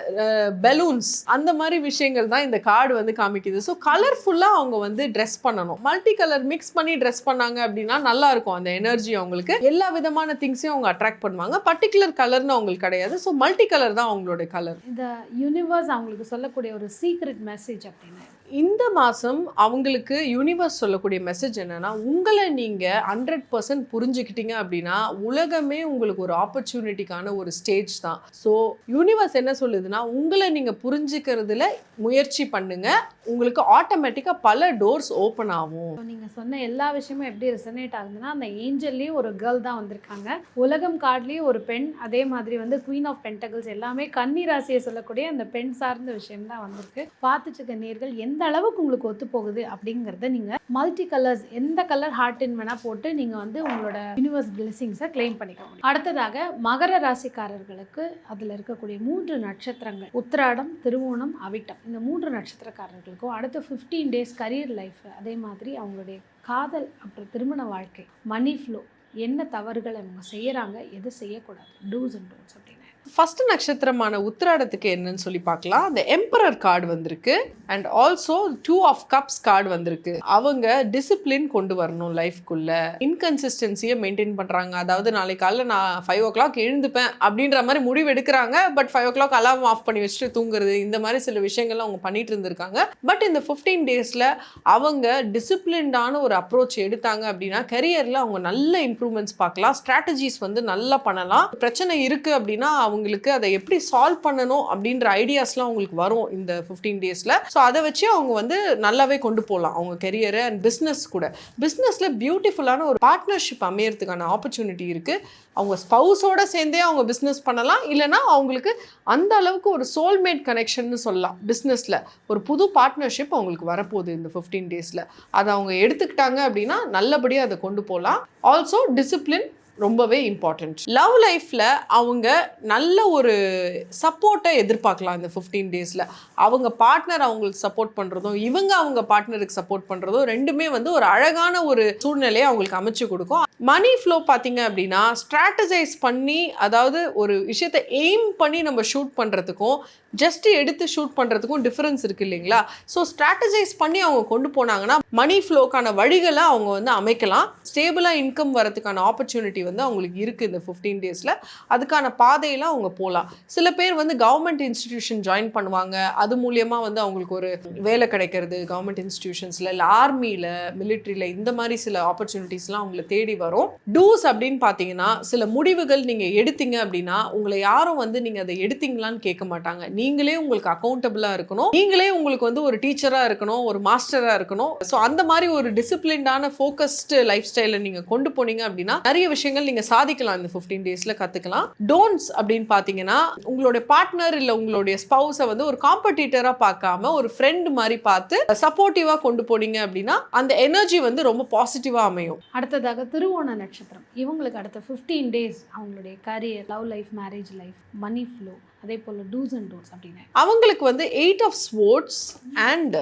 பலூன்ஸ், அந்த மாதிரி விஷயங்கள் தான் இந்த கார்டு வந்து காமிக்குது. ஸோ கலர்ஃபுல்லாக அவங்க வந்து ட்ரெஸ் பண்ணணும். மல்டி கலர் மிக்ஸ் பண்ணி ட்ரெஸ் பண்ணாங்க அப்படின்னா நல்லா இருக்கும். அந்த எனர்ஜி அவங்களுக்கு எல்லா விதமான திங்ஸையும் அவங்க அட்ராக்ட் பண்ணுவாங்க. பர்டிகுலர் கலர்னு அவங்களுக்கு கிடையாது. ஸோ மல்டி கலர் தான் அவங்களோட கலர். இந்த யூனிவர்ஸ் அவங்களுக்கு சொல்லக்கூடிய ஒரு சீக்ரெட் மெசேஜ் அப்படின்னா இந்த மாதம் அவங்களுக்கு யூனிவர்ஸ் சொல்லக்கூடிய மெசேஜ் என்னன்னா, உங்களை நீங்கள் 100% புரிஞ்சுக்கிட்டீங்க அப்படின்னா உலகமே உங்களுக்கு ஒரு ஆப்பர்ச்சுனிட்டிக்கான ஒரு ஸ்டேஜ் தான். ஸோ யூனிவர்ஸ் என்ன சொல்லுதுன்னா, உங்களை நீங்கள் புரிஞ்சுக்கிறதுல முயற்சி பண்ணுங்க, உங்களுக்கு ஆட்டோமேட்டிக்காக பல டோர்ஸ் ஓப்பன் ஆகும். நீங்கள் சொன்ன எல்லா விஷயமும் எப்படி ரெசனேட் ஆகுதுன்னா, அந்த ஏஞ்சல்லேயும் ஒரு கேர்ள் தான் வந்திருக்காங்க, உலகம் கார்ட்லேயும் ஒரு பெண், அதே மாதிரி வந்து குவீன் ஆஃப் பென்டகிள்ஸ், எல்லாமே கன்னி ராசியை சொல்லக்கூடிய அந்த பெண் சார்ந்த விஷயம் தான் வந்திருக்கு. பார்த்துட்டு இருக்க நேர்கள் எந்த அளவுக்கு உங்களுக்கு ஒத்து போகுது அப்படிங்கிறத நீங்கள் மல்டி கலர்ஸ் எந்த கலர் ஹார்ட்டின் வேணால் போட்டு நீங்கள் வந்து உங்களோட யூனிவர்ஸ் பிளெஸிங்ஸை கிளைம் பண்ணிக்க முடியும். அடுத்ததாக மகர ராசிக்காரர்களுக்கு அதில் இருக்கக்கூடிய 3 நட்சத்திரங்கள் உத்திராடம், திருவோணம், அவிட்டம், இந்த 3 நட்சத்திரக்காரர்களுக்கும் அடுத்த 15 டேஸ் கரியர் லைஃப், அதே மாதிரி அவங்களுடைய காதல், அப்புறம் திருமண வாழ்க்கை, மணி ஃப்ளோ, என்ன தவறுகள் அவங்க செய்யறாங்க, எது செய்யக்கூடாது, டூஸ் அண்ட் டோன்ட்ஸ் அப்படின்னு. ஃபர்ஸ்ட் நட்சத்திரமான உத்திராடத்துக்கு என்னன்னு சொல்லி பார்க்கலாம். அந்த எம்பரர் கார்டு வந்திருக்கு and also 2 of cups card வந்திருக்கு. அவங்க டிசிப்ளின் கொண்டு வரணும் லைஃப்குள்ள. இன்கன்சிஸ்டன்சியை மெயின்டைன் பண்றாங்க. அதாவது நாளைக்கு காலைல நான் 5 o'clock எழுந்துப்பேன் அப்படின்ற மாதிரி முடிவு எடுக்கிறாங்க. பட் 5 o'clock அலார்ம் ஆஃப் பண்ணி வச்சுட்டு தூங்குறது, இந்த மாதிரி சில விஷயங்கள்லாம் அவங்க பண்ணிட்டு இருந்திருக்காங்க. பட் இந்த 15 டேஸ்ல அவங்க டிசிப்ளின்டான ஒரு அப்ரோச் எடுத்தாங்க அப்படின்னா கரியர்ல அவங்க நல்ல இம்ப்ரூவ்மெண்ட்ஸ் பார்க்கலாம். ஸ்ட்ராட்டஜிஸ் வந்து நல்லா பண்ணலாம். பிரச்சனை இருக்கு அப்படின்னா அவங்களுக்கு அதை எப்படி சால்வ் பண்ணணும் அப்படின்ற ஐடியாஸ்லாம் அவங்களுக்கு வரும் இந்த 15 டேஸில். ஸோ அதை வச்சு அவங்க வந்து நல்லாவே கொண்டு போகலாம் அவங்க கெரியரை அண்ட் பிஸ்னஸ் கூட. பிஸ்னஸில் பியூட்டிஃபுல்லான ஒரு பார்ட்னர்ஷிப் அமையறதுக்கான ஆப்பர்ச்சுனிட்டி இருக்குது. அவங்க ஸ்பவுஸோட சேர்ந்தே அவங்க பிஸ்னஸ் பண்ணலாம். இல்லைனா அவங்களுக்கு அந்த அளவுக்கு ஒரு சோல்மேட் கனெக்ஷன் சொல்லலாம். பிஸ்னஸில் ஒரு புது பார்ட்னர்ஷிப் அவங்களுக்கு வரப்போகுது இந்த 15 டேஸில். அதை அவங்க எடுத்துக்கிட்டாங்க அப்படின்னா நல்லபடியாக அதை கொண்டு போகலாம். ஆல்சோ டிசிப்ளின் ரொம்பவே இம்பார்ட்டன்ட். லவ் லைஃப்பில் அவங்க நல்ல ஒரு சப்போர்ட்டை எதிர்பார்க்கலாம் இந்த 15 டேஸில். அவங்க பார்ட்னர் அவங்களுக்கு சப்போர்ட் பண்ணுறதும் இவங்க அவங்க பார்ட்னருக்கு சப்போர்ட் பண்ணுறதும் ரெண்டுமே வந்து ஒரு அழகான ஒரு சூழ்நிலையை அவங்களுக்கு அமைச்சு கொடுக்கும். மணி ஃப்ளோ பார்த்தீங்க அப்படின்னா ஸ்ட்ராட்டஜைஸ் பண்ணி, அதாவது ஒரு விஷயத்தை எய்ம் பண்ணி நம்ம ஷூட் பண்ணுறதுக்கும் ஜஸ்ட் எடுத்து ஷூட் பண்ணுறதுக்கும் டிஃப்ரென்ஸ் இருக்குது இல்லைங்களா? ஸோ ஸ்ட்ராட்டஜைஸ் பண்ணி அவங்க கொண்டு போனாங்கன்னா மணி ஃப்ளோக்கான வழிகளை அவங்க வந்து அமைக்கலாம். ஸ்டேபிளாக இன்கம் வரதுக்கான ஆப்பர்ச்சுனிட்டி வந்து அவங்களுக்கு இருக்குது இந்த 15 டேஸில். அதுக்கான பாதையெல்லாம் அவங்க போகலாம். சில பேர் வந்து கவர்மெண்ட் இன்ஸ்டிடியூஷன் ஜாயின் பண்ணுவாங்க. அது மூலியமாக வந்து அவங்களுக்கு ஒரு வேலை கிடைக்கிறது கவர்மெண்ட் இன்ஸ்டிடியூஷன்ஸில், இல்லை ஆர்மியில், மிலிட்ரியில், இந்த மாதிரி சில ஆப்பர்ச்சுனிட்டிஸ்லாம் அவங்களை தேடி வரும். டூஸ் அப்படின்னு பார்த்தீங்கன்னா சில முடிவுகள் நீங்கள் எடுத்தீங்க அப்படின்னா உங்களை யாரும் வந்து நீங்கள் அதை எடுத்தீங்களான்னு கேட்க மாட்டாங்க. நீங்களே உங்களுக்கு அக்கௌண்டபிளாக இருக்கணும். நீங்களே உங்களுக்கு வந்து ஒரு டீச்சராக இருக்கணும், ஒரு மாஸ்டராக இருக்கணும். ஸோ அந்த மாதிரி ஒரு டிசிப்ளின்டான ஃபோக்கஸ்டு லைஃப் ஸ்டைலை நீங்கள் கொண்டு போனீங்க அப்படின்னா நிறைய விஷயங்கள் நீங்கள் சாதிக்கலாம் இந்த 15 டேஸில் கற்றுக்கலாம். டோன்ட்ஸ் அப்படின்னு பார்த்தீங்கன்னா உங்களுடைய பார்ட்னர் இல்லை உங்களுடைய ஸ்பௌஸை வந்து ஒரு காம்படிட்டராக பார்க்காம ஒரு ஃப்ரெண்ட் மாதிரி பார்த்து சப்போர்ட்டிவாக கொண்டு போனீங்க அப்படின்னா அந்த எனர்ஜி வந்து ரொம்ப பாசிட்டிவாக அமையும். அடுத்ததாக திருவோண நட்சத்திரம், இவங்களுக்கு அடுத்த 15 டேஸ் அவங்களுடைய career, love life, marriage life, money flow, அதே போல் டூஸ் அண்ட் டோன்ட்ஸ் அப்படின்னு அவங்களுக்கு வந்து 8 of swords and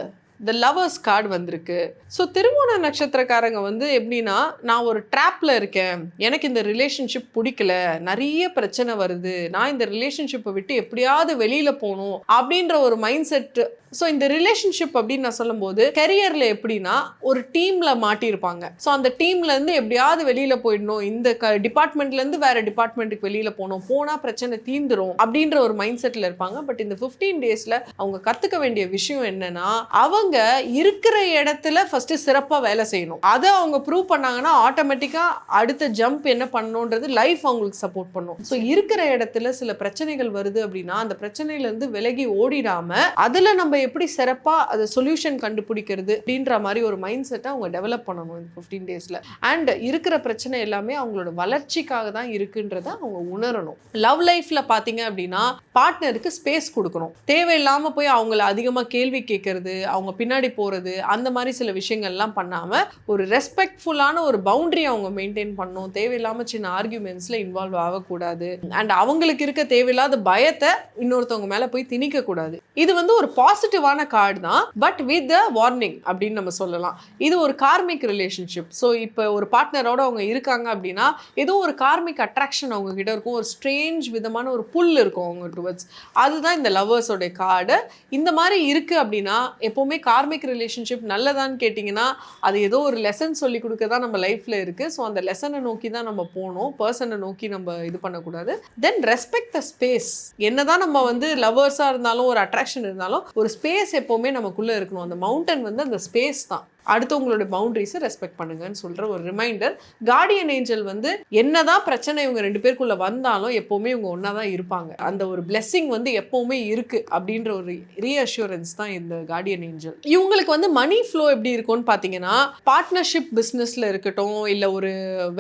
the lovers card வந்திருக்கு. ஸோ திருவோண நட்சத்திரக்காரங்க வந்து எப்படின்னா, நான் ஒரு ட்ராப்பில் இருக்கேன், எனக்கு இந்த ரிலேஷன்ஷிப் பிடிக்கல, நிறைய பிரச்சனை வருது, நான் இந்த ரிலேஷன்ஷிப்பை விட்டு எப்படியாவது வெளியில் போகணும் அப்படின்ற ஒரு மைண்ட் செட். ஸோ இந்த ரிலேஷன்ஷிப் அப்படின்னு நான் சொல்லும்போது கெரியரில் எப்படின்னா ஒரு டீமில் மாட்டியிருப்பாங்க. ஸோ அந்த டீம்லேருந்து எப்படியாவது வெளியில் போயிடணும், இந்த டிபார்ட்மெண்ட்லேருந்து வேறு டிபார்ட்மெண்ட்டுக்கு வெளியில் போகணும், போனால் பிரச்சனை தீந்துரும் அப்படின்ற ஒரு மைண்ட் செட்டில் இருப்பாங்க. பட் இந்த 15 டேஸில் அவங்க கற்றுக்க வேண்டிய விஷயம் என்னன்னா, அவங்க இருக்கிற இடத்துல ஃபஸ்ட்டு சிறப்பாக வேலை செய்யணும். அதை அவங்க ப்ரூவ் பண்ணாங்கன்னா ஆட்டோமேட்டிக்காக அடுத்த ஜம்ப் என்ன பண்ணணுன்றது லைஃப் அவங்களுக்கு சப்போர்ட் பண்ணும். ஸோ இருக்கிற இடத்துல சில பிரச்சனைகள் வருது அப்படின்னா அந்த பிரச்சனையிலேருந்து விலகி ஓடிடாமல் அதில் நம்ம எப்படி சிறப்பாக அதை சொல்யூஷன் கண்டுபிடிக்கிறது அப்படின்ற மாதிரி ஒரு மைண்ட் செட்டை அவங்க டெவலப் பண்ணணும் இந்த 15 டேஸில். அண்ட் இருக்கிற பிரச்சனை எல்லாமே அவங்களோட வளர்ச்சிக்காக தான் இருக்குன்றதை அவங்க உணரணும். லவ் லைஃப்பில் பார்த்தீங்க அப்படின்னா பார்ட்னருக்கு ஸ்பேஸ் கொடுக்கணும். தேவையில்லாமல் போய் அவங்கள அதிகமாக கேள்வி கேட்கறது, அவங்க பின்னாடி போகிறது, அந்த மாதிரி சில விஷயங்கள்லாம் பண்ணாமல் ஒரு ரெஸ்பெக்ட்ஃபுல்லான ஒரு பவுண்டரி அவங்க மெயின்டைன் பண்ணணும். தேவையில்லாமல் சின்ன ஆர்கியூமெண்ட்ஸில் இன்வால்வ் ஆகக்கூடாது. அண்ட் அவங்களுக்கு இருக்க தேவையில்லாத பயத்தை இன்னொருத்தவங்க மேலே போய் திணிக்கக்கூடாது. இது வந்து ஒரு பாசிட்டிவான கார்டு தான், பட் வித் த வார்னிங் அப்படின்னு நம்ம சொல்லலாம். இது ஒரு கார்மிக் ரிலேஷன்ஷிப். ஸோ இப்போ ஒரு பார்ட்னரோட அவங்க இருக்காங்க அப்படின்னா ஏதோ ஒரு கார்மிக் அட்ராக்ஷன் அவங்க கிட்ட இருக்கும், ஒரு ஸ்ட்ரேஞ்ச் விதமான ஒரு புல் இருக்கும் அவங்க டுவர்ட்ஸ். அதுதான் இந்த லவ்வர்ஸோடைய கார்டு. இந்த மாதிரி இருக்குது அப்படின்னா எப்போவுமே கார்மிக் ரிலேஷன்ஷிப் நல்லதான்னு கேட்டிங்கன்னா அது ஏதோ ஒரு லெசன் சொல்லி கொடுக்க தான் நம்ம லைஃப்பில் இருக்குது. ஸோ அந்த லெசனை நோக்கி தான் நம்ம போகணும், பர்சனை நோக்கி நம்ம இது பண்ணக்கூடாது. தென் ரெஸ்பெக்ட் த ஸ்பேஸ். என்னதான் நம்ம வந்து லவ்வர்ஸாக இருந்தாலும் ஒரு அட்ராக்ஷன் இருந்தாலும் ஒரு ஸ்பேஸ் எப்போவுமே நமக்குள்ளே இருக்கணும். அந்த மவுண்டன் வந்து அந்த ஸ்பேஸ் தான். அடுத்தவங்களோட பவுண்டரிஸை ரெஸ்பெக்ட் பண்ணுங்கன்னு சொல்கிற ஒரு ரிமைண்டர். கார்டியன் ஏஞ்சல் வந்து என்னதான் பிரச்சனை இவங்க 2 பேருக்குள்ளே வந்தாலும் எப்போவுமே இவங்க ஒன்றா தான் இருப்பாங்க. அந்த ஒரு பிளெஸ்ஸிங் வந்து எப்போவுமே இருக்குது அப்படின்ற ஒரு ரீஅஷூரன்ஸ் தான் இந்த கார்டியன் ஏஞ்சல். இவங்களுக்கு வந்து மணி ஃப்ளோ எப்படி இருக்கும்னு பார்த்தீங்கன்னா பார்ட்னர்ஷிப் பிஸ்னஸில் இருக்கட்டும் இல்லை ஒரு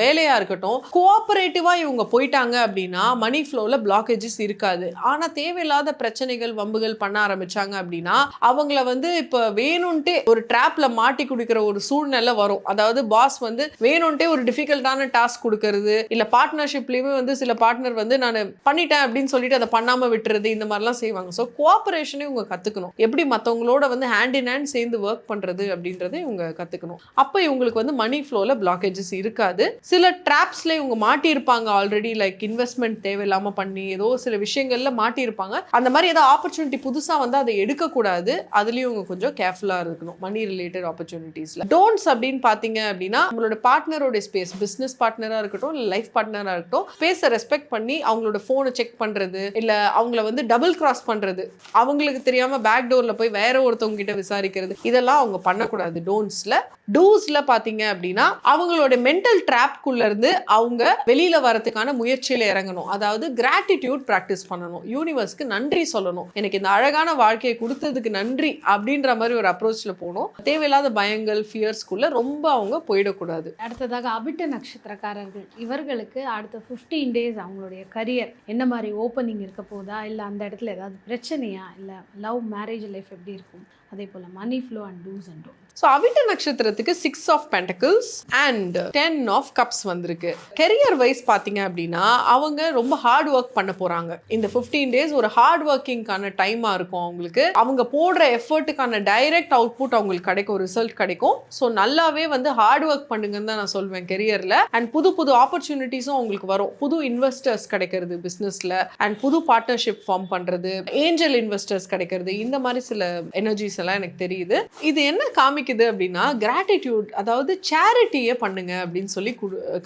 வேலையாக இருக்கட்டும், கோஆப்ரேட்டிவாக இவங்க போயிட்டாங்க அப்படின்னா மணி ஃப்ளோவில் பிளாக்கேஜஸ் இருக்காது. ஆனால் தேவையில்லாத பிரச்சனைகள் வம்புகள் பண்ண ஆரம்பித்தாங்க அப்படின்னா அவங்கள வந்து இப்போ வேணும்ன்ட்டே ஒரு ட்ராப்பில் மாட்டி கொடுக்கிற ஒரு சூழ்நிலை வரும். அதாவது பாஸ் வந்து வேணும்ட்டே ஒரு டிஃபிகல்ட்டான டாஸ்க் கொடுக்கறது, இல்லை பார்ட்னர்ஷிப்லேயுமே வந்து சில பார்ட்னர் வந்து நான் பண்ணிட்டேன் அப்படின்னு சொல்லிட்டு அதை பண்ணாமல் விட்டுறது, இந்த மாதிரிலாம் செய்வாங்க. ஸோ கோஆப்ரேஷனே இவங்க கற்றுக்கணும். எப்படி மற்றவங்களோட வந்து ஹேண்ட் இன் ஹேண்ட் சேர்ந்து ஒர்க் பண்ணுறது அப்படின்றத இவங்க கற்றுக்கணும். அப்போ இவங்களுக்கு வந்து மணி ஃப்ளோவில் பிளாக்கேஜஸ் இருக்காது. சில ட்ராப்ஸில் இவங்க மாட்டியிருப்பாங்க ஆல்ரெடி, லைக் இன்வெஸ்ட்மெண்ட் தேவையில்லாமல் பண்ணி ஏதோ சில விஷயங்கள்ல மாட்டியிருப்பாங்க. அந்த மாதிரி ஏதோ ஆப்பர்ச்சுனிட்டி புதுசாக வந்து அதை எடுக்கக்கூடாது. அதுலேயும் இவங்க கொஞ்சம் கேர்ஃபுல்லாக இருக்கணும் மணி ரிலேட்டட் ஆப்பர்ச்சுனிட்டிஸ்ல. டோன்ட்ஸ் அப்படின்னு பார்த்தீங்க அப்படின்னா உங்களோட பார்ட்னரோட ஸ்பேஸ், பிஸ்னஸ் பார்ட்னராக இருக்கட்டும் இல்லை லைஃப் பார்ட்னராக இருக்கட்டும், ஸ்பேஸை ரெஸ்பெக்ட் பண்ணி அவங்களோட ஃபோனை செக் பண்ணுறது இல்லை அவங்கள வந்து டபுள் கிராஸ் பண்ணுறது, அவங்களுக்கு தெரியாமல் பேக் டோரில் போய் வேற ஒருத்தவங்க கிட்ட விசாரிக்கிறது, இதெல்லாம் அவங்க பண்ணக்கூடாது டோன்ட்ஸில். டூஸில் பார்த்தீங்க அப்படின்னா அவங்களோட மென்டல் ட்ராப்குள்ளே இருந்து அவங்க வெளியில் வரதுக்கான முயற்சியில் இறங்கணும். அதாவது கிராட்டிடியூட் ப்ராக்டிஸ் பண்ணணும், யூனிவர்ஸ்க்கு நன்றி சொல்லணும், எனக்கு இந்த அழகான வாழ்க்கையை கொடுத்ததுக்கு நன்றி அப்படின்ற மாதிரி ஒரு அப்ரோச்சில் போகணும். தேவையில்லாத பயங்கள் ஃபியர்ஸ்குள்ள ரொம்ப அவங்க போயிடக்கூடாது. அடுத்ததாக அபிட்ட நட்சத்திரக்காரர்கள், இவர்களுக்கு அடுத்த 15 டேஸ் அவங்களுடைய கரியர் என்ன மாதிரி ஓப்பனிங் இருக்க போதா, இல்லை அந்த இடத்துல ஏதாவது பிரச்சனையா, இல்லை லவ் மேரேஜ் லைஃப் எப்படி இருக்கும், அதே போல் money flow and two's and don'ts. So Avitta நட்சத்திரத்துக்கு 6 of pentacles and 10 of cups வந்திருக்கு. கெரியர் வைஸ் பார்த்தீங்க அப்படின்னா அவங்க ரொம்ப ஹார்ட் ஒர்க் பண்ண போகிறாங்க. இந்த 15 டேஸ் ஒரு ஹார்ட் ஒர்க்கிங்கான டைமாக இருக்கும் அவங்களுக்கு. அவங்க போடுற எஃபர்ட்டுக்கான டைரக்ட் அவுட்புட் அவங்களுக்கு கிடைக்கும், ரிசல்ட் கிடைக்கும். ஸோ நல்லாவே வந்து ஹார்ட் ஒர்க் பண்ணுங்கன்னு தான் நான் சொல்வேன் கெரியரில். அண்ட் புது புது ஆப்பர்ச்சுனிட்டிஸும் அவங்களுக்கு வரும். புது இன்வெஸ்டர்ஸ் கிடைக்கிறது பிஸ்னஸில், அண்ட் புது பார்ட்னர்ஷிப் ஃபார்ம் பண்ணுறது, ஏஞ்சல் இன்வெஸ்டர்ஸ் கிடைக்கிறது, இந்த மாதிரி சில எனர்ஜிஸ் எல்லாம் எனக்கு தெரியுது. இது என்ன காமிக்குது அப்படின்னா கிராட்டிடியூட், அதாவது சேரிட்டியே பண்ணுங்க அப்படின்னு சொல்லி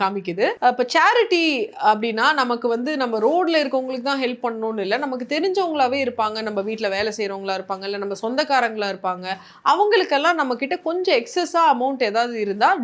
காமிக்குது. இப்போ சேரிட்டி அப்படின்னா நமக்கு வந்து நம்ம ரோட்ல இருக்கவங்களுக்கு தான் ஹெல்ப் பண்ணணும்னு இல்லை, நமக்கு தெரிஞ்சவங்களாவே இருப்பாங்க, நம்ம வீட்டில் வேலை செய்கிறவங்களா இருப்பாங்க, இல்லை நம்ம சொந்தக்காரங்களா இருப்பாங்க, அவங்களுக்கெல்லாம் நம்ம கிட்ட கொஞ்சம் எக்ஸஸா அமௌண்ட் ஏதாவது இருந்தால்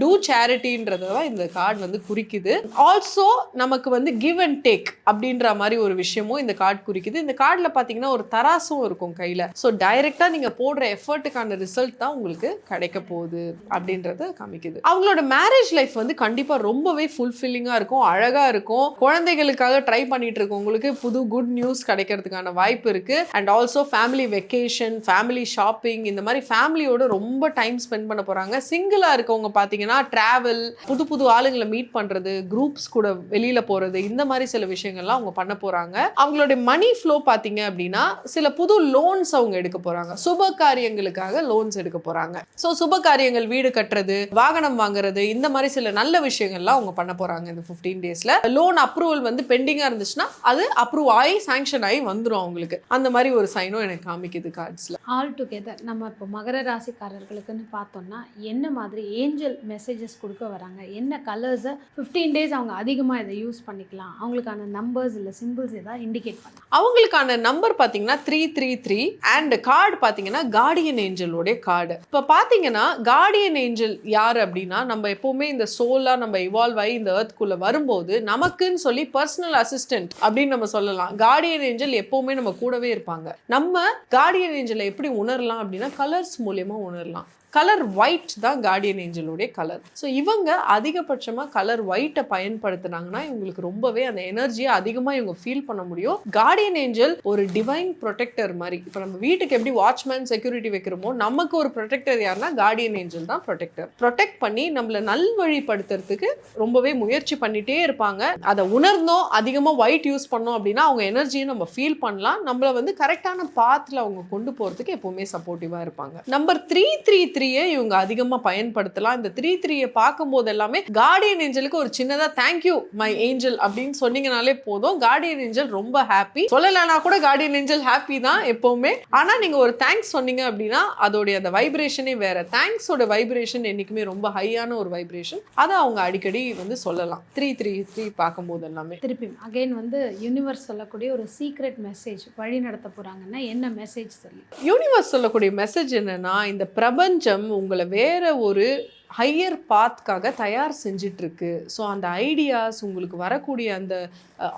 டூ சேரிட்டின்றத தான் இந்த கார்டு வந்து குறிக்குது. ஆல்சோ நமக்கு வந்து கிவ் அண்ட் டேக் அப்படின்ற மாதிரி ஒரு விஷயமும் இந்த கார்டு குறிக்குது. இந்த கார்டில் பார்த்தீங்கன்னா ஒரு தராசும் இருக்கும் கையில். ஸோ டைரெக்டாக நீங்கள் போடுற எஃபர்ட்டுக்கான ரிசல்ட் தான் உங்களுக்கு கிடைக்க போகுது அப்படின்றத காமிக்குது. அவங்களோட மேரேஜ் லைஃப் வந்து கண்டிப்பா ரொம்பவே ஃபுல்ஃபில்லிங்கா இருக்கும், அழகா இருக்கும். குழந்தைகளுக்காக ட்ரை பண்ணிட்டு இருக்கவங்களுக்கு புது குட் நியூஸ் கிடைக்கிறதுக்கான வாய்ப்பு இருக்கு. And also family vacation, family shopping, இந்த மாதிரி ஃபேமிலியோட ரொம்ப டைம் ஸ்பெண்ட் பண்ண போறாங்க. சிங்கிளா இருக்கவங்க பாத்தீங்கன்னா டிராவல், புது புது ஆளுங்களை மீட் பண்றது, குரூப்ஸ் கூட வெளியில போறது, இந்த மாதிரி சில விஷயங்கள்லாம் அவங்க பண்ண போறாங்க. அவங்களுடைய மணி ஃப்ளோ பாத்தீங்க அப்படின்னா சில புது லோன்ஸ் அவங்க எடுக்க போறாங்க, சுப காரியங்களுக்காக லோன்ஸ் எடுக்க போறாங்க. ஸோ சுப காரியங்கள், வீடு கட்டுறது, வாகனம் வாங்குறது, இந்த மாதிரி சில நல்ல விஷயங்கள்லாம் அவங்க பண்ண போறாங்க இந்த 15 டேஸ்ல. லோன் அப்ரூவல் வந்து பெண்டிங்கா இருந்துச்சுன்னா அது அப்ரூவ் ஆகி சாங்ஷன் ஆகி வந்துடும் அவங்களுக்கு. அந்த மாதிரி ஒரு சைனும் எனக்கு காமிக்குது கார்ட்ஸ்ல. ஆல் டுகெதர் நம்ம இப்போ மகர ராசிக்காரர்களுக்குன்னு பார்த்தோம்னா என்ன மாதிரி ஏஞ்சல் மெசேஜஸ் கொடுக்க வராங்க, என்ன கலர்ஸை 15 டேஸ் அவங்க அதிகமாக இதை யூஸ் பண்ணிக்கலாம், அவங்களுக்கான நம்பர்ஸ் இல்லை சிம்பிள்ஸ் ஏதாவது இண்டிகேட் பண்ணலாம். அவங்களுக்கான நம்பர் பார்த்தீங்கன்னா 333 அண்ட் கார்டு பார்த்தீங்கன்னா கார்டியன் ஏஞ்சலோடைய கார்டு. இப்போ பார்த்தீங்கன்னா கார்டியன் ஏஞ்சல் யார் அப்படின்னா நம்ம எப்பவுமே இந்த சோலா நம்ம இவால்வ் ஆகி இந்த எர்த்குள்ள வரும்போது நமக்குன்னு சொல்லி பர்சனல் அசிஸ்டன்ட் அப்படின்னு நம்ம சொல்லலாம். கார்டியன் ஏஞ்சல் எப்பவுமே நம்ம கூடவே இருப்பாங்க. நம்ம கார்டியன் ஏஞ்சலை எப்படி உணரலாம் அப்படின்னா கலர்ஸ் மூலியமா உணரலாம். கலர் ஒயிட் தான் கார்டியன் ஏஞ்சலோடைய கலர். ஸோ இவங்க அதிகபட்சமாக கலர் ஒயிட்டை பயன்படுத்தினாங்கன்னா இவங்களுக்கு ரொம்பவே அந்த எனர்ஜியை அதிகமாக இவங்க ஃபீல் பண்ண முடியும். கார்டியன் ஏஞ்சல் ஒரு டிவைன் ப்ரொடெக்டர் மாதிரி. இப்போ நம்ம வீட்டுக்கு எப்படி வாட்ச்மேன் செக்யூரிட்டி வைக்கிறோமோ நமக்கு ஒரு ப்ரொடெக்டர் யாருன்னா கார்டியன் ஏஞ்சல் தான் ப்ரொடெக்டர். ப்ரொடெக்ட் பண்ணி நம்மளை நல்வழிப்படுத்துறதுக்கு ரொம்பவே முயற்சி பண்ணிட்டே இருப்பாங்க. அதை உணர்ந்தோம் அதிகமாக ஒயிட் யூஸ் பண்ணோம் அப்படின்னா அவங்க எனர்ஜியை நம்ம ஃபீல் பண்ணலாம். நம்மளை வந்து கரெக்டான பாத்தில் அவங்க கொண்டு போகிறதுக்கு எப்போவுமே சப்போர்ட்டிவாக இருப்பாங்க. நம்பர் 333 இவங்க அதிகமா பயன்படுத்தலாம். இந்த 33 பார்க்கும்போது எல்லாமே கார்டியன் ஏஞ்சலுக்கு ஒரு சின்னதா தேங்க்யூ மை ஏஞ்சல் அப்படின்னு சொன்னீங்கனாலே போதும். கார்டியன் ஏஞ்சல் ரொம்ப ஹாப்பி. சொல்லலைன்னா கூட கார்டியன் ஏஞ்சல் ஹாப்பி தான் எப்பவுமே. ஆனா நீங்க ஒரு தேங்க்ஸ் சொன்னீங்க அப்படின்னா அதோடைய அந்த வைப்ரேஷனே வேற. தேங்க்ஸோட வைப்ரேஷன் என்னைக்குமே ரொம்ப ஹையான ஒரு வைப்ரேஷன். அதை அவங்க அடிக்கடி வந்து சொல்லலாம் 333 பார்க்கும்போது எல்லாமே. திருப்பி அகைன் வந்து யூனிவர்ஸ் சொல்லக்கூடிய ஒரு சீக்ரெட் மெசேஜ் வழி நடத்த போறாங்கன்னா என்ன மெசேஜ் சொல்லி யூனிவர்ஸ் சொல்லக்கூடிய மெசேஜ் என்னன்னா இந்த பிரபஞ்சம் உங்களை வேற ஒரு ஹையர் பாத்காக தயார் செஞ்சிட்டு இருக்கு. ஸோ அந்த ஐடியாஸ் உங்களுக்கு வரக்கூடிய அந்த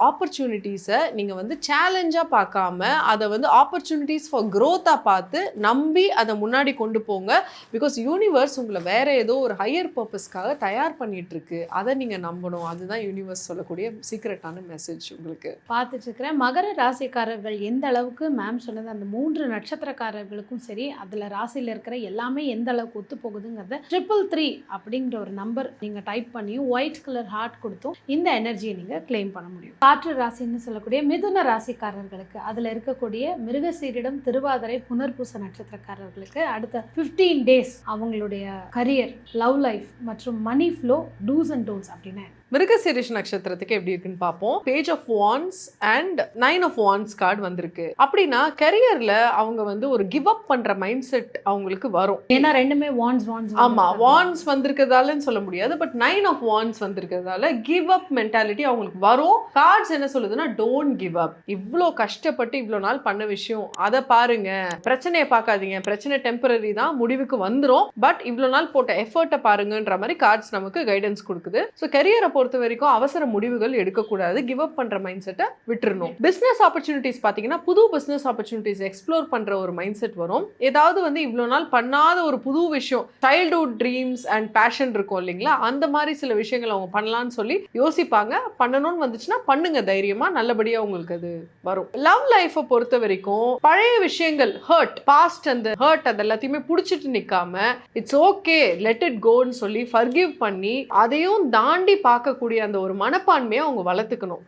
ஆப்பர்ச்சுனிட்டிஸை நீங்கள் வந்து சேலஞ்சாக பார்க்காம அதை வந்து ஆப்பர்ச்சுனிட்டிஸ் ஃபார் க்ரோத்தாக பார்த்து நம்பி அதை முன்னாடி கொண்டு போங்க. பிகாஸ் யூனிவர்ஸ் உங்களை வேற ஏதோ ஒரு ஹையர் பர்பஸ்க்காக தயார் பண்ணிட்டு இருக்கு. அதை நீங்கள் நம்பணும். அதுதான் யூனிவர்ஸ் சொல்லக்கூடிய சீக்ரெட்டான மெசேஜ் உங்களுக்கு. பார்த்துட்டு இருக்கிறேன் மகர ராசிக்காரர்கள் எந்த அளவுக்கு மேம் சொன்னது அந்த 3 நட்சத்திரக்காரர்களுக்கும் சரி அதில் ராசியில் இருக்கிற எல்லாமே எந்த அளவுக்கு ஒத்து போகுதுங்கிறத 333 அப்படிங்கிற ஒரு நம்பர் நீங்கள் டைப் பண்ணியும் ஒயிட் கலர் ஹார்ட் கொடுத்தும் இந்த எனர்ஜியை நீங்கள் கிளைம் பண்ண முடியும். காற்று ராசின்னு சொல்லக்கூடிய மிதுன ராசிக்காரர்களுக்கு அதில் இருக்கக்கூடிய மிருகசீரிடம், திருவாதிரை, புனர்பூச நட்சத்திரக்காரர்களுக்கு அடுத்த 15 டேஸ் அவங்களுடைய கரியர், லவ் லைஃப் மற்றும் money flow, two's and don'ts அப்படின்னு மிருகசீரிஷ நட்சத்திரத்துக்கு எப்படி இருக்குன்னு பார்ப்போம். Page of wands and 9 of wands card வந்திருக்கு. அப்படின்னா கரியர்ல அவங்க வந்து ஒரு கிவ் அப் பண்ற மைண்ட் செட் அவங்களுக்கு வரும். ஏன்னா ரெண்டுமே வான்ஸ் ஆமா, வான்ஸ் வந்திருக்கிறதாலன்னு சொல்ல முடியாது. பட் 9 ஆஃப் வான்ஸ் வந்திருக்கிறதால கிவ் அப் மென்டாலிட்டி அவங்களுக்கு வரும். கார்ட்ஸ் என்ன சொல்லுதுன்னா டோன்ட் கிவ் அப். இவ்வளோ கஷ்டப்பட்டு இவ்வளோ நாள் பண்ண விஷயம் அதை பாருங்க, பிரச்சனையை பார்க்காதீங்க, பிரச்சனை டெம்பரரி தான், முடிவுக்கு வந்துடும். பட் இவ்வளோ நாள் போட்ட எஃபர்ட்டை பாருங்கன்ற மாதிரி கார்ட்ஸ் நமக்கு கைடன்ஸ் கொடுக்குது. ஸோ கரியரை பொறுத்த வரைக்கும் அவசர முடிவுகள் எடுக்கக்கூடாது, கிவ் அப் பண்ற மைண்ட் செட்டை விட்டுறணும். பிசினஸ் ஆப்பர்ச்சுனிட்டிஸ் பார்த்தீங்கன்னா புது பிசினஸ் ஆப்பர்ச்சுனிட்டிஸ் எக்ஸ்ப்ளோர் பண்ற ஒரு மைண்ட் செட் வரும். ஏதாவது வந்து இவ்வளோ நாள் பண்ணாத ஒரு புது விஷயம், சைல்ட்ஹுட் ட்ரீம்ஸ் அண்ட் பேஷன் இருக்கும் இல்லைங்களா, அந்த மாதிரி சில விஷயங்கள் அவங்க பண்ணலாம்னு சொல்லி யோசிப்பாங்க. பண்ணணும்னு வந்துச்சுன்னா பண்ணுங்க தைரியமா, நல்லபடியா உங்களுக்கு அது வரும். லவ் லைஃபை பொறுத்த வரைக்கும் பழைய விஷயங்கள், ஹர்ட் பாஸ்ட், அந்த ஹர்ட் அது எல்லாத்தையுமே பிடிச்சிட்டு நிக்காம இட்ஸ் ஓகே லெட் இட் கோன்னு சொல்லி ஃபர்கிவ் பண்ணி அதையும் தாண்டி பார்க்கக்கூடிய அந்த ஒரு மனப்பான்மையை அவங்க வளர்த்துக்கணும்.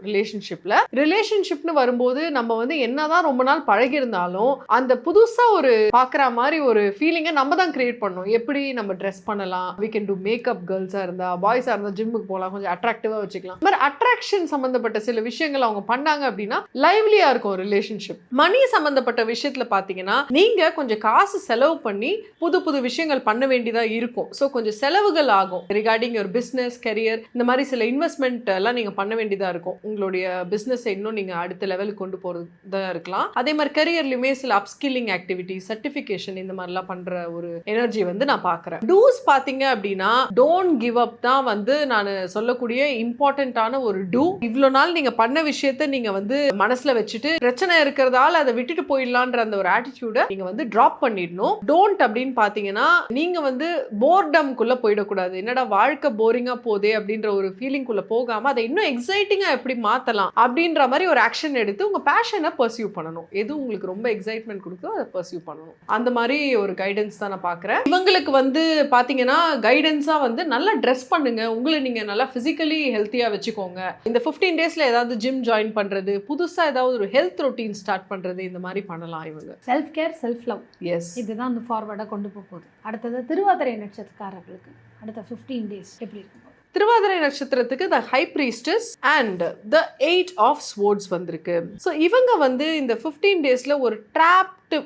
ரிலேஷன்ஷிப்னு வரும்போது நம்ம வந்து என்னதான் ரொம்ப நாள் பழகி இருந்தாலும் அந்த புதுசா ஒரு பாக்குற மாதிரி ஒரு ஃபீலிங்கை நம்ம தான் கிரியேட் பண்ணணும். எப்படி நம்ம ட்ரெஸ் பண்ணலாம், we can do மேக்கப், கேர்ள்ஸா இருந்தா பாய்ஸா இருந்தா ஜிம்முக்கு போகலாம், கொஞ்சம் அட்ராக்டிவா வச்சுக்கலாம். இந்த மாதிரி அட்ராக்ஷன் சம்பந்தப்பட்ட சில விஷயங்கள் அவங்க பண்ணாங்க அப்படின்னா லைவ்லியா இருக்கும் ரிலேஷன்ஷிப். மணி சம்பந்தப்பட்ட விஷயத்துல பாத்தீங்கன்னா நீங்க கொஞ்சம் காசு செலவு பண்ணி புது புது விஷயங்கள் பண்ண வேண்டியதா இருக்கும். ஸோ கொஞ்சம் செலவுகள் ஆகும் ரிகார்டிங் யுவர் பிஸ்னஸ், கெரியர், இந்த மாதிரி சில இன்வெஸ்ட்மெண்ட் எல்லாம் நீங்க பண்ண வேண்டியதா இருக்கும். உங்களுடைய பிஸ்னஸ் இன்னும் நீங்க அடுத்த லெவலுக்கு கொண்டு போறதா இருக்கலாம். அதே மாதிரி கெரியர்லயுமே சில அப்ஸ்கில்லிங் ஆக்டிவிட்டி, சர்டிஃபிகேஷன், இந்த மாதிரிலாம் பண்ற ஒரு எனர்ஜி வந்து நான் பாக்குறேன். டூஸ் பாத்தீங்க அப்படின்னா டோன்ட் கிவ் அப் தான் வந்து நான் சொல்லக்கூடிய இம்பார்ட்டன்டான ஒரு டூ. இவ்வளோ நாள் நீங்க பண்ண விஷயத்த நீங்க வந்து மனசுல வச்சுட்டு பிரச்சனை இருக்கிறதால அதை விட்டுட்டு போயிடலான்ற அந்த ஒரு ஆட்டிடியூட நீங்க வந்து டிராப் பண்ணிடணும். டோன்ட் அப்படின்னு பாத்தீங்கன்னா நீங்க வந்து போர்டம்குள்ள போயிடக்கூடாது. என்னடா வாழ்க்கை போரிங்கா போதே அப்படின்ற ஒரு ஃபீலிங் குள்ள போகாம அதை இன்னும் எக்ஸைட்டிங்கா எப்படி மாத்தலாம் அப்படின்ற மாதிரி ஒரு ஆக்ஷன் எடுத்து உங்க பேஷனை பர்சியூ பண்ணணும். எது உங்களுக்கு ரொம்ப எக்ஸைட்மெண்ட் கொடுக்குதோ அதை பர்சியூ பண்ணணும். அந்த மாதிரி ஒரு கைடன்ஸ் தான் நான் பாக்குறேன். இவங்களுக்கு வந்து பாத்தீங்கன்னா கைடன்ஸா வந்து நல்லா ட்ரெஸ் பண்ணுங்க, உங்களை நீங்க நல்லா பிசிக்கலி ஹெல்த்தியா வச்சுக்கோங்க. இந்த 15 டேஸ்ல ஏதாவது ஜிம் ஜாயின் பண்றது, புதுசா ஏதாவது ஒரு ஹெல்த் ரொட்டீன் ஸ்டார்ட் பண்றது, இந்த மாதிரி பண்ணலாம். இவங்க self care, self love, yes, இதுதான் அந்த ஃபார்வர்டாக கொண்டு போகுது. அடுத்தது திருவாதிரை நட்சத்திரக்காரர்களுக்கு அடுத்த 15 டேஸ் எப்படி இருக்கும்? திருவாதிரை நட்சத்திரத்துக்கு the high priestess and the 8 of swords வந்திருக்கு. ஸோ இவங்க வந்து இந்த 15 டேஸ்ல ஒரு ட்ராப்டு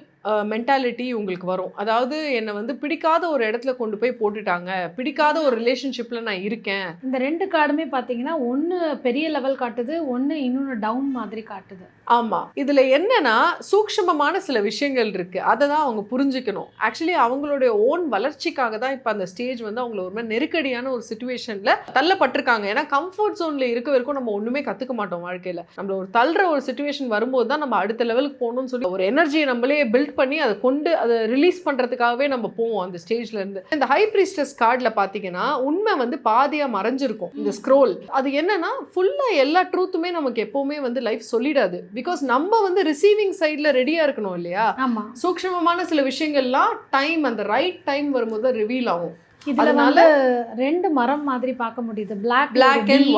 மென்டாலிட்டி உங்களுக்கு வரும். அதாவது என்னை வந்து பிடிக்காத ஒரு இடத்துல கொண்டு போய் போட்டுட்டாங்க, பிடிக்காத ஒரு ரிலேஷன்ஷிப்ல நான் இருக்கேன். இந்த 2 கார்டுமே பார்த்தீங்கன்னா ஒன்று பெரிய லெவல் காட்டுது, ஒன்று இன்னொன்று டவுன் மாதிரி காட்டுது. ஆமா, இதுல என்னன்னா சூக்ஷ்மமான சில விஷயங்கள் இருக்கு, அதை தான் அவங்க புரிஞ்சுக்கணும். ஆக்சுவலி அவங்களுடைய ஓன் வளர்ச்சிக்காக தான் இப்போ அந்த ஸ்டேஜ் வந்து அவங்கள ஒரு மாதிரி நெருக்கடியான ஒரு சுச்சுவேஷன்ல தள்ளப்பட்டிருக்காங்க. ஏன்னா கம்ஃபர்ட் ஜோன்ல இருக்க வரைக்கும் நம்ம ஒண்ணுமே கத்துக்க மாட்டோம் வாழ்க்கையில. நம்மள ஒரு தள்ளுற ஒரு சுச்சுவேஷன் வரும்போது தான் நம்ம அடுத்த லெவலுக்கு போகணும்னு சொல்லி ஒரு எனர்ஜியை நம்மளே பில்ட் பண்ணி அதை கொண்டு அதை ரிலீஸ் பண்றதுக்காகவே நம்ம போவோம் அந்த ஸ்டேஜ்ல இருந்து. இந்த ஹை பிரீஸ்டஸ் கார்டுல பாத்தீங்கன்னா உண்மை வந்து பாதியா மறைஞ்சிருக்கும். இந்த ஸ்க்ரோல் அது என்னன்னா ஃபுல்லா எல்லா ட்ரூத்துமே நமக்கு எப்பவுமே வந்து லைஃப் சொல்லிடாது. பிகாஸ் நம்ம வந்து ரிசீவிங் சைட்ல ரெடியா இருக்கணும் இல்லையா. ஆமா, சூக்ஷ்மமான சில விஷயங்கள்லாம் டைம், அந்த ரைட் டைம் வரும்போது ரிவீல் ஆகும். இதுல வந்து 2 மரம் மாதிரி பார்க்க முடியுது, பிளாக் அண்ட்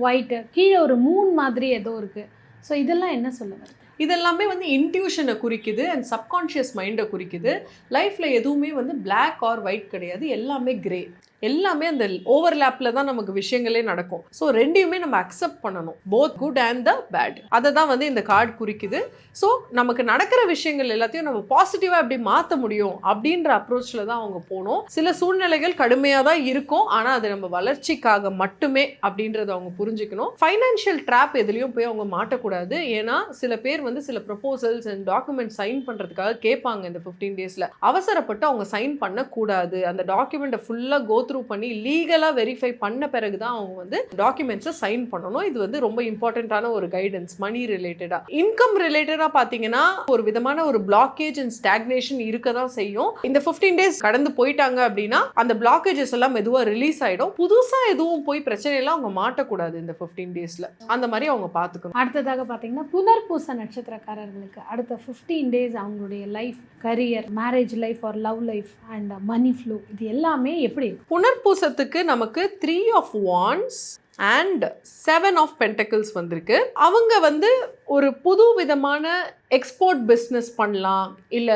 ஒயிட், கீழே ஒரு மூன் மாதிரி ஏதோ இருக்கு. ஸோ இதெல்லாம் என்ன சொல்ல வருது? இதெல்லாமே வந்து இன்ட்யூஷனை குறிக்குது அண்ட் சப்கான்ஷியஸ் மைண்டை குறிக்குது. லைஃப்ல எதுவுமே வந்து பிளாக் ஆர் ஒயிட் கிடையாது, எல்லாமே கிரே. எல்லாமே அந்த ஓவர்லேப்பில் தான் நமக்கு விஷயங்களே நடக்கும். ஸோ ரெண்டையுமே நம்ம அக்செப்ட் பண்ணணும், both good and the bad. அதை தான் வந்து இந்த கார்டு குறிக்குது. ஸோ நமக்கு நடக்கிற விஷயங்கள் எல்லாத்தையும் நம்ம பாசிட்டிவாக எப்படி மாற்ற முடியும் அப்படின்ற அப்ரோச்சில் தான் அவங்க போகணும். சில சூழ்நிலைகள் கடுமையாக தான் இருக்கும், ஆனால் அது நம்ம வளர்ச்சிக்காக மட்டுமே அப்படின்றத அவங்க புரிஞ்சுக்கணும். ஃபைனான்ஷியல் ட்ராப் எதுலேயும் போய் அவங்க மாட்டக்கூடாது. ஏன்னா சில பேர் வந்து சில ப்ரொபோசல்ஸ் அண்ட் டாக்குமெண்ட் சைன் பண்ணுறதுக்காக கேட்பாங்க இந்த 15 டேஸில். அவசரப்பட்டு அவங்க சைன் பண்ணக்கூடாது. அந்த டாக்குமெண்ட்டை ஃபுல்லாக கோ த்ரூ பண்ணி லீகலாக வெரிஃபை பண்ண பிறகு தான் அவங்க வந்து டாக்குமெண்ட்ஸை சைன் பண்ணணும். இது வந்து ரொம்ப இம்பார்ட்டண்ட்டான ஒரு கைடன்ஸ். மணி ரிலேட்டடாக, இன்கம் ரிலேட்டடாக பார்த்தீங்கன்னா ஒரு விதமான ஒரு பிளாக்கேஜ் அண்ட் ஸ்டாக்னேஷன் இருக்க தான் செய்யும். இந்த 15 டேஸ் கடந்து போயிட்டாங்க அப்படின்னா அந்த பிளாக்கேஜஸ் எல்லாம் மெதுவாக ரிலீஸ் ஆகிடும். புதுசாக எதுவும் போய் பிரச்சனையெல்லாம் அவங்க மாட்டக்கூடாது இந்த 15 டேஸில். அந்த மாதிரி அவங்க பார்த்துக்கணும். அடுத்ததாக பார்த்தீங்கன்னா புனர்பூச நட்சத்திரக்காரர்களுக்கு அடுத்த 15 டேஸ் அவங்களுடைய life, career, marriage life or love life and money flow, இது எல்லாமே எப்படி இருக்கும்? புனர்பூசத்துக்கு நமக்கு 3 of wands and 7 of pentacles வந்திருக்கு. அவங்க வந்து ஒரு புது விதமான எக்ஸ்போர்ட் பிஸ்னஸ் பண்ணலாம், இல்லை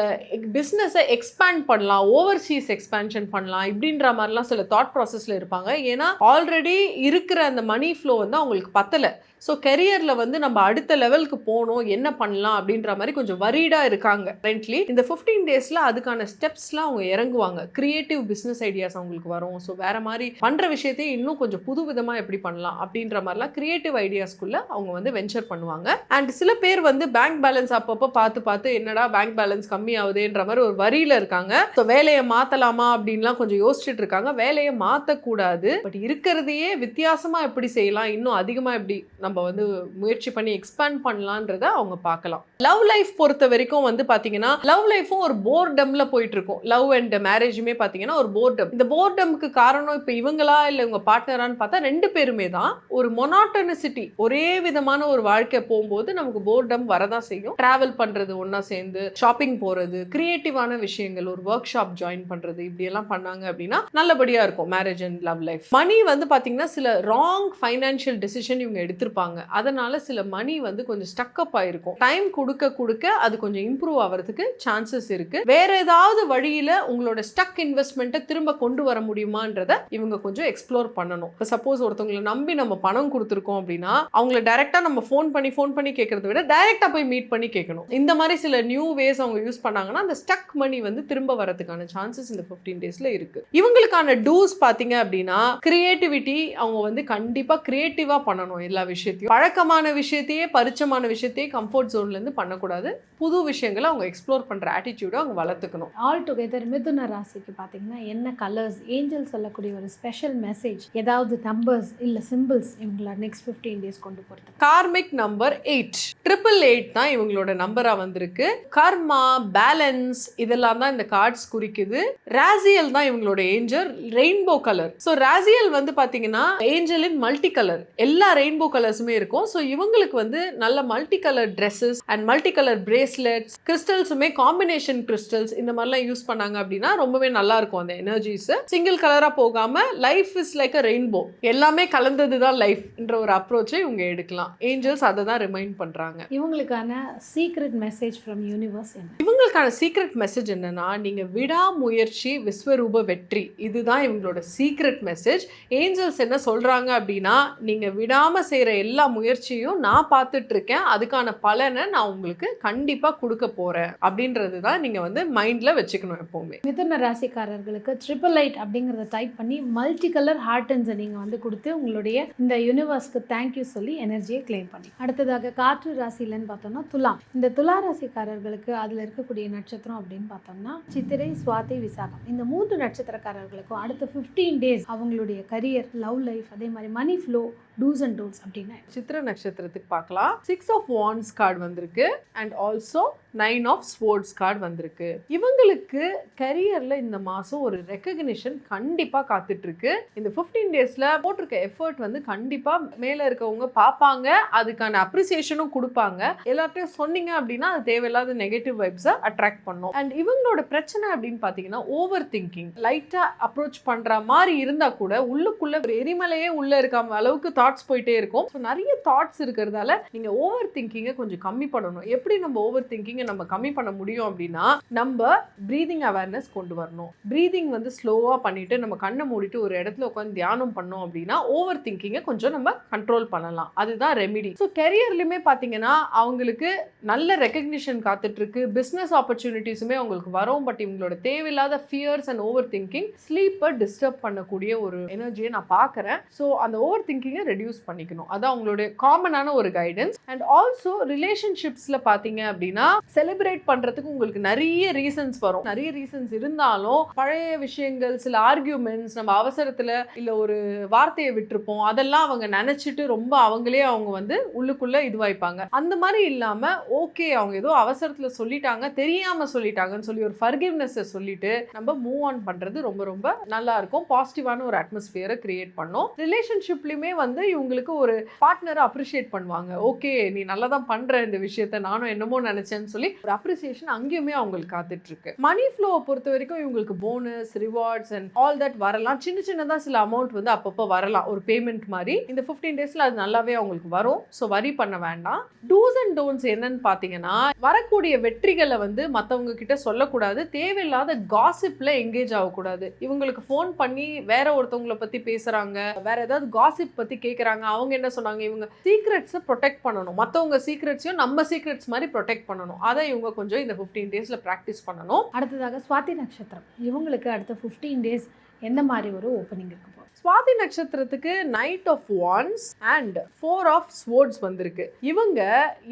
பிஸ்னஸை எக்ஸ்பேண்ட் பண்ணலாம், ஓவர்சீஸ் எக்ஸ்பேன்ஷன் பண்ணலாம், இப்படின்ற மாதிரிலாம் சில தாட் ப்ராசஸில் இருப்பாங்க. ஏன்னா ஆல்ரெடி இருக்கிற அந்த மணி ஃப்ளோ வந்து அவங்களுக்கு பத்தலை. ஸோ கெரியரில் வந்து நம்ம அடுத்த லெவலுக்கு போகணும், என்ன பண்ணலாம் அப்படின்ற மாதிரி கொஞ்சம் வரீடாக இருக்காங்க கரண்ட்லி. இந்த 15 டேஸில் அதுக்கான ஸ்டெப்ஸ்லாம் அவங்க இறங்குவாங்க. கிரியேட்டிவ் பிஸ்னஸ் ஐடியாஸ் அவங்களுக்கு வரும். ஸோ வேறு மாதிரி பண்ணுற விஷயத்தையும் இன்னும் கொஞ்சம் புது விதமாக எப்படி பண்ணலாம் அப்படின்ற மாதிரிலாம் கிரியேட்டிவ் ஐடியாஸ்க்குள்ளே அவங்க வந்து வெஞ்சர் பண்ணுவாங்க. அண்ட் சில பேர் வந்து பேங்க் பேலன்ஸ் அப்பப்போ பார்த்து என்னடா பேங்க் பேலன்ஸ் கம்மி ஆகுதுன்ற மாதிரி ஒரு வரியில இருக்காங்க. ஸோ வேலையை மாத்தலாமா அப்படின்லாம் கொஞ்சம் யோசிச்சுட்டு இருக்காங்க. வேலையை மாற்றக்கூடாது, பட் இருக்கிறதையே வித்தியாசமா எப்படி செய்யலாம், இன்னும் அதிகமா எப்படி நம்ம வந்து முயற்சி பண்ணி எக்ஸ்பேண்ட் பண்ணலான்றத அவங்க பார்க்கலாம். லவ் லைஃப் பொறுத்த வரைக்கும் வந்து பாத்தீங்கன்னா லவ் லைஃபும் ஒரு போர்டம்ல போயிட்டு இருக்கும். லவ் அண்ட் மேரேஜுமே பாத்தீங்கன்னா ஒரு போர்டம். இந்த போர்டம்க்கு காரணம் இப்ப இவங்களா இல்ல இவங்க பார்ட்னரான்னு பார்த்தா 2 பேருமே தான். ஒரு மொனாட்டனிசிட்டி, ஒரே விதமான ஒரு வாழ்க்கை போகும்போது நமக்கு போர்டம் வரதான் செய்யும். டிராவல் பண்றது, ஒன்னா சேர்ந்து ஷாப்பிங் போறது, கிரியேட்டிவான விஷயங்கள், ஒரு ஒர்க் ஷாப் ஜாயின் பண்றது, இப்படி எல்லாம் பண்ணாங்க அப்படின்னா நல்லபடியா இருக்கும் மேரேஜ் அண்ட் லவ் லைஃப். மணி வந்து பாத்தீங்கன்னா சில ராங் ஃபைனான்சியல் டிசிஷன் இவங்க எடுத்திருப்பாங்க. அதனால சில மணி வந்து கொஞ்சம் ஸ்டக் அப் ஆயிருக்கும். டைம் கொடுக்க அது கொஞ்சம் இம்ப்ரூவ் ஆகிறதுக்கு சான்சஸ் இருக்கு. வேற ஏதாவது வழியில உங்களோட ஸ்டக் இன்வெஸ்ட்மெண்ட்டை திரும்ப கொண்டு வர முடியுமான்றத இவங்க கொஞ்சம் எக்ஸ்ப்ளோர் பண்ணணும். இப்போ சப்போஸ் ஒருத்தவங்களை நம்பி நம்ம பணம் கொடுத்துருக்கோம் அப்படின்னா அவங்கள டைரக்டா நம்ம ஃபோன் பண்ணி கேட்கறத விட டைரக்டா போய் மீட் பண்ணி கேட்கணும். இந்த மாதிரி சில நியூ வேஸ் அவங்க யூஸ் பண்ணாங்கன்னா அந்த ஸ்டக் மணி வந்து திரும்ப வரதுக்கான சான்சஸ் இந்த 15 டேஸ்ல இருக்கு. இவங்களுக்கான டூஸ் பாத்தீங்க அப்படின்னா கிரியேட்டிவிட்டி, அவங்க வந்து கண்டிப்பா கிரியேட்டிவா பண்ணணும். எல்லா விஷயத்தையும், பழக்கமான விஷயத்தையே, பரிச்சமான விஷயத்தையே கம்ஃபர்ட் ஜோன்ல இருந்து பண்ணக்கூடாது. புது விஷயங்களை அவங்க எக்ஸ்ப்ளோர் பண்ற ஆட்டிடியூட அவங்க வளர்த்துக்கணும். ஆல் டுகெதர் மிதுன ராசிக்கு பார்த்தீங்கன்னா என்ன கலர்ஸ், ஏஞ்சல் சொல்லக்கூடிய ஒரு ஸ்பெஷல் மெசேஜ், ஏதாவது நம்பர்ஸ் இல்ல சிம்பிள்ஸ் இவங்கள நெக்ஸ்ட் 15 டேஸ் கொண்டு போறது? கார்மிக் நம்பர் 8, 888 தான் இவங்களோட நம்பரா வந்திருக்கு. கர்மா, பேலன்ஸ் இதெல்லாம் தான் இந்த கார்ட்ஸ் குறிக்குது. ராசியல் தான் இவங்களோட ஏஞ்சல், ரெயின்போ கலர். ஸோ ராசியல் வந்து பாத்தீங்கன்னா ஏஞ்சலின் மல்டி கலர், எல்லா ரெயின்போ கலர்ஸுமே இருக்கும். ஸோ இவங்களுக்கு வந்து நல்ல multi colour dresses and multi colour bracelets, கிறிஸ்டல்ஸுமே காம்பினேஷன் கிறிஸ்டல்ஸ் இந்த மாதிரிலாம் யூஸ் பண்ணாங்க அப்படின்னா ரொம்பவே நல்லா இருக்கும். அந்த எனர்ஜிஸ் சிங்கிள் கலரா போகாம life is like a rainbow, எல்லாமே கலந்தது தான் லைஃப் என்ற ஒரு அப்ரோச்சை இவங்க எடுக்கலாம். ஏஞ்சல்ஸ் அதை தான் ரிமைண்ட் பண்றாங்க. இவங்களுக்கான சீக்ரெட் மெசேஜ் ஃப்ரம் யூனிவர்ஸ் என்ன? இவங்களுக்கான சீக்ரெட் மெசேஜ் என்னன்னா, நீங்க விடாமுயற்சி விஸ்வரூப வெற்றி, இதுதான் இவங்களோட சீக்ரெட் மெசேஜ். ஏஞ்சல்ஸ் என்ன சொல்றாங்க அப்படின்னா, நீங்க விடாம செய்யற எல்லா முயற்சியும் நான் பார்த்துட்டு இருக்கேன், அதுக்கான பலனை நான் உங்களுக்கு கண்டிப்பா கொடுக்க போறேன் அப்படின்றது தான் நீங்க வந்து மைண்ட்ல வச்சுக்கணும் எப்பவுமே. மிதுன ராசிக்காரர்களுக்கு 888 அப்படிங்கறத டைப் பண்ணி மல்டி கலர் ஹார்டன்ஸை நீங்க வந்து கொடுத்து உங்களுடைய இந்த யூனிவர்ஸ்க்கு தேங்க்யூ சொல்லி எனர்ஜியை கிளைம் பண்ணி. அடுத்ததாக காற்று ராசிலன்னு பார்த்தோம்னா துலாம். இந்த துலா ராசிக்காரர்களுக்கு அதுல இருக்கக்கூடிய நட்சத்திரம் அப்படின்னு பார்த்தோம்னா சித்திரை, சுவாதி, விசாகம். இந்த 3 நட்சத்திரக்காரர்களுக்கும் அடுத்த 15 டேஸ் அவங்களுடைய கரியர், லவ் லைஃப், அதே மாதிரி money flow, two's and don'ts அப்படின்னு. சித்திர நட்சத்திரத்துக்கு பார்க்கலாம். 6 ஆஃப் வாண்ட்ஸ் கார்டு வந்திருக்கு and also 9 of swords card வந்திருக்கு. இவங்களுக்கு கரியர்ல இந்த மாசம் ஒரு ரெக்கக்னிஷன் கண்டிப்பா காத்துட்டு இருக்கு. இந்த 15 டேஸ்ல போட்டிருக்க எஃபர்ட் வந்து கண்டிப்பா மேல இருக்கவங்க பார்ப்பாங்க, அதுக்கான அப்ரிசியேஷனும் கொடுப்பாங்க. எல்லாத்தையும் சொன்னீங்க அப்படின்னா அது தேவையில்லாத நெகட்டிவ் வைப்ஸை அட்ராக்ட் பண்ணும். அண்ட் இவங்களோட பிரச்சனை அப்படின்னு பார்த்தீங்கன்னா ஓவர் திங்கிங். லைட்டா அப்ரோச் பண்ற மாதிரி இருந்தா கூட உள்ளுக்குள்ள ஒரு எரிமலையே உள்ள இருக்காம அளவுக்கு தாட்ஸ் போயிட்டே இருக்கும். ஸோ நிறைய தாட்ஸ் இருக்கிறதால நீங்க ஓவர் திங்கிங்கை கொஞ்சம் கம்மி பண்ணணும். எப்படி நம்ம ஓவர் திங்கிங்கை நம்ம கம்மி பண்ண முடியும் அப்படின்னா, நம்ம பிரீதிங் அவேர்னஸ் கொண்டு வரணும். பிரீதிங் வந்து ஸ்லோவா பண்ணிட்டு நம்ம கண்ணை மூடிட்டு ஒரு இடத்துல உட்காந்து தியானம் பண்ணோம் அப்படின்னா ஓவர் திங்கிங்கை கொஞ்சம் நம்ம கண்ட்ரோல் பண்ணலாம். அதுதான் ரெமிடி. ஸோ கெரியர்லையுமே பார்த்தீங்கன்னா அவங்களுக்கு நல்ல ரெக்கக்னிஷன் காத்துட்டு இருக்கு. பிஸ்னஸ் ஆப்பர்ச்சுனிட்டிஸுமே அவங்களுக்கு வரும். பட் இவங்களோட தேவையில்லாத ஃபியர்ஸ் அண்ட் ஓவர் திங்கிங் ஸ்லீப்பை டிஸ்டர்ப் பண்ணக்கூடிய ஒரு எனர்ஜியை நான் பார்க்குறேன். ஸோ அந்த ஓவர் திங்கிங்கை ரெடியூஸ் பண்ணிக்கணும். அதான் அவங்களுடைய காமனான ஒரு கைடன்ஸ். அண்ட் ஆல்சோ ரிலேஷன்ஷிப்ஸ்ல பார்த்தீங்க அப்படின்னா செலிப்ரேட் பண்றதுக்கு உங்களுக்கு நிறைய ரீசன்ஸ் வரும். நிறைய ரீசன்ஸ் இருந்தாலும் பழைய விஷயங்கள், சில ஆர்கியூமெண்ட்ஸ், நம்ம அவசரத்துல இல்ல ஒரு வார்த்தையை விட்டுருப்போம், அதெல்லாம் அவங்க நினைச்சிட்டு ரொம்ப அவங்களே அவங்க வந்து உள்ளுக்குள்ள இதுவாய்ப்பாங்க. அந்த மாதிரி இல்லாம ஓகே அவங்க ஏதோ அவசரத்துல சொல்லிட்டாங்க, தெரியாம சொல்லிட்டாங்கன்னு சொல்லி ஒரு ஃபர்கிவ்னஸ் சொல்லிட்டு நம்ம மூவ் ஆன் பண்றது ரொம்ப ரொம்ப நல்லா இருக்கும். பாசிட்டிவான ஒரு அட்மாஸ்பியரை கிரியேட் பண்ணும். ரிலேஷன்ஷிப்லயுமே வந்து இவங்களுக்கு ஒரு பார்ட்னரை அப்ரிஷியேட் பண்ணுவாங்க. ஓகே நீ நல்லா தான் பண்ற இந்த விஷயத்த, நானும் என்னமோ நினைச்சேன்னு சொல்லி ஒரு அப்ரிசியேஷன் அங்கேயுமே அவங்களுக்கு காத்துட்டு இருக்கு. மணி ஃப்ளோவை பொறுத்த வரைக்கும் இவங்களுக்கு bonus, rewards and all that வரலாம். சின்னதா சில அமௌண்ட் வந்து அப்பப்போ வரலாம், ஒரு பேமெண்ட் மாதிரி. இந்த 15 டேஸ்ல அது நல்லாவே அவங்களுக்கு வரும். ஸோ வரி பண்ண வேண்டாம். டூஸ் அண்ட் டோன்ட்ஸ் என்னன்னு பார்த்தீங்கன்னா, வரக்கூடிய வெற்றிகளை வந்து மற்றவங்க கிட்ட சொல்லக்கூடாது. தேவையில்லாத காசிப்ல எங்கேஜ் ஆகக்கூடாது. இவங்களுக்கு ஃபோன் பண்ணி வேற ஒருத்தவங்களை பத்தி பேசுறாங்க, வேற ஏதாவது காசிப் பத்தி கேட்குறாங்க, அவங்க என்ன சொன்னாங்க, இவங்க சீக்ரெட்ஸை ப்ரொடெக்ட் பண்ணணும். மற்றவங்க சீக்ரெட்ஸையும் நம்ம சீக்ரெட்ஸ் மாதிரி ப்ரொடெக்ட் பண்ணணும். அதை இவங்க கொஞ்சம் இந்த 15 டேஸ்ல ப்ராக்டிஸ் பண்ணணும். அடுத்ததாக சுவாதி நட்சத்திரம். இவங்களுக்கு அடுத்த 15 டேஸ் எந்த மாதிரி ஒரு ஓப்பனிங் இருக்கு? சுவாதி நட்சத்திரத்துக்கு knight of wands and 4 of swords வந்திருக்கு. இவங்க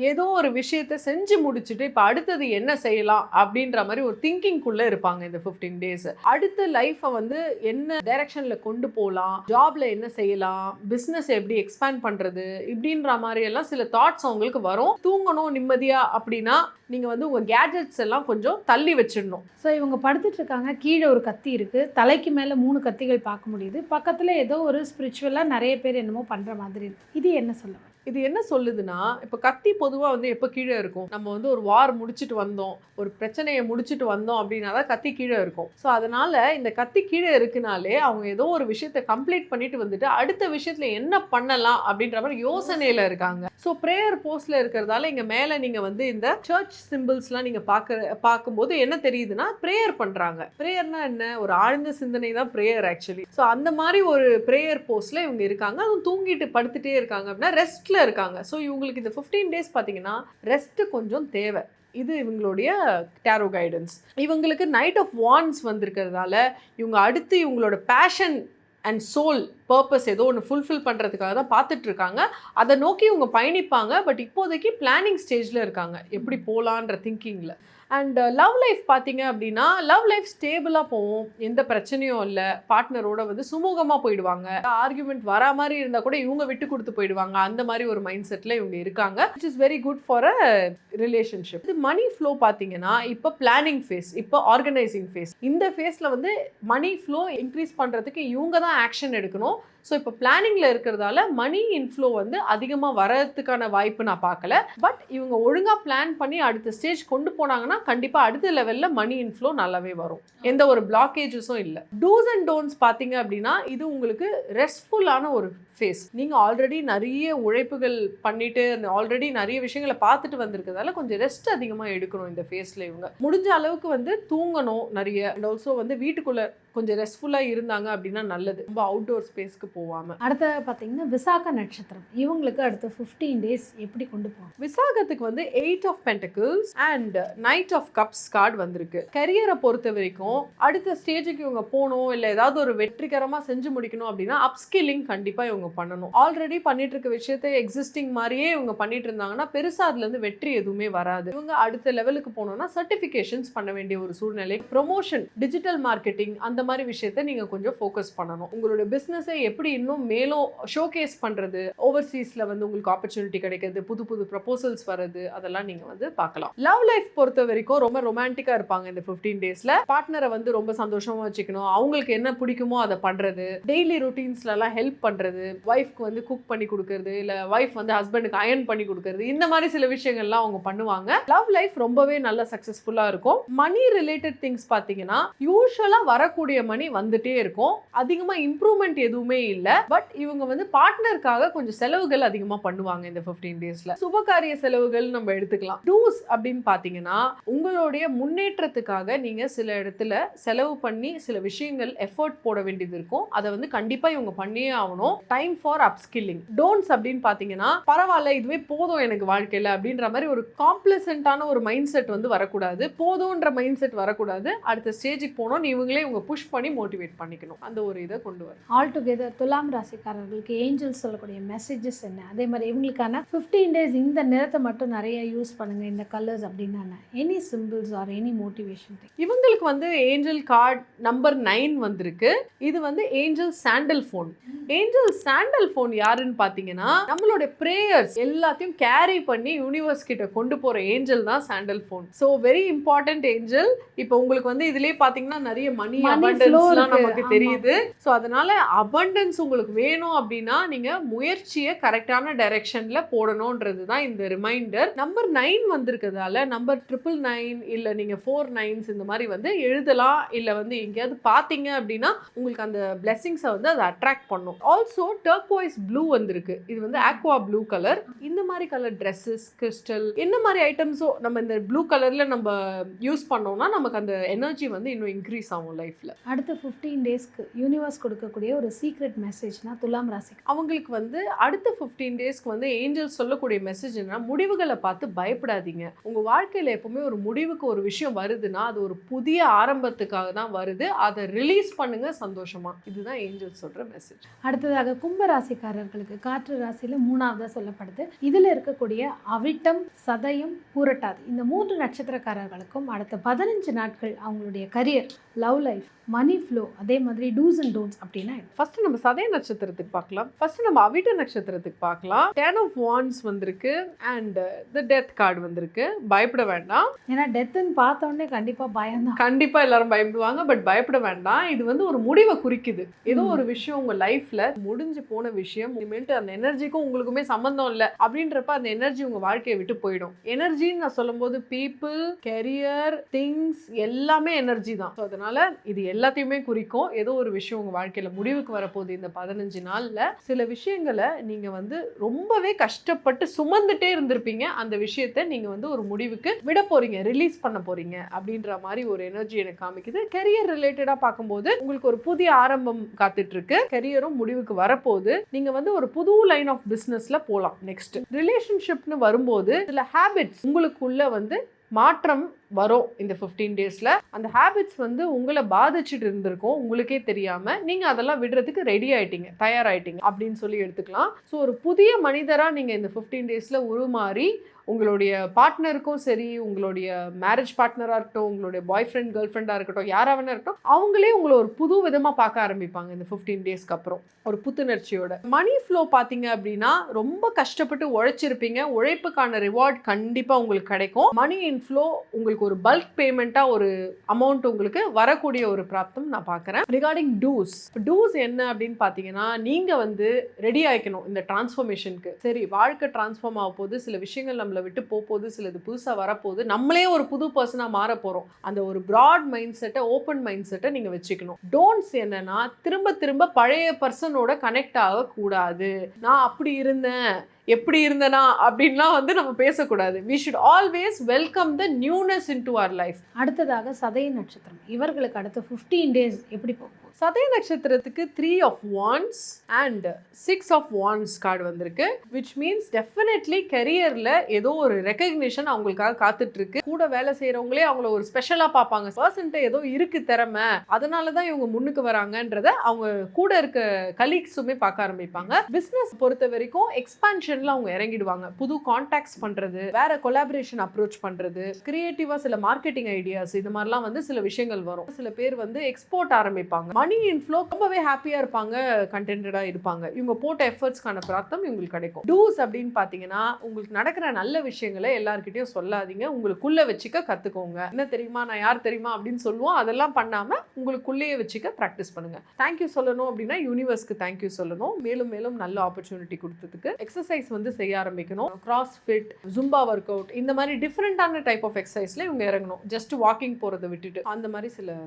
ஏதோ ஒரு விஷயத்தை செஞ்சு முடிச்சுட்டு இப்போ அடுத்தது என்ன செய்யலாம் அப்படின்ற மாதிரி ஒரு திங்கிங்குள்ளே இருப்பாங்க இந்த 15 டேஸ். அடுத்த லைஃப்பை வந்து என்ன டைரக்ஷனில் கொண்டு போகலாம், ஜாப்ல என்ன செய்யலாம், பிஸ்னஸ் எப்படி எக்ஸ்பேண்ட் பண்ணுறது, இப்படின்ற மாதிரி எல்லாம் சில தாட்ஸ் அவங்களுக்கு வரும். தூங்கணும் நிம்மதியாக அப்படின்னா நீங்கள் வந்து உங்கள் கேட்ஜெட்ஸ் எல்லாம் கொஞ்சம் தள்ளி வச்சிடணும். ஸோ இவங்க படுத்துட்டு இருக்காங்க, கீழே ஒரு கத்தி இருக்குது, தலைக்கு மேலே 3 கத்திகள் பார்க்க முடியுது, பக்கத்தில் ஏதோ ஒரு ஸ்பிரிச்சுவலாக நிறைய பேர் என்னமோ பண்ணுற மாதிரி இருக்குது. இது என்ன சொல்லுவாங்க? இது என்ன சொல்லுதுன்னா, இப்போ கத்தி பொதுவாக வந்து எப்போ கீழே இருக்கும், நம்ம வந்து ஒரு வார் முடிச்சுட்டு வந்தோம், ஒரு பிரச்சனையை முடிச்சுட்டு வந்தோம் அப்படின்னா தான் கத்தி கீழே இருக்கும். ஸோ அதனால இந்த கத்தி கீழே இருக்குனாலே அவங்க ஏதோ ஒரு விஷயத்தை கம்ப்ளீட் பண்ணிட்டு வந்துட்டு அடுத்த விஷயத்துல என்ன பண்ணலாம் அப்படின்ற மாதிரி யோசனையில இருக்காங்க. ஸோ ப்ரேயர் போஸ்ட்ல இருக்கிறதால இங்க மேலே நீங்க வந்து இந்த சர்ச் சிம்பிள்ஸ்லாம் நீங்க பார்க்கும்போது என்ன தெரியுதுன்னா, ப்ரேயர் பண்றாங்க. ப்ரேயர்னா என்ன, ஒரு ஆழ்ந்த சிந்தனை தான் ப்ரேயர் ஆக்சுவலி. ஸோ அந்த மாதிரி ஒரு ப்ரேயர் போஸ்ட்ல இவங்க இருக்காங்க. அதுவும் தூங்கிட்டு படுத்துட்டே இருக்காங்க அப்படின்னா ரெஸ்ட் இருக்காங்க. ஸோ இவங்களுக்கு இந்த 15 டேஸ் பார்த்தீங்கன்னா ரெஸ்ட் கொஞ்சம் தேவை. இது இவங்களுடைய டேரோ கைடன்ஸ். இவங்களுக்கு நைட் ஆஃப் வான்ஸ் வந்திருக்கிறதால இவங்க அடுத்து இவங்களோட பேஷன் அண்ட் சோல் பர்பஸ் ஏதோ ஒன்று ஃபுல்ஃபில் பண்ணுறதுக்காக தான் பார்த்துட்டு இருக்காங்க. அதை நோக்கி இவங்க பயணிப்பாங்க. பட் இப்போதைக்கு பிளானிங் ஸ்டேஜில் இருக்காங்க, எப்படி போகலான்ற திங்கிங்கில். அண்ட் லவ் லைஃப் பார்த்தீங்க அப்படின்னா லவ் லைஃப் ஸ்டேபிளாக போகும், எந்த பிரச்சனையும் இல்லை, பார்ட்னரோட வந்து சுமூகமாக போயிடுவாங்க. ஆர்குமெண்ட் வரா மாதிரி இருந்தால் கூட இவங்க விட்டு கொடுத்து போயிடுவாங்க. அந்த மாதிரி ஒரு மைண்ட் செட்டில் இவங்க இருக்காங்க, which is very good for a relationship. இது மணி ஃப்ளோ பார்த்தீங்கன்னா இப்போ பிளானிங் ஃபேஸ், இப்போ ஆர்கனைசிங் ஃபேஸ். இந்த ஃபேஸில் வந்து மணி ஃப்ளோ இன்க்ரீஸ் பண்ணுறதுக்கு இவங்க தான் ஆக்ஷன் எடுக்கணும். ஸோ இப்போ பிளானிங்கில் இருக்கிறதால மணி இன்ஃப்ளோ வந்து அதிகமாக வரதுக்கான வாய்ப்பு நான் பார்க்கல. பட் இவங்க ஒழுங்காக பிளான் பண்ணி அடுத்த ஸ்டேஜ் கொண்டு போனாங்கன்னா கண்டிப்பாக அடுத்த லெவலில் மணி இன்ஃப்ளோ நல்லாவே வரும், எந்த ஒரு பிளாக்கேஜஸும் இல்லை. டூஸ் அண்ட் டோன்ட்ஸ் பார்த்தீங்க அப்படின்னா இது உங்களுக்கு ரெஸ்ட்ஃபுல்லான ஒரு ஃபேஸ். நீங்கள் ஆல்ரெடி நிறைய உழைப்புகள் பண்ணிட்டு ஆல்ரெடி நிறைய விஷயங்களை பார்த்துட்டு வந்திருக்கிறதால கொஞ்சம் ரெஸ்ட் அதிகமாக எடுக்கணும் இந்த ஃபேஸில். இவங்க முடிஞ்ச அளவுக்கு வந்து தூங்கணும் நிறைய. அண்ட் ஆல்சோ வந்து வீட்டுக்குள்ளே கொஞ்சம் ரெஸ்ட்ஃபுல்லாக இருந்தாங்க அப்படின்னா நல்லது, ரொம்ப அவுட்டோர் ஸ்பேஸ்க்கு போகாமல். அடுத்த பார்த்தீங்கன்னா விசாக நட்சத்திரம், இவங்களுக்கு அடுத்த 15 டேஸ் எப்படி கொண்டு போகும்? விசாகத்துக்கு வந்து 8 of pentacles and knight of cups card வந்திருக்கு. கரியரை பொறுத்த வரைக்கும் அடுத்த ஸ்டேஜுக்கு இவங்க போகணும், இல்லை ஏதாவது ஒரு வெற்றிகரமாக செஞ்சு முடிக்கணும் அப்படின்னா அப்ஸ்கில்லிங் கண்டிப்பாக இவங்க பண்ணணும். ஆல்ரெடி பண்ணிட்டு இருக்க விஷயத்தை எக்ஸிஸ்டிங் மாதிரியே இவங்க பண்ணிட்டு இருந்தாங்கன்னா பெருசாக அதுலேருந்து வெற்றி எதுவுமே வராது. இவங்க அடுத்த லெவலுக்கு போகணும்னா சர்டிஃபிகேஷன்ஸ் பண்ண வேண்டிய ஒரு சூழ்நிலை, ப்ரொமோஷன், டிஜிட்டல் மார்க்கெட்டிங், அந்த மாதிரி விஷயத்தை நீங்கள் கொஞ்சம் ஃபோக்கஸ் பண்ணணும். உங்களோட பிஸ்னஸை எப்படி இன்னும் மேலும் ஷோகேஸ் பண்ணுறது, ஓவர்சீஸில் வந்து உங்களுக்கு ஆப்பர்ச்சுனிட்டி கிடைக்கிறது, புது புது ப்ரப்போசல்ஸ் வருது, அதெல்லாம் நீங்கள் வந்து பார்க்கலாம். லவ் லைஃப் பொறுத்த வரைக்கும் ரொம்ப ரொமான்டிக்காக இருப்பாங்க இந்த 15 டேஸில். பார்ட்னரை வந்து ரொம்ப சந்தோஷமாக வச்சுக்கணும், அவங்களுக்கு என்ன பிடிக்குமோ அதை பண்ணுறது, டெய்லி ரொட்டீன்ஸ்லாம் ஹெல்ப் பண்ணுறது, ஒய்ஃப்க்கு வந்து குக் பண்ணி கொடுக்கறது, இல்லை ஒய்ஃப் வந்து ஹஸ்பண்டுக்கு அயர்ன் பண்ணி கொடுக்கறது, இந்த மாதிரி சில விஷயங்கள்லாம் அவங்க பண்ணுவாங்க. லவ் லைஃப் ரொம்பவே நல்ல சக்ஸஸ்ஃபுல்லாக இருக்கும். மணி ரிலேட்டட் திங்ஸ் பார்த்தீங்கன்னா யூஸ்வலாக வரக்கூடிய மணி வந்துட்டே இருக்கும், அதிகமாக இம்ப்ரூவ்மெண்ட் எதுவுமே இல்லை. பட் இவங்க வந்து பார்ட்னருக்காக கொஞ்சம் செலவுகள் அதிகமாக பண்ணுவாங்க இந்த 15 டேஸில். சுபகாரிய செலவுகள் நம்ம எடுத்துக்கலாம். டூஸ் அப்படின்னு பார்த்தீங்கன்னா உங்களுடைய முன்னேற்றத்துக்காக நீங்கள் சில இடத்துல செலவு பண்ணி சில விஷயங்கள் எஃபர்ட் போட வேண்டியது இருக்கும், அதை வந்து கண்டிப்பாக இவங்க பண்ணியே ஆகணும். Time for upskilling. டோன்ட்ஸ் அப்படின்னு பார்த்தீங்கன்னா பரவாயில்ல இதுவே போதும் எனக்கு வாழ்க்கையில் அப்படின்ற மாதிரி ஒரு காம்ப்ளசன்ட்டான ஒரு மைண்ட் செட் வந்து வரக்கூடாது, போதும்ன்ற மைண்ட் செட் வரக்கூடாது. அடுத்த ஸ்டேஜுக்கு போனோம் இவங்களே இவங்க புஷ் பண்ணி மோட்டிவேட் பண்ணிக்கணும், அந்த ஒரு இதை கொண்டு வரும். ஆல் டுகெதர் துலாம் ராசிக்காரர்களுக்கு ஏஞ்சல்ஸ் சொல்லக்கூடிய மெசேஜஸ் என்ன, அதே மாதிரி இவங்களுக்கான 15 டேஸ் இந்த நிறத்தை மட்டும் நிறைய யூஸ் பண்ணுங்க, இந்த கலர்ஸ் அப்படின்னா any symbols or any motivation? இவங்களுக்கு வந்து ஏஞ்சல் கார்டு நம்பர் 9 வந்திருக்கு. இது வந்து angel sandal phone. Angel sandal phone யாருன்னு பார்த்தீங்கன்னா நம்மளுடைய ப்ரேயர்ஸ் எல்லாத்தையும் கேரி பண்ணி யூனிவர்ஸ் கிட்ட கொண்டு போகிற ஏஞ்சல் தான் sandal phone. So very important angel. இப்போ உங்களுக்கு வந்து இதுலேயே பார்த்தீங்கன்னா நிறைய மணி அபண்டன்ஸ்லாம் நமக்கு தெரியுது. ஸோ அதனால அபண்டன்ஸ் உங்களுக்கு வேணும் அப்படின்னா நீங்கள் முயற்சியை கரெக்டான டைரெக்ஷனில் போடணுன்றது தான் இந்த ரிமைண்டர். நம்பர் 9 வந்திருக்கிறதால நம்பர் 999 இல்லை நீங்கள் 49s இந்த மாதிரி வந்து எழுதலாம், இல்லை வந்து எங்கேயாவது பார்த்தீங்க அப்படின்னா உங்களுக்கு அந்த பிளெஸிங்ஸை வந்து அதை அட்ராக்ட் பண்ணும். ஆல்சோ டர்க்வைஸ் ப்ளூ வந்திருக்கு. இது வந்து ஆக்வா ப்ளூ கலர். இந்த மாதிரி கலர் ட்ரெஸ்ஸஸ், கிறிஸ்டல், என்ன மாதிரி ஐட்டம்ஸோ நம்ம இந்த ப்ளூ கலரில் நம்ம யூஸ் பண்ணோம்னா நமக்கு அந்த எனர்ஜி வந்து இன்னும் இன்க்ரீஸ் ஆகும் லைஃப்பில். அடுத்த 15 டேஸ்க்கு யூனிவர்ஸ் கொடுக்கக்கூடிய ஒரு சீக்ரெட் மெசேஜ்னா துலாம் ராசிக்கு அவங்களுக்கு வந்து அடுத்த 15 டேஸ்க்கு வந்து ஏஞ்சல் சொல்லக்கூடிய மெசேஜ் என்ன, முடிவுகளை பார்த்து பயப்படாதீங்க. உங்கள் வாழ்க்கையில் எப்பவுமே ஒரு முடிவுக்கு ஒரு விஷயம் வருதுன்னா அது ஒரு புதிய ஆரம்பத்துக்காக தான் வருது. அதை ரிலீஸ் பண்ணுங்க சந்தோஷமா. இதுதான் ஏஞ்சல் சொல்கிற மெசேஜ். அடுத்ததாக கும்ப ராசிக்காரர்களுக்கு காற்று ராசியில் 3ஆவதாக சொல்லப்படுது. இதில் இருக்கக்கூடிய அவிட்டம், சதயம், பூரட்டாதி இந்த 3 நட்சத்திரக்காரர்களுக்கும் அடுத்த 15 நாட்கள் அவங்களுடைய career, love life, money flow, அதே மாதிரி டூஸ் அண்ட் டோன்ட்ஸ் அப்படின்னா ஃபர்ஸ்ட் நம்ம சதய நட்சத்திரத்துக்கு பார்க்கலாம். ஃபர்ஸ்ட் நம்ம அவிட்ட நட்சத்திரத்துக்கு பார்க்கலாம். 10 of Wands வந்திருக்கு அண்ட் தி டெத் கார்டு வந்திருக்கு. பயப்பட வேண்டாம். ஏன்னா டெத்துன்னு பார்த்தோன்னே கண்டிப்பாக பயம்தான். கண்டிப்பாக எல்லாரும் பயப்படுவாங்க. பட் பயப்பட வேண்டாம். இது வந்து ஒரு முடிவை குறிக்குது. ஏதோ ஒரு விஷயம் உங்கள் லைஃப்பில் முடிஞ்சு போன விஷயம், இனிமேல்ட்டு அந்த எனர்ஜிக்கும் உங்களுக்குமே சம்மந்தம் இல்லை அப்படின்றப்ப அந்த எனர்ஜி உங்கள் வாழ்க்கையை விட்டு போயிடும். எனர்ஜின்னு நான் சொல்லும்போது பீப்புள், கெரியர், திங்ஸ் எல்லாமே எனர்ஜி தான். ஸோ அதனால இது எல்லாத்தையுமே குறிக்கும். ஏதோ ஒரு விஷயம் உங்கள் வாழ்க்கையில் முடிவுக்கு வரப்போகுது. இந்த 15 நாளில் சில விஷயங்களை நீங்கள் வந்து ரொம்பவே கஷ்டப்பட்டு சுமந்துட்டே இருந்திருப்பீங்க. அந்த விஷயத்தை நீங்கள் வந்து ஒரு முடிவுக்கு விட போறீங்க, ரிலீஸ் பண்ண போறீங்க அப்படின்ற மாதிரி ஒரு எனர்ஜி எனக்கு காமிக்குது. கெரியர் ரிலேட்டடாக பார்க்கும்போது உங்களுக்கு ஒரு புதிய ஆரம்பம் காத்துட்டு இருக்கு. கெரியரும் முடிவுக்கு வரப்போகுது. நீங்கள் வந்து ஒரு புது லைன் ஆஃப் பிஸ்னஸ்ல போகலாம். நெக்ஸ்ட் ரிலேஷன்ஷிப்னு வரும்போது சில ஹேபிட்ஸ் உங்களுக்குள்ள வந்து மாற்றம் வரும். இந்த 15 டேஸில் அந்த ஹேபிட்ஸ் வந்து உங்களை பாதிச்சுட்டு இருந்திருக்கும். உங்களுக்கே தெரியாமல் நீங்கள் அதெல்லாம் விடுறதுக்கு ரெடி ஆகிட்டீங்க, தயாராகிட்டீங்க அப்படின்னு சொல்லி எடுத்துக்கலாம். ஸோ ஒரு புதிய மனிதராக நீங்கள் இந்த 15 டேஸில் உருமாறி உங்களுடைய பார்ட்னருக்கும் சரி, உங்களுடைய மேரேஜ் பார்ட்னராக இருக்கட்டும், உங்களுடைய பாய் ஃப்ரெண்ட் கேர்ள் ஃப்ரெண்டாக இருக்கட்டும், யாராக வேணா இருக்கட்டும், அவங்களே உங்களை ஒரு புது விதமாக பார்க்க ஆரம்பிப்பாங்க இந்த 15 டேஸ்க்கு அப்புறம் ஒரு புத்துணர்ச்சியோட. மணி ஃப்ளோ பார்த்தீங்க அப்படின்னா ரொம்ப கஷ்டப்பட்டு உழைச்சிருப்பீங்க. உழைப்புக்கான ரிவார்ட் கண்டிப்பாக உங்களுக்கு கிடைக்கும். மணி இன்ஃப்ளோ உங்களுக்கு ஒரு பல்க் பேமெண்ட்டாக ஒரு அமௌண்ட் உங்களுக்கு வரக்கூடிய ஒரு பிராப்தம் நான் பார்க்குறேன். ரிகார்டிங் டூஸ் என்ன அப்படின்னு பார்த்தீங்கன்னா, நீங்கள் வந்து ரெடி ஆகிக்கணும் இந்த டிரான்ஸ்ஃபர்மேஷனுக்கு. சரி, வாழ்க்கை டிரான்ஸ்ஃபார்ம் ஆக போகுது, சில விஷயங்கள் நம்மளை விட்டு போகுது, சிலது புதுசாக வரப்போகுது, நம்மளே ஒரு புது பர்சனாக மாற போகிறோம். அந்த ஒரு ப்ராட் மைண்ட் செட்டை, ஓப்பன் மைண்ட் செட்டை நீங்கள் வச்சுக்கணும். டோன்ட்ஸ் என்னன்னா, திரும்ப திரும்ப பழைய பர்சனோட கனெக்ட் ஆகக்கூடாது. நான் அப்படி இருந்தேன், எப்படி இருந்தனா அப்படின்லாம் வந்து நம்ம பேசக்கூடாது. we should always welcome the newness into our life. அடுத்ததாக சதய நட்சத்திரம், இவர்களுக்கு அடுத்த 15 டேஸ் எப்படி போகும்? சதய நட்சத்திரத்துக்கு 3 of Wands and 6 of Wands card வந்திருக்கு. which means definitely கெரியரில் ஏதோ ஒரு ரெக்கக்னிஷன் அவங்களுக்காக காத்துட்டு இருக்கு. கூட வேலை செய்கிறவங்களே அவங்கள ஒரு ஸ்பெஷலாக பார்ப்பாங்க. பர்சன்ட்ட ஏதோ இருக்கு திறமை, அதனால தான் இவங்க முன்னுக்கு வராங்கன்றத அவங்க கூட இருக்க கலீக்ஸுமே பார்க்க ஆரம்பிப்பாங்க. பிஸ்னஸ் பொறுத்த வரைக்கும் எக்ஸ்பான்ஷன்ல அவங்க இறங்கிடுவாங்க. புது கான்டாக்ட்ஸ் பண்றது, வேற கொலாபரேஷன் அப்ரோச் பண்றது, கிரியேட்டிவா சில மார்க்கெட்டிங் ஐடியாஸ், இது மாதிரிலாம் வந்து சில விஷயங்கள் வரும். சில பேர் வந்து எக்ஸ்போர்ட் ஆரம்பிப்பாங்க. மணி இன்ஃப்ளோ ரொம்பவே ஹாப்பியா இருப்பாங்க, கண்டென்டடா இருப்பாங்க. இவங்க போட்ட எஃபர்ட்ஸ்க்கான பிராப்தம் இவங்களுக்கு கிடைக்கும். டூஸ் அப்படின்னு பாத்தீங்கன்னா, உங்களுக்கு நடக்கிற நல்ல விஷயங்களை எல்லார்கிட்டயும் சொல்லாதீங்க, உங்களுக்குள்ள வச்சுக்க கத்துக்கோங்க. என்ன தெரியுமா, நான் யார் தெரியுமா அப்படின்னு சொல்லுவோம். அதெல்லாம் பண்ணாம உங்களுக்குள்ளேயே வச்சுக்க ப்ராக்டிஸ் பண்ணுங்க. தேங்க்யூ சொல்லணும் அப்படின்னா யூனிவர்ஸ்க்கு தேங்க்யூ சொல்லணும். மேலும் மேலும் நல்ல ஆப்பர்ச்சுனிட்டி கொடுத்ததுக்கு. எக்ஸசைஸ் வந்து செய்ய ஆரம்பிக்கணும். Cross fit, Zumba work out, இந்த மாதிரி டிஃப்ரெண்டான டைப் ஆஃப் எக்ஸசைஸ்ல இவங்க இறங்கணும். ஜஸ்ட் வாக்கிங் போறதை விட்டுட்டு அந்த மாதிரி சில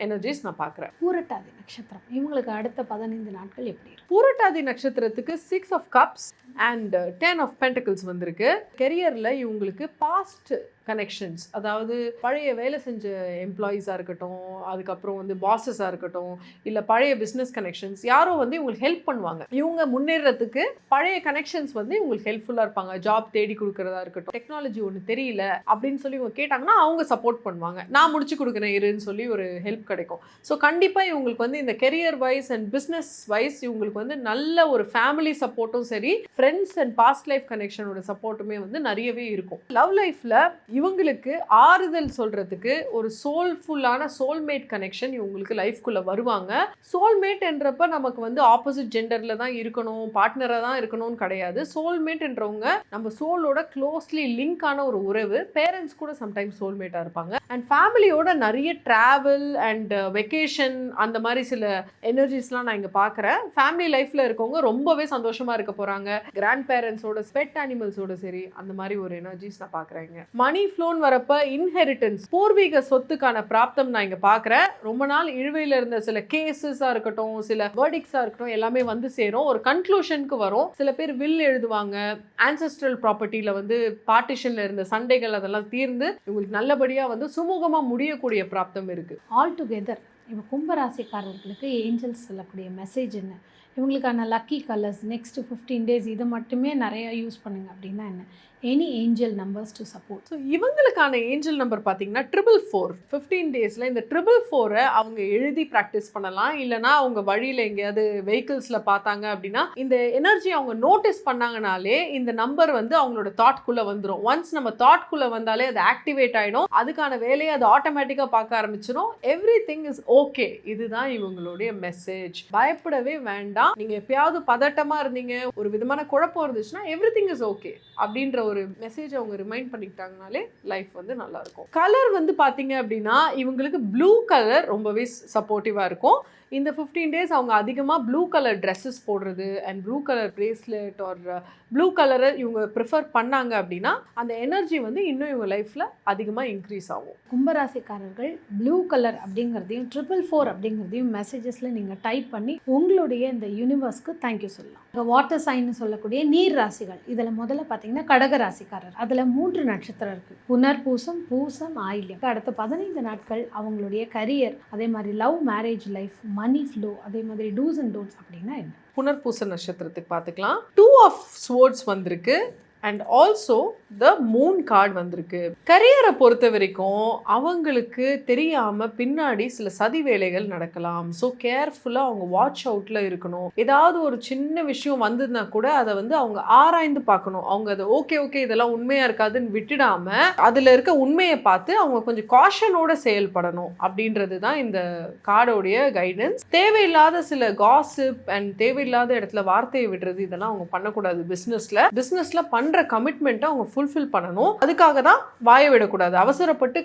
எனர்ஜிஸ் நான் பார்க்குறேன். பூரட்டாதி நட்சத்திரம், இவங்களுக்கு அடுத்த 15 நாட்கள் எப்படி இருக்கும்? பூரட்டாதி நட்சத்திரத்துக்கு 6 of Cups and 10 of Pentacles வந்திருக்கு. கெரியரில் இவங்களுக்கு பாஸ்ட் கனெக்ஷன்ஸ், அதாவது பழைய வேலை செஞ்ச எம்ப்ளாயீஸாக இருக்கட்டும், அதுக்கப்புறம் வந்து பாஸஸாக இருக்கட்டும், இல்லை பழைய பிஸ்னஸ் கனெக்ஷன்ஸ், யாரோ வந்து இவங்களுக்கு ஹெல்ப் பண்ணுவாங்க. இவங்க முன்னேறதுக்கு பழைய கனெக்ஷன்ஸ் வந்து இவங்களுக்கு ஹெல்ப்ஃபுல்லாக இருப்பாங்க. ஜாப் தேடி கொடுக்குறதா இருக்கட்டும், டெக்னாலஜி ஒன்று தெரியல அப்படின்னு சொல்லி இவங்க கேட்டாங்கன்னா அவங்க சப்போர்ட் பண்ணுவாங்க. நான் முடிச்சு கொடுக்குறேன் இருன்னு சொல்லி ஒரு ஹெல்ப் கிடைக்கும். ஸோ கண்டிப்பாக இவங்களுக்கு வந்து இந்த career wise and business wise இவங்களுக்கு வந்து நல்ல ஒரு ஃபேமிலி சப்போர்ட்டும் சரி, ஃப்ரெண்ட்ஸ் அண்ட் பாஸ்ட் லைஃப் கனெக்ஷனோட சப்போர்ட்டுமே வந்து நிறையவே இருக்கும். லவ் லைஃப்பில் இவங்களுக்கு ஆறுதல் சொல்றதுக்கு ஒரு சோல்ஃபுல்லான சோல்மேட் கனெக்ஷன் இவங்களுக்கு லைஃப்குள்ள வருவாங்க. சோல்மேட் என்றப்ப நமக்கு வந்து ஆப்போசிட் ஜெண்டர்ல தான் இருக்கணும், பார்ட்னரா தான் இருக்கணும்னு கிடையாது. சோல்மேட் என்றவங்க நம்ம சோலோட க்ளோஸ்லி லிங்க் ஆன ஒரு உறவு. பேரண்ட்ஸ் கூட சம்டைம்ஸ் சோல்மேட்டா இருப்பாங்க. அண்ட் ஃபேமிலியோட நிறைய டிராவல் அண்ட் வெக்கேஷன், அந்த மாதிரி சில எனர்ஜிஸ்லாம் நான் இங்க பார்க்குறேன். ஃபேமிலி லைஃப்ல இருக்கவங்க ரொம்பவே சந்தோஷமா இருக்க போறாங்க. கிராண்ட் பேரண்ட்ஸோட, பெட் அனிமல்ஸோட சரி, அந்த மாதிரி ஒரு எனர்ஜிஸ் நான் பார்க்குறேங்க. மணி ஃப்ளோன் வரப்ப இன்ஹெரிட்டன்ஸ், பூர்வீக சொத்துக்கான பிராப்தம் நான் இங்க பார்க்குறேன். ரொம்ப நாள் இழுவையில் இருந்த சில கேசஸாக இருக்கட்டும், சில வேர்டிக்ஸாக இருக்கட்டும், எல்லாமே வந்து சேரும், ஒரு கன்க்ளூஷனுக்கு வரும். சில பேர் வில் எழுதுவாங்க. ஆன்செஸ்ட்ரல் ப்ராப்பர்ட்டியில் வந்து பார்ட்டிஷனில் இருந்த சண்டைகள் அதெல்லாம் தீர்ந்து இவங்களுக்கு நல்லபடியாக வந்து சுமூகமாக முடியக்கூடிய பிராப்தம் இருக்கு. ஆல் டுகெதர் இப்போ கும்பராசிக்காரர்களுக்கு ஏஞ்சல்ஸ் சொல்லக்கூடிய மெசேஜ் என்ன? இவங்களுக்கான லக்கி கலர்ஸ் நெக்ஸ்ட் 15 டேஸ் இதை மட்டுமே நிறையா யூஸ் பண்ணுங்க அப்படின்னா என்ன? Any angel numbers to support. So இவங்களுக்கான ஏஞ்சல் நம்பர் பார்த்தீங்கன்னா 444. 15 டேஸில் இந்த 444 அவங்க எழுதி ப்ராக்டிஸ் பண்ணலாம். இல்லைனா அவங்க வழியில் எங்கேயாவது வெஹிக்கிள்ஸில் பார்த்தாங்க அப்படின்னா இந்த எனர்ஜி அவங்க நோட்டீஸ் பண்ணாங்கனாலே இந்த நம்பர் வந்து அவங்களோட தாட்குள்ளே வந்துடும். ஒன்ஸ் நம்ம தாட்குள்ளே வந்தாலே அது ஆக்டிவேட் ஆகிடும். அதுக்கான வேலையை அது ஆட்டோமேட்டிக்காக பார்க்க ஆரம்பிச்சிடும். Every thing is okay. இதுதான் இவங்களுடைய மெசேஜ். பயப்படவே வேண்டாம். நீங்கள் எப்பயாவது பதட்டமாக இருந்தீங்க, ஒரு விதமான குழப்பம் இருந்துச்சுன்னா எவ்ரி திங் இஸ் ஓகே அப்படின்ற ஒரு மெசேஜ் அவங்க ரிமைண்ட் பண்ணிக்கிட்டாங்கனாலே லைஃப் வந்து நல்லா இருக்கும். கலர் வந்து பார்த்தீங்க அப்படின்னா இவங்களுக்கு ப்ளூ கலர் ரொம்பவே சப்போர்ட்டிவாக இருக்கும். இந்த 15 டேஸ் அவங்க அதிகமாக ப்ளூ கலர் ட்ரெஸ்ஸஸ் போடுறது and blue colour bracelet or blue கலரை இவங்க ப்ரிஃபர் பண்ணாங்க அப்படின்னா அந்த எனர்ஜி வந்து இன்னும் இவங்க லைஃப்பில் அதிகமாக இன்க்ரீஸ் ஆகும். கும்பராசிக்காரர்கள் ப்ளூ கலர் அப்படிங்கிறதையும் 444 அப்படிங்கிறதையும் மெசேஜஸில் நீங்கள் டைப் பண்ணி உங்களுடைய இந்த யூனிவர்ஸ்க்கு தேங்க்யூ சொல்லலாம். வாட்டர் சைன்னு சொல்லக்கூடிய நீர் ராசிகள் இதில் முதல்ல பார்த்தீங்கன்னா கடக ராசிக்காரர். அதில் 3 நட்சத்திரம் இருக்குது. புனர்பூசம், பூசம், ஆயில்யம். அடுத்த 15 நாட்கள் அவங்களுடைய கரியர், அதே மாதிரி love, marriage life, money flow, அதே மாதிரி டூஸ் அண்ட் டோன்ட்ஸ் அப்படின்னா என்ன? புனர்பூச நட்சத்திரத்துக்கு பார்த்துக்கலாம். 2 ஆஃப் ஸ்வோர்ட்ஸ் வந்திருக்கு and also the moon card வந்திருக்கு. கரியரை பொறுத்த வரைக்கும் அவங்களுக்கு தெரியாமல் பின்னாடி சில சதி வேலைகள் நடக்கலாம். ஸோ கேர்ஃபுல்லாக அவங்க வாட்ச் அவுட்டில் இருக்கணும். ஏதாவது ஒரு சின்ன விஷயம் வந்ததுன்னா கூட அதை வந்து அவங்க ஆராய்ந்து பார்க்கணும். அவங்க அதை ஓகே இதெல்லாம் உண்மையாக இருக்காதுன்னு விட்டுடாமல் அதில் இருக்க உண்மையை பார்த்து அவங்க கொஞ்சம் காஷனோட செயல்படணும் அப்படின்றது தான் இந்த கார்டோடைய கைடன்ஸ். தேவையில்லாத சில காசிப் அண்ட் தேவையில்லாத இடத்துல வார்த்தையை விடுறது இதெல்லாம் அவங்க பண்ணக்கூடாது. பிஸ்னஸில் பண்ணுற கமிட்மெண்ட்டை அவங்க ஃபுல்ஃபில் பண்ணணும். அதுக்காக தான் வாயை விடக்கூடாது. அவசரப்பட்டு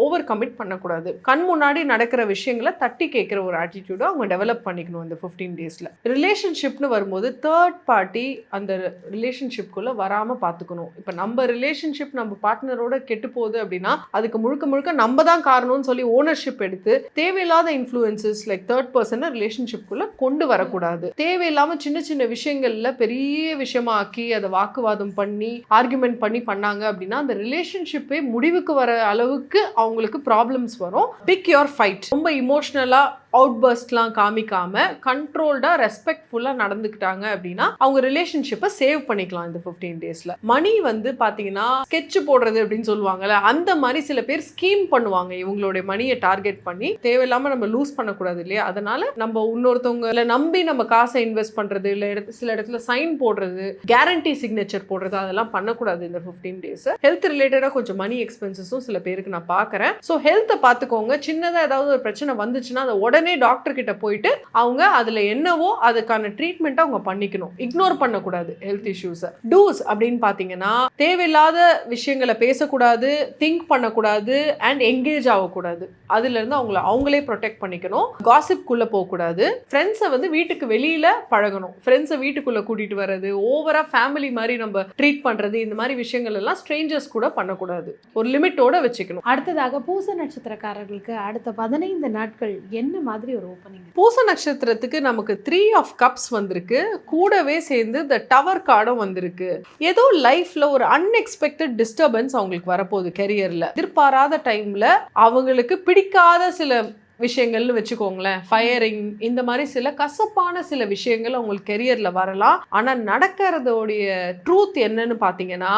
ஓவர் கமிட் பண்ணக்கூடாது. கண் முன்னாடி நடக்கிற விஷயங்களை தட்டி கேட்குற ஒரு ஆட்டிடியூடை அவங்க டெவலப் பண்ணிக்கணும் இந்த 15 டேஸில். ரிலேஷன்ஷிப்னு வரும்போது தேர்ட் பார்ட்டி அந்த ரிலேஷன்ஷிப்குள்ளே வராமல் பார்த்துக்கணும். இப்போ நம்ம ரிலேஷன்ஷிப் நம்ம பார்ட்னரோட கெட்டு போகுது அப்படின்னா அதுக்கு முழுக்க நம்ம தான் காரணம்னு சொல்லி ஓனர்ஷிப் எடுத்து தேவையில்லாத இன்ஃப்ளூயன்சஸ் லைக் தேர்ட் பர்சனை ரிலேஷன்ஷிப்குள்ளே கொண்டு வரக்கூடாது. தேவையில்லாமல் சின்ன விஷயங்கள்ல பெரிய விஷயமா ஆக்கி அதை வாக்குவாதம் பண்ணி ஆர்குமெண்ட் பண்ணாங்க அப்படின்னா அந்த ரிலேஷன்ஷிப்பே முடிவுக்கு வர அளவுக்கு அவங்களுக்கு ப்ராப்ளம்ஸ் வரும். Pick your fight. ரொம்ப இமோஷனலா அவுட்பர்ஸ்ட்லாம் காமிக்காம கண்ட்ரோல்டாக ரெஸ்பெக்ட்ஃபுல்லாக நடந்துக்கிட்டாங்க அப்படின்னா அவங்க ரிலேஷன்ஷிப்பை சேவ் பண்ணிக்கலாம் இந்த 15 டேஸில். மணி வந்து பார்த்தீங்கன்னா ஸ்கெட்ச் போடுறது அப்படின்னு சொல்லுவாங்கல்ல, அந்த மாதிரி சில பேர் ஸ்கீம் பண்ணுவாங்க. இவங்களுடைய மணியை டார்கெட் பண்ணி தேவையில்லாமல் நம்ம லூஸ் பண்ணக்கூடாது இல்லையா? அதனால நம்ம இன்னொருத்தவங்களை நம்பி நம்ம காசை இன்வெஸ்ட் பண்ணுறது, இல்லை சில இடத்துல சைன் போடுறது, கேரண்டி சிக்னேச்சர் போடுறது, அதெல்லாம் பண்ணக்கூடாது இந்த 15 டேஸ். ஹெல்த் ரிலேட்டடாக கொஞ்சம் மணி எக்ஸ்பென்சஸும் சில பேருக்கு நான் பார்க்குறேன். ஸோ ஹெல்த்தை பார்த்துக்கோங்க. சின்னதாக ஏதாவது ஒரு பிரச்சனை வந்துச்சுன்னா அதை உடனே டாக்டர் கிட்ட போயிட்டு அவங்க அதுல என்னவோ அதுக்கான ட்ரீட்மெண்ட் அவங்க பண்ணிக்கணும். இக்னோர் பண்ணக்கூடாது ஹெல்த் இஷ்யூஸ். டூஸ் அப்படின்னு பாத்தீங்கன்னா தேவையில்லாத விஷயங்களை பேசக்கூடாது, திங்க் பண்ணக்கூடாது அண்ட் என்கேஜ் ஆகக்கூடாது. அதுல இருந்து அவங்களே ப்ரொடெக்ட் பண்ணிக்கணும். காசிப் குள்ள போகக்கூடாது. ஃப்ரெண்ட்ஸை வந்து வீட்டுக்கு வெளியில பழகணும். ஃப்ரெண்ட்ஸை வீட்டுக்குள்ள கூட்டிட்டு வர்றது, ஓவரா ஃபேமிலி மாதிரி நம்ம ட்ரீட் பண்றது, இந்த மாதிரி விஷயங்கள் எல்லாம் ஸ்ட்ரேஞ்சர்ஸ் கூட பண்ணக்கூடாது. ஒரு லிமிட்டோட வச்சுக்கணும். அடுத்ததாக பூச நட்சத்திரக்காரர்களுக்கு அடுத்த 15 நாட்கள் என்ன மாதிரி ஒரு ஓப்பனிங்? பூச நட்சத்திரத்துக்கு நமக்கு 3 ஆஃப் கப்ஸ் வந்திருக்கு. கூடவே சேர்ந்து த டவர் கார்டும் வந்திருக்கு. ஏதோ லைஃப்ல ஒரு அன்எக்ஸ்பெக்டட் டிஸ்டர்பன்ஸ் அவங்களுக்கு வரப்போகுது. கெரியர்ல எதிர்பாராத டைம்ல அவங்களுக்கு பிடிக்காத சில விஷயங்கள்னு வச்சுக்கோங்களேன், ஃபயரிங், இந்த மாதிரி சில கசப்பான சில விஷயங்கள் அவங்களுக்கு கெரியர்ல வரலாம். ஆனா நடக்கிறதோடைய ட்ரூத் என்னன்னு பார்த்தீங்கன்னா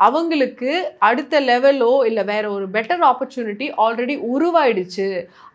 அவங்களுக்கு அடுத்த லெவலோ இல்லை வேற ஒரு பெட்டர் ஆப்பர்ச்சுனிட்டி ஆல்ரெடி உருவாயிடுச்சு.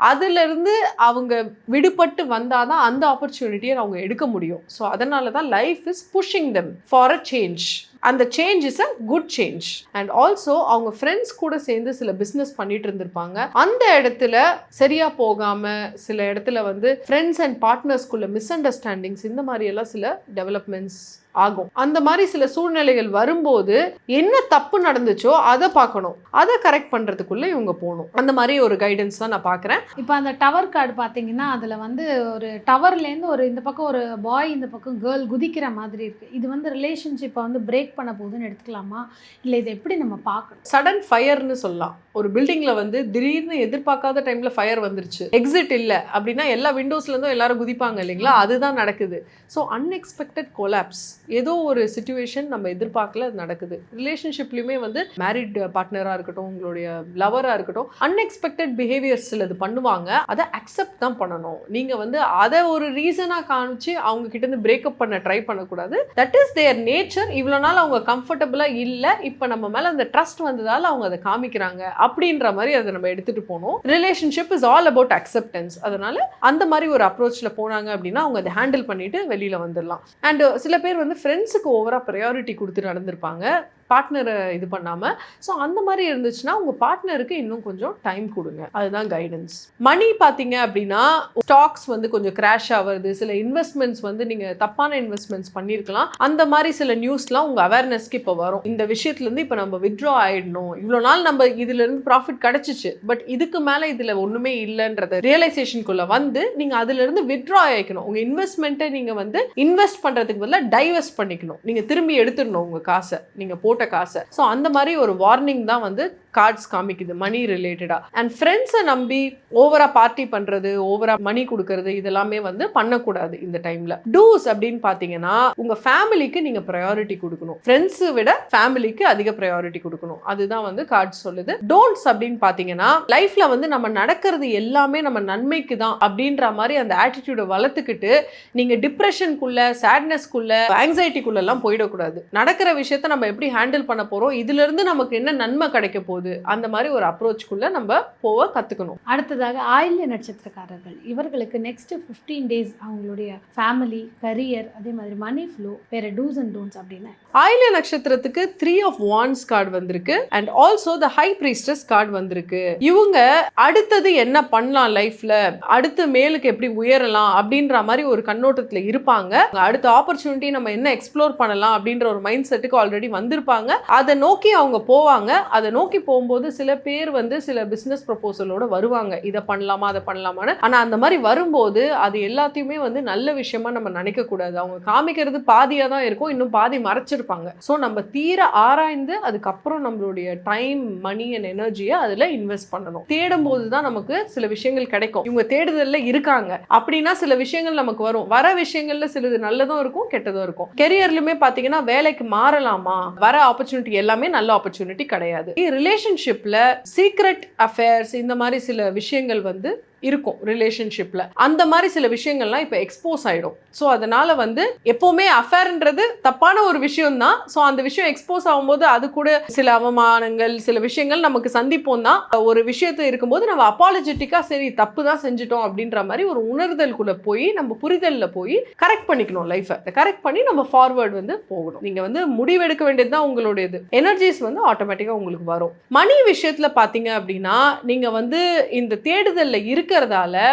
அதுலேருந்து அவங்க விடுபட்டு வந்தால் தான் அந்த ஆப்பர்ச்சுனிட்டியை அவங்க எடுக்க முடியும். ஸோ அதனால தான் life is pushing them for a change. அந்த change is a good change. And also அவங்க ஃப்ரெண்ட்ஸ் கூட சேர்ந்து சில பிஸ்னஸ் பண்ணிட்டு இருந்திருப்பாங்க. அந்த இடத்துல சரியா போகாம சில இடத்துல வந்து ஃப்ரெண்ட்ஸ் அண்ட் பார்ட்னர்ஸ்குள்ள மிஸ் அண்டர்ஸ்டாண்டிங்ஸ், இந்த மாதிரி எல்லாம் சில டெவலப்மெண்ட்ஸ் ஆகும். அந்த மாதிரி சில சூழ்நிலைகள் வரும்போது என்ன தப்பு நடந்துச்சோ அதை பார்க்கணும், அதை கரெக்ட் பண்றதுக்குள்ள இவங்க போகணும். அந்த மாதிரி ஒரு கைடன்ஸ் தான் நான் பார்க்குறேன். இப்போ அந்த டவர் கார்டு பார்த்தீங்கன்னா அதில் வந்து ஒரு டவர்லேருந்து ஒரு இந்த பக்கம் ஒரு பாய், இந்த பக்கம் கேர்ள் குதிக்கிற மாதிரி இருக்கு. இது வந்து ரிலேஷன்ஷிப்பை வந்து பிரேக் பண்ண போகுதுன்னு எடுத்துக்கலாமா, இல்லை இதை எப்படி நம்ம பார்க்கணும்? சடன் ஃபயர்னு சொல்லலாம். ஒரு பில்டிங்ல வந்து திடீர்னு எதிர்பார்க்காத டைம்ல ஃபயர் வந்துருச்சு, எக்ஸிட் இல்லை அப்படின்னா எல்லா விண்டோஸ்ல இருந்தும் எல்லாரும் குதிப்பாங்க இல்லைங்களா? அதுதான் நடக்குது. ஸோ அன்எக்ஸ்பெக்டட் கொலாப்ஸ் ஏதோ ஒரு சிச்சுவேஷன் நம்ம எதிர்பார்க்கல அது நடக்குது. ரிலேஷன்ஷிப்லையுமே வந்து மேரிட் பார்ட்னராக இருக்கட்டும், உங்களுடைய லவராக இருக்கட்டும், அன்எக்ஸ்பெக்டட் பிஹேவியர்ஸ் சிலது பண்ணுவாங்க. அதை அக்செப்ட் தான் பண்ணணும். நீங்கள் வந்து அதை ஒரு ரீசனாக காமிச்சு அவங்க கிட்ட இருந்து பிரேக்கப் பண்ண ட்ரை பண்ணக்கூடாது. That is their nature. இவ்வளோ நாள் அவங்க கம்ஃபர்டபுளாக இல்லை, இப்போ நம்ம மேலே அந்த ட்ரஸ்ட் வந்ததால் அவங்க அதை காமிக்கிறாங்க அப்படின்ற மாதிரி அதை நம்ம எடுத்துகிட்டு போகணும். Relationship is all about acceptance. அதனால அந்த மாதிரி ஒரு அப்ரோச்சில் போனாங்க அப்படின்னா அவங்க அதை ஹேண்டில் பண்ணிட்டு வெளியில் வந்துடலாம். அண்ட் சில பேர் வந்து ஃப்ரெண்ட்ஸுக்கு ஓவராக ப்ரையாரிட்டி கொடுத்து நடந்திருப்பாங்க, பார்ட்னரை இது பண்ணாமல். ஸோ அந்த மாதிரி இருந்துச்சுன்னா உங்கள் பார்ட்னருக்கு இன்னும் கொஞ்சம் டைம் கொடுங்க. அதுதான் கைடன்ஸ். மணி பார்த்தீங்க அப்படின்னா ஸ்டாக்ஸ் வந்து கொஞ்சம் கிராஷ் ஆகுது, சில இன்வெஸ்ட்மெண்ட்ஸ் வந்து நீங்கள் தப்பான இன்வெஸ்ட்மெண்ட்ஸ் பண்ணியிருக்கலாம். அந்த மாதிரி சில நியூஸ்லாம் உங்கள் அவேர்னஸ்க்கு இப்போ வரும். இந்த விஷயத்துலேருந்து இப்போ நம்ம வித்ட்ரா ஆகிடணும், இவ்வளோ நாள் நம்ம இதுலேருந்து ப்ராஃபிட் கிடச்சிச்சு, பட் இதுக்கு மேலே இதில் ஒன்றுமே இல்லைன்றத ரியலைசேஷனுக்குள்ளே வந்து நீங்கள் அதுலேருந்து வித்ட்ரா ஆகிக்கணும். உங்கள் இன்வெஸ்ட்மெண்ட்டை நீங்கள் வந்து இன்வெஸ்ட் பண்ணுறதுக்கு பதிலாக டைவெஸ்ட் பண்ணிக்கணும். நீங்கள் திரும்பி எடுத்துடணும் உங்கள் காசை, நீங்கள் போட்ட காசை. ஸோ அந்த மாதிரி ஒரு வார்னிங் தான் வந்து கார்ட்ஸ் காமிக்குது மணி ரிலேட்டடா. அண்ட் ஃப்ரெண்ட்ஸை நம்பி ஓவரா பார்ட்டி பண்றது, ஓவரா மணி கொடுக்கறது, இதெல்லாமே வந்து பண்ணக்கூடாது இந்த டைம்ல. டூஸ் அப்படின்னு பாத்தீங்கன்னா உங்க ஃபேமிலிக்கு நீங்க ப்ரையாரிட்டி கொடுக்கணும். ஃப்ரெண்ட்ஸை விட ஃபேமிலிக்கு அதிக ப்ரையாரிட்டி கொடுக்கணும். அதுதான் வந்து கார்ட்ஸ் சொல்லுது. டோன்ட்ஸ் அப்படின்னு பாத்தீங்கன்னா லைஃப்ல வந்து நம்ம நடக்கிறது எல்லாமே நம்ம நன்மைக்கு தான் அப்படின்ற மாதிரி அந்த ஆட்டிடியூடை வளர்த்துக்கிட்டு நீங்க டிப்ரெஷனுக்குள்ள, சேட்னஸ்க்குள்ள, ஆங்ஸைட்டிக்குள்ள எல்லாம் போயிடக்கூடாது. நடக்கிற விஷயத்த நம்ம எப்படி ஹேண்டில் பண்ண போறோம், இதுல இருந்து நமக்கு என்ன நன்மை கிடைக்க போகுது, அந்த மாதிரி ஒரு அப்ரோச்சுக்குள்ள நம்ம போக கத்துக்கணும். அடுத்ததாக ஆயில்ய நட்சத்திரக்காரர்கள், இவர்களுக்கு நெக்ஸ்ட் 15 டேஸ் அவங்களுடைய ஃபேமிலி, கரியர், அதே மாதிரி மணி ஃப்ளோ, வேற டூஸ் அண்ட் டோன்ட்ஸ் அப்படின்னு. ஆயில்ய நட்சத்திரத்துக்கு 3 of Wands கார்டு வந்திருக்கு and also the high priestess card வந்திருக்கு. இவங்க அடுத்தது என்ன பண்ணலாம் லைஃப்ல, அடுத்து மேலுக்கு எப்படி உயரலாம் அப்படின்ற மாதிரி ஒரு கண்ணோட்டத்துல இருப்பாங்க. அடுத்த ஆப்பர்ச்சுனிட்டி நம்ம என்ன எக்ஸ்ப்ளோர் பண்ணலாம் அப்படின்ற ஒரு மைண்ட் செட்டுக்கு ஆல்ரெடி வந்திருப்பாங்க. அதை நோக்கி அவங்க போவாங்க. அதை நோக்கி போகும்போது சில பேர் வந்து சில பிசினஸ் ப்ரொபோசலோட வருவாங்க, இதை பண்ணலாமா அதை பண்ணலாமான்னு. ஆனா அந்த மாதிரி வரும்போது அது எல்லாத்தையுமே வந்து நல்ல விஷயமா நம்ம நினைக்க கூடாது. அவங்க காமிக்கிறது பாதியா தான் இருக்கும், இன்னும் பாதி மறைச்சிருப்பாங்க. ஸோ நம்ம தீர ஆராய்ந்து அதுக்கப்புறம் நம்மளுடைய டைம், மணி அண்ட் எனர்ஜியை அதுல இன்வெஸ்ட் பண்ணணும். தேடும் போது தான் நமக்கு சில விஷயங்கள் கிடைக்கும். இவங்க தேடுதல்ல இருக்காங்க அப்படின்னா சில விஷயங்கள் நமக்கு வரும். வர விஷயங்கள்ல சிலது நல்லதும் இருக்கும், கெட்டதும் இருக்கும். கெரியர்லயுமே பாத்தீங்கன்னா வேலைக்கு மாறலாமா, வர ஆப்பர்ச்சுனிட்டி எல்லாமே நல்ல ஆப்பர்ச்சுனிட்டி கிடையாது. ரிலேஷன்ஷிப்ல சீக்ரெட் அஃபேர்ஸ் இந்த மாதிரி சில விஷயங்கள் வந்து இருக்கும் ரிலேஷன்ஷிப்ல. அந்த மாதிரி சில விஷயங்கள்லாம் இப்போ எக்ஸ்போஸ் ஆயிடும். ஸோ அதனால வந்து எப்பவுமே அஃபேர்ன்றது தப்பான ஒரு விஷயம் தான். ஸோ அந்த விஷயம் எக்ஸ்போஸ் ஆகும்போது அது கூட சில அவமானங்கள், சில விஷயங்கள் நமக்கு சந்திப்போம் தான். ஒரு விஷயத்தை இருக்கும்போது நம்ம அப்பாலஜெட்டிக்கா சரி தப்பு தான் செஞ்சுட்டோம் அப்படின்ற மாதிரி ஒரு உணர்தலுக்குள்ள போய் நம்ம புரிதல்ல போய் கரெக்ட் பண்ணிக்கணும். லைஃபை கரெக்ட் பண்ணி நம்ம ஃபார்வர்ட் வந்து போகணும். நீங்க வந்து முடிவெடுக்க வேண்டியது தான் உங்களுடையது. எனர்ஜிஸ் வந்து ஆட்டோமேட்டிக்கா உங்களுக்கு வரும். மணி விஷயத்துல பாத்தீங்க அப்படின்னா நீங்க வந்து இந்த தேடுதல்ல இருக்கிறதால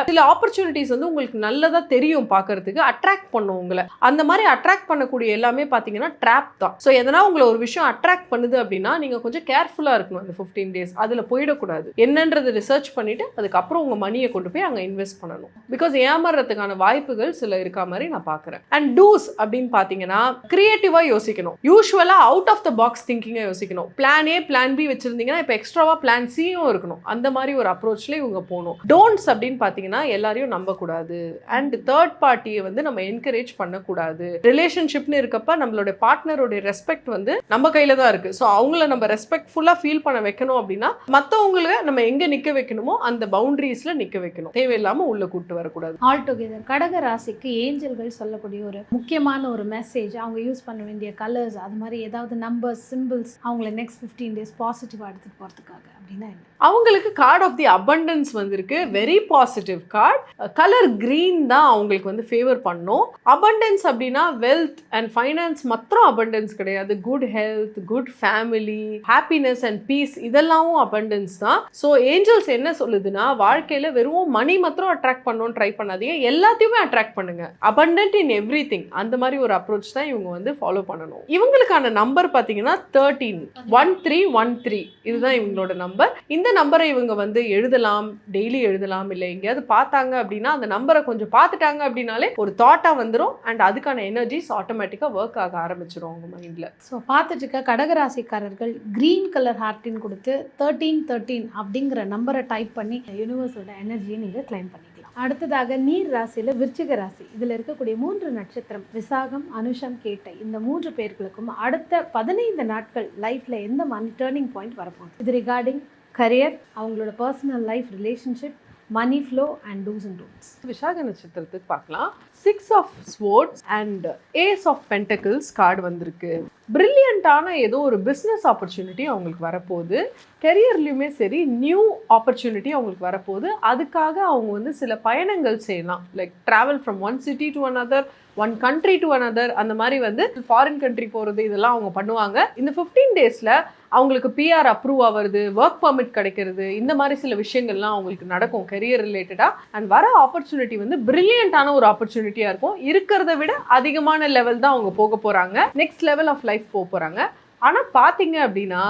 சில ஆப்பர்ச்சுனிட்டிஸ் வந்து உங்களுக்கு நல்லதா தெரியும், பார்க்கறதுக்கு அட்ராக்ட் பண்ணும் உங்களை. அந்த மாதிரி அட்ராக்ட் பண்ணக்கூடிய எல்லாமே பாத்தீங்கன்னா ட்ராப் தான். ஸோ எதனா உங்களை ஒரு விஷயம் அட்ராக்ட் பண்ணுது அப்படின்னா நீங்க கொஞ்சம் கேர்ஃபுல்லா இருக்கணும். இந்த 15 டேஸ் அதுல போயிடக்கூடாது. என்னன்றது ரிசர்ச் பண்ணிட்டு அதுக்கப்புறம் உங்க மணியை கொண்டு போய் அங்க இன்வெஸ்ட் பண்ணணும். பிகாஸ் ஏமாறுறதுக்கான வாய்ப்புகள் சில இருக்கா மாதிரி நான் பாக்குறேன். அண்ட் டூஸ் அப்படின்னு பாத்தீங்கன்னா கிரியேட்டிவா யோசிக்கணும். யூஸ்வலா அவுட் ஆஃப் த பாக்ஸ் திங்கிங்கா யோசிக்கணும். பிளான் ஏ, பிளான் பி வச்சிருந்தீங்கன்னா இப்போ எக்ஸ்ட்ராவா பிளான் சியும் இருக்கணும். அந்த மாதிரி ஒரு அப்ரோச்ல இவங்க போகணும். டோன்ட்ஸ் அப்படின்னு பாத்தீங்கன்னா எல்லாரையும் நம்பக்கூடாது. அண்ட் தேர்ட் பார்ட்டியை வந்து நம்ம என்கரேஜ் பண்ணக்கூடாது. ரிலேஷன்ஷிப்னு இருக்கப்ப நம்மளோட பார்ட்னரோட ரெஸ்பெக்ட் வந்து நம்ம கையில தான் இருக்கு. ஸோ அவங்கள நம்ம ரெஸ்பெக்ட்ஃபுல்லா ஃபீல் பண்ண வைக்கணும் அப்படின்னா மற்றவங்களை நம்ம எங்க நிக்க வைக்கணுமோ அந்த பவுண்டரிஸ்ல நிக்க வைக்கணும். தேவையில்லாம உள்ள கூட்டு வரக்கூடாது. ஆல் டுகெதர் கடக ராசிக்கு ஏஞ்சல்கள் சொல்லக்கூடிய ஒரு முக்கியமான ஒரு மெசேஜ், அவங்க யூஸ் பண்ண வேண்டிய கலர்ஸ், அது மாதிரி ஏதாவது நம்பர்ஸ், சிம்பிள்ஸ் அவங்களை நெக்ஸ்ட் 15 டேஸ் பாசிட்டிவா எடுத்துட்டு போறதுக்காக அப்படின்னா என்ன? அவங்களுக்கு கார்டு ஆஃப் தி அபண்டன்ஸ் வந்திருக்கு. Very positive card. Colour green தான் அவங்களுக்கு வந்து ஃபேவர் பண்ணும். அபண்டன்ஸ் அப்படின்னா வெல்த் அண்ட் ஃபைனான்ஸ் மாத்திரம் அபண்டன்ஸ் கிடையாது. Good health, good family, happiness and peace இதெல்லாமும் அபண்டன்ஸ் தான். ஸோ ஏஞ்சல்ஸ் என்ன சொல்லுதுன்னா வாழ்க்கையில வெறும் மணி மாத்திரம் அட்ராக்ட் பண்ணணும்னு ட்ரை பண்ணாதீங்க, எல்லாத்தையுமே அட்ராக்ட் பண்ணுங்க. Abundant in every thing. அந்த மாதிரி ஒரு அப்ரோச் தான் இவங்க வந்து ஃபாலோ பண்ணணும். இவங்களுக்கான நம்பர் பார்த்தீங்கன்னா 13 1313 இதுதான் இவங்களோட நம்பர். இந்த நம்பரை இவங்க வந்து எழுதலாம், டெய்லி எழுதலாம், இல்லை எங்கேயாவது பார்த்தாங்க அப்படின்னா அந்த நம்பரை கொஞ்சம் பார்த்துட்டாங்க அப்படின்னாலே ஒரு தாட்டா வந்துடும். அண்ட் அதுக்கான எனர்ஜிஸ் ஆட்டோமேட்டிக்காக ஒர்க் ஆக ஆரம்பிச்சிடும் அவங்க மைண்ட்ல. ஸோ பார்த்துட்டு இருக்க கடகராசிக்காரர்கள் கிரீன் கலர் ஹார்ட்டின் கொடுத்து 1313 அப்படிங்கிற நம்பரை டைப் பண்ணி யூனிவர்ஸோட எனர்ஜியை நீங்கள் கிளைம் பண்ணிக்கலாம். அடுத்ததாக நீர் ராசியில் விருச்சிக ராசி, இதில் இருக்கக்கூடிய 3 நட்சத்திரம் விசாகம், அனுஷம், கேட்டை, இந்த 3 பேர்களுக்கும் அடுத்த 15 நாட்கள் லைஃப்பில் எந்த மாதிரி டேர்னிங் பாயிண்ட் வரப்போகுது? இது ரிகார்டிங் கரியர், அவங்களோட personal life, relationship, money flow and two's and don'ts. Vishaka நட்சத்திரத்துக்கு பார்க்கலாம். 6 of swords and ace of pentacles card வந்திருக்கு. பிரில்லியண்ட்டான ஏதோ ஒரு பிஸ்னஸ் ஆப்பர்ச்சுனிட்டி அவங்களுக்கு வரப்போகுது. கெரியர்லையுமே சரி, நியூ ஆப்பர்ச்சுனிட்டி அவங்களுக்கு வரப்போகுது. அதுக்காக அவங்க வந்து சில பயணங்கள் செய்யலாம். Like travel from one city to another, one country to another, அந்த மாதிரி வந்து ஃபாரின் கண்ட்ரி போகிறது இதெல்லாம் அவங்க பண்ணுவாங்க. இந்த 15 டேஸில் அவங்களுக்கு பிஆர் அப்ரூவ் ஆகிறது, ஒர்க் பர்மிட் கிடைக்கிறது, இந்த மாதிரி சில விஷயங்கள்லாம் அவங்களுக்கு நடக்கும் கெரியர் ரிலேட்டடாக. அண்ட் வர ஆப்பர்ச்சுனிட்டி வந்து பிரில்லியண்ட்டான ஒரு ஆப்பர்ச்சுனிட்டியாக இருக்கும். இருக்கிறத விட அதிகமான லெவல் தான் அவங்க போக போகிறாங்க. நெக்ஸ்ட் லெவல் ஆஃப் லைஃப் போக போகிறாங்க. ஆனால் பார்த்தீங்க அப்படின்னா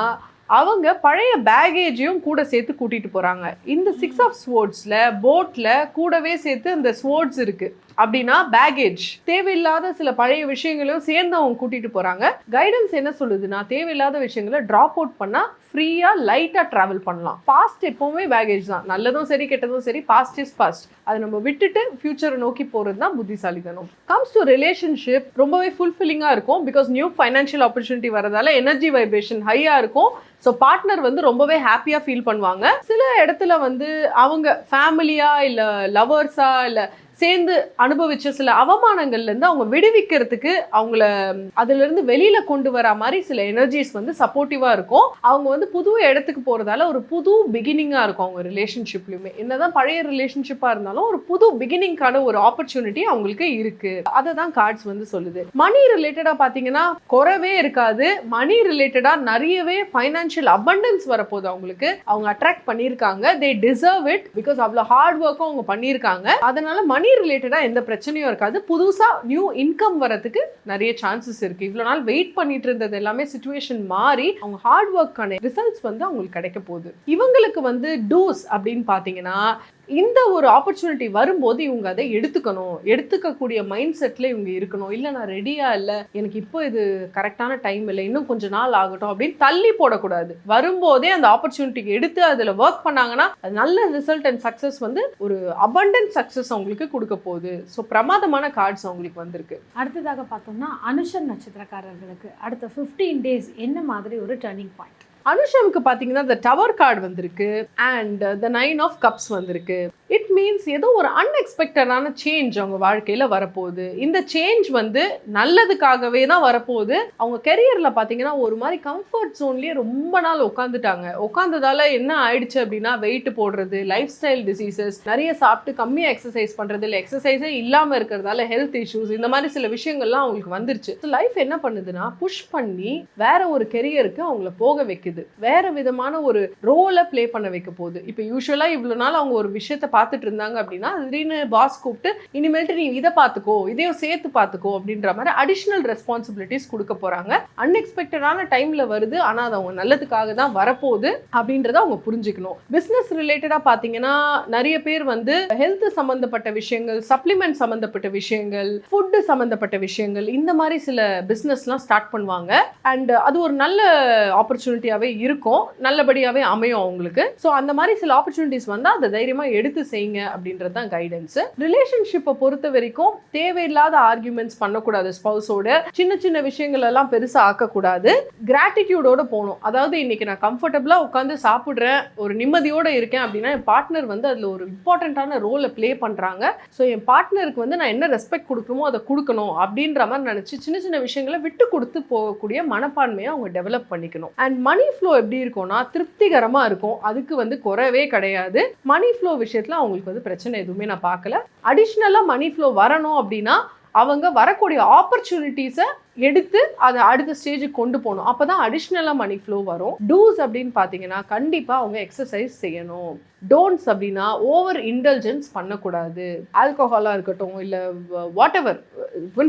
அவங்க பழைய பேகேஜையும் கூட சேர்த்து கூட்டிகிட்டு போகிறாங்க. இந்த 6 ஆஃப் ஸ்வோர்ட்ஸில் போட்டில் கூடவே சேர்த்து அந்த ஸ்வோர்ட்ஸ் இருக்குது. அப்படின்னா பேகேஜ், தேவையில்லாத சில பழைய விஷயங்களையும் சேர்ந்து அவங்க கூட்டிகிட்டு போகிறாங்க. கைடன்ஸ் என்ன சொல்லுதுன்னா, தேவையில்லாத விஷயங்களை ட்ராப் அவுட் பண்ணால் ஃப்ரீயாக லைட்டாக ட்ராவல் பண்ணலாம். பாஸ்ட் எப்போவுமே பேகேஜ் தான். நல்லதும் சரி கெட்டதும் சரி, பாஸ்ட் இஸ் பாஸ்ட். அதை நம்ம விட்டுட்டு ஃபியூச்சரை நோக்கி போகிறது தான் புத்திசாலித்தனம். கம்ஸ் டு ரிலேஷன்ஷிப் ரொம்பவே ஃபுல்ஃபில்லிங்காக இருக்கும். பிகாஸ் நியூ ஃபைனான்ஷியல் ஆப்பர்ச்சுனிட்டி வரதால எனர்ஜி வைப்ரேஷன் ஹையாக இருக்கும். ஸோ பார்ட்னர் வந்து ரொம்பவே ஹாப்பியாக ஃபீல் பண்ணுவாங்க. சில இடத்துல வந்து அவங்க ஃபேமிலியாக இல்லை லவர்ஸாக இல்லை சேர்ந்து அனுபவிச்ச சில அவமானங்கள்லேருந்து அவங்க விடுவிக்கிறதுக்கு அவங்கள அதுலேருந்து வெளியில் கொண்டு வர மாதிரி சில எனர்ஜிஸ் வந்து சப்போர்ட்டிவாக இருக்கும். அவங்க வந்து புது இடத்துக்கு போகிறதால ஒரு புது பிகினிங்காக இருக்கும் அவங்க ரிலேஷன்ஷிப்லையுமே. என்னதான் பழைய ரிலேஷன்ஷிப்பாக இருந்தாலும் ஒரு புது பிகினிங்கான ஒரு ஆப்பர்ச்சுனிட்டி அவங்களுக்கு இருக்குது. அதை தான் கார்ட்ஸ் வந்து சொல்லுது. மணி ரிலேட்டடாக பார்த்தீங்கன்னா குறவே இருக்காது. மணி ரிலேட்டடாக நிறையவே ஃபைனான்ஷியல் அபண்டன்ஸ் வரப்போகுது அவங்களுக்கு. அவங்க அட்ராக்ட் பண்ணியிருக்காங்க. They deserve it. பிகாஸ் அவ்வளோ ஹார்ட் ஒர்க்கும் அவங்க பண்ணியிருக்காங்க. அதனால மணி ரிலேட்டடா எந்த பிரச்சனையும் இருக்காது. புதுசா நியூ இன்கம் வரதுக்கு நிறைய சான்சஸ் இருக்கு. இவ்வளவு நாள் வெயிட் பண்ணிட்டு இருந்தது எல்லாமே சிச்சுவேஷன் மாறி அவங்க ஹார்ட் ஒர்க்கான ரிசல்ட்ஸ் வந்து அவங்களுக்கு கிடைக்க போகுது. இவங்களுக்கு வந்து டூஸ் அப்படின்னு பாத்தீங்கன்னா, இந்த ஒரு ஆப்பர்ச்சுனிட்டி வரும்போது இவங்க அதை எடுத்துக்கக்கூடிய மைண்ட் செட்டில் இவங்க இருக்கணும். இல்லை நான் ரெடியாக இல்லை, எனக்கு இப்போ இது கரெக்டான டைம் இல்லை, இன்னும் கொஞ்சம் நாள் ஆகட்டும் அப்படின்னு தள்ளி போடக்கூடாது. வரும்போதே அந்த ஆப்பர்ச்சுனிட்டிக்கு எடுத்து அதில் ஒர்க் பண்ணாங்கன்னா அது நல்ல ரிசல்ட் அண்ட் சக்ஸஸ் வந்து ஒரு அபண்டன்ட் சக்ஸஸ் அவங்களுக்கு கொடுக்க போகுது. ஸோ பிரமாதமான கார்ட்ஸ் அவங்களுக்கு வந்திருக்கு. அடுத்ததாக பார்த்தோம்னா அனுஷம் நட்சத்திரக்காரர்களுக்கு அடுத்த 15 டேஸ் என்ன மாதிரி ஒரு டர்னிங் பாயிண்ட்? அனுஷம்க்கு பார்த்தீங்கன்னா இந்த டவர் கார்டு வந்திருக்கு அண்ட் த 9 ஆஃப் கப்ஸ் வந்திருக்கு. இட் மீன்ஸ் ஏதோ ஒரு அன்எக்ஸ்பெக்டடான சேஞ்ச் அவங்க வாழ்க்கையில் வரப்போகுது. இந்த சேஞ்ச் வந்து நல்லதுக்காகவே தான் வரப்போகுது. அவங்க கெரியரில் பார்த்தீங்கன்னா ஒரு மாதிரி கம்ஃபர்ட் ஜோன்லேயே ரொம்ப நாள் உட்காந்ததால என்ன ஆயிடுச்சு அப்படின்னா, வெயிட் போடுறது, லைஃப் ஸ்டைல் டிசீசஸ், நிறைய சாப்பிட்டு கம்மியாக எக்ஸசைஸ் பண்ணுறது, இல்லை எக்ஸசைஸே இல்லாமல் இருக்கிறதால ஹெல்த் இஷ்யூஸ், இந்த மாதிரி சில விஷயங்கள்லாம் அவங்களுக்கு வந்துருச்சு. லைஃப் என்ன பண்ணுதுன்னா புஷ் பண்ணி வேற ஒரு கெரியருக்கு அவங்கள போக வைக்குது. வேற விதமான ஒரு ரோலை பிளே பண்ண வைக்க போகுது. இப்போ யூஸ்வலாக இவ்வளோ நாள் அவங்க ஒரு விஷயத்தை பார்த்துட்டு இருந்தாங்க அப்படின்னா, திடீர்னு பாஸ் கூப்பிட்டு இனிமேல்ட்டு நீ இதை பார்த்துக்கோ, இதையும் சேர்த்து பார்த்துக்கோ அப்படின்ற மாதிரி அடிஷ்னல் ரெஸ்பான்சிபிலிட்டிஸ் கொடுக்க போறாங்க. அன்எக்ஸ்பெக்டடான டைம்ல வருது, ஆனால் அது அவங்க நல்லதுக்காக தான் வரப்போகுது அப்படின்றத அவங்க புரிஞ்சுக்கணும். பிஸ்னஸ் ரிலேட்டடாக பார்த்தீங்கன்னா நிறைய பேர் வந்து ஹெல்த் சம்மந்தப்பட்ட விஷயங்கள், சப்ளிமெண்ட் சம்மந்தப்பட்ட விஷயங்கள், ஃபுட்டு சம்மந்தப்பட்ட விஷயங்கள், இந்த மாதிரி சில பிஸ்னஸ்லாம் ஸ்டார்ட் பண்ணுவாங்க. அண்ட் அது ஒரு நல்ல ஆப்பர்ச்சுனிட்டியாகவே இருக்கும், நல்லபடியாகவே அமையும் அவங்களுக்கு. ஸோ அந்த மாதிரி சில ஆப்பர்ச்சுனிட்டிஸ் வந்தால் அதை தைரியமாக எடுத்து செய்யுங்க அப்படின்றது தான் கைடன்ஸ். ரிலேஷன்ஷிப்பை பொறுத்த வரைக்கும் தேவையில்லாத ஆர்கியூமெண்ட்ஸ் பண்ணக்கூடாது. ஸ்பௌஸோட சின்ன சின்ன விஷயங்கள் எல்லாம் பெருசாக ஆக்கக்கூடாது. கிராட்டிடியூடோட போகணும். அதாவது இன்னைக்கு நான் கம்ஃபர்டபுளாக உட்காந்து சாப்பிட்றேன், ஒரு நிம்மதியோடு இருக்கேன் அப்படின்னா என் பார்ட்னர் வந்து அதில் ஒரு இம்பார்ட்டண்ட்டான ரோலை ப்ளே பண்ணுறாங்க. ஸோ என் பார்ட்னருக்கு வந்து நான் என்ன ரெஸ்பெக்ட் கொடுக்கணுமோ அதை கொடுக்கணும் அப்படின்ற மாதிரி நினச்சி சின்ன சின்ன விஷயங்களை விட்டு கொடுத்து போகக்கூடிய மனப்பான்மையை அவங்க டெவலப் பண்ணிக்கணும். அண்ட் மணி ஃப்ளோ எப்படி இருக்கும்னா திருப்திகரமாக இருக்கும். அதுக்கு வந்து குறைவே கிடையாது. மணி ஃப்ளோ விஷயத்தில் அவங்களுக்கு வந்து பிரச்சனை எதுவுமே நான் பார்க்கல. அடிஷ்னலாக மணி ஃப்ளோ வரணும் அப்படின்னா அவங்க வரக்கூடிய ஆப்பர்ச்சுனிட்டிஸை எடுத்து அதை அடுத்த ஸ்டேஜுக்கு கொண்டு போகணும். அப்போ தான் அடிஷ்னலாக மணி ஃப்ளோ வரும். டூஸ் அப்படின்னு பார்த்தீங்கன்னா கண்டிப்பாக அவங்க எக்ஸசைஸ் செய்யணும். டோன்ட்ஸ் அப்படின்னா ஓவர் இன்டெலிஜென்ஸ் பண்ணக்கூடாது. ஆல்கஹாலாக இருக்கட்டும், இல்லை வாட் எவர்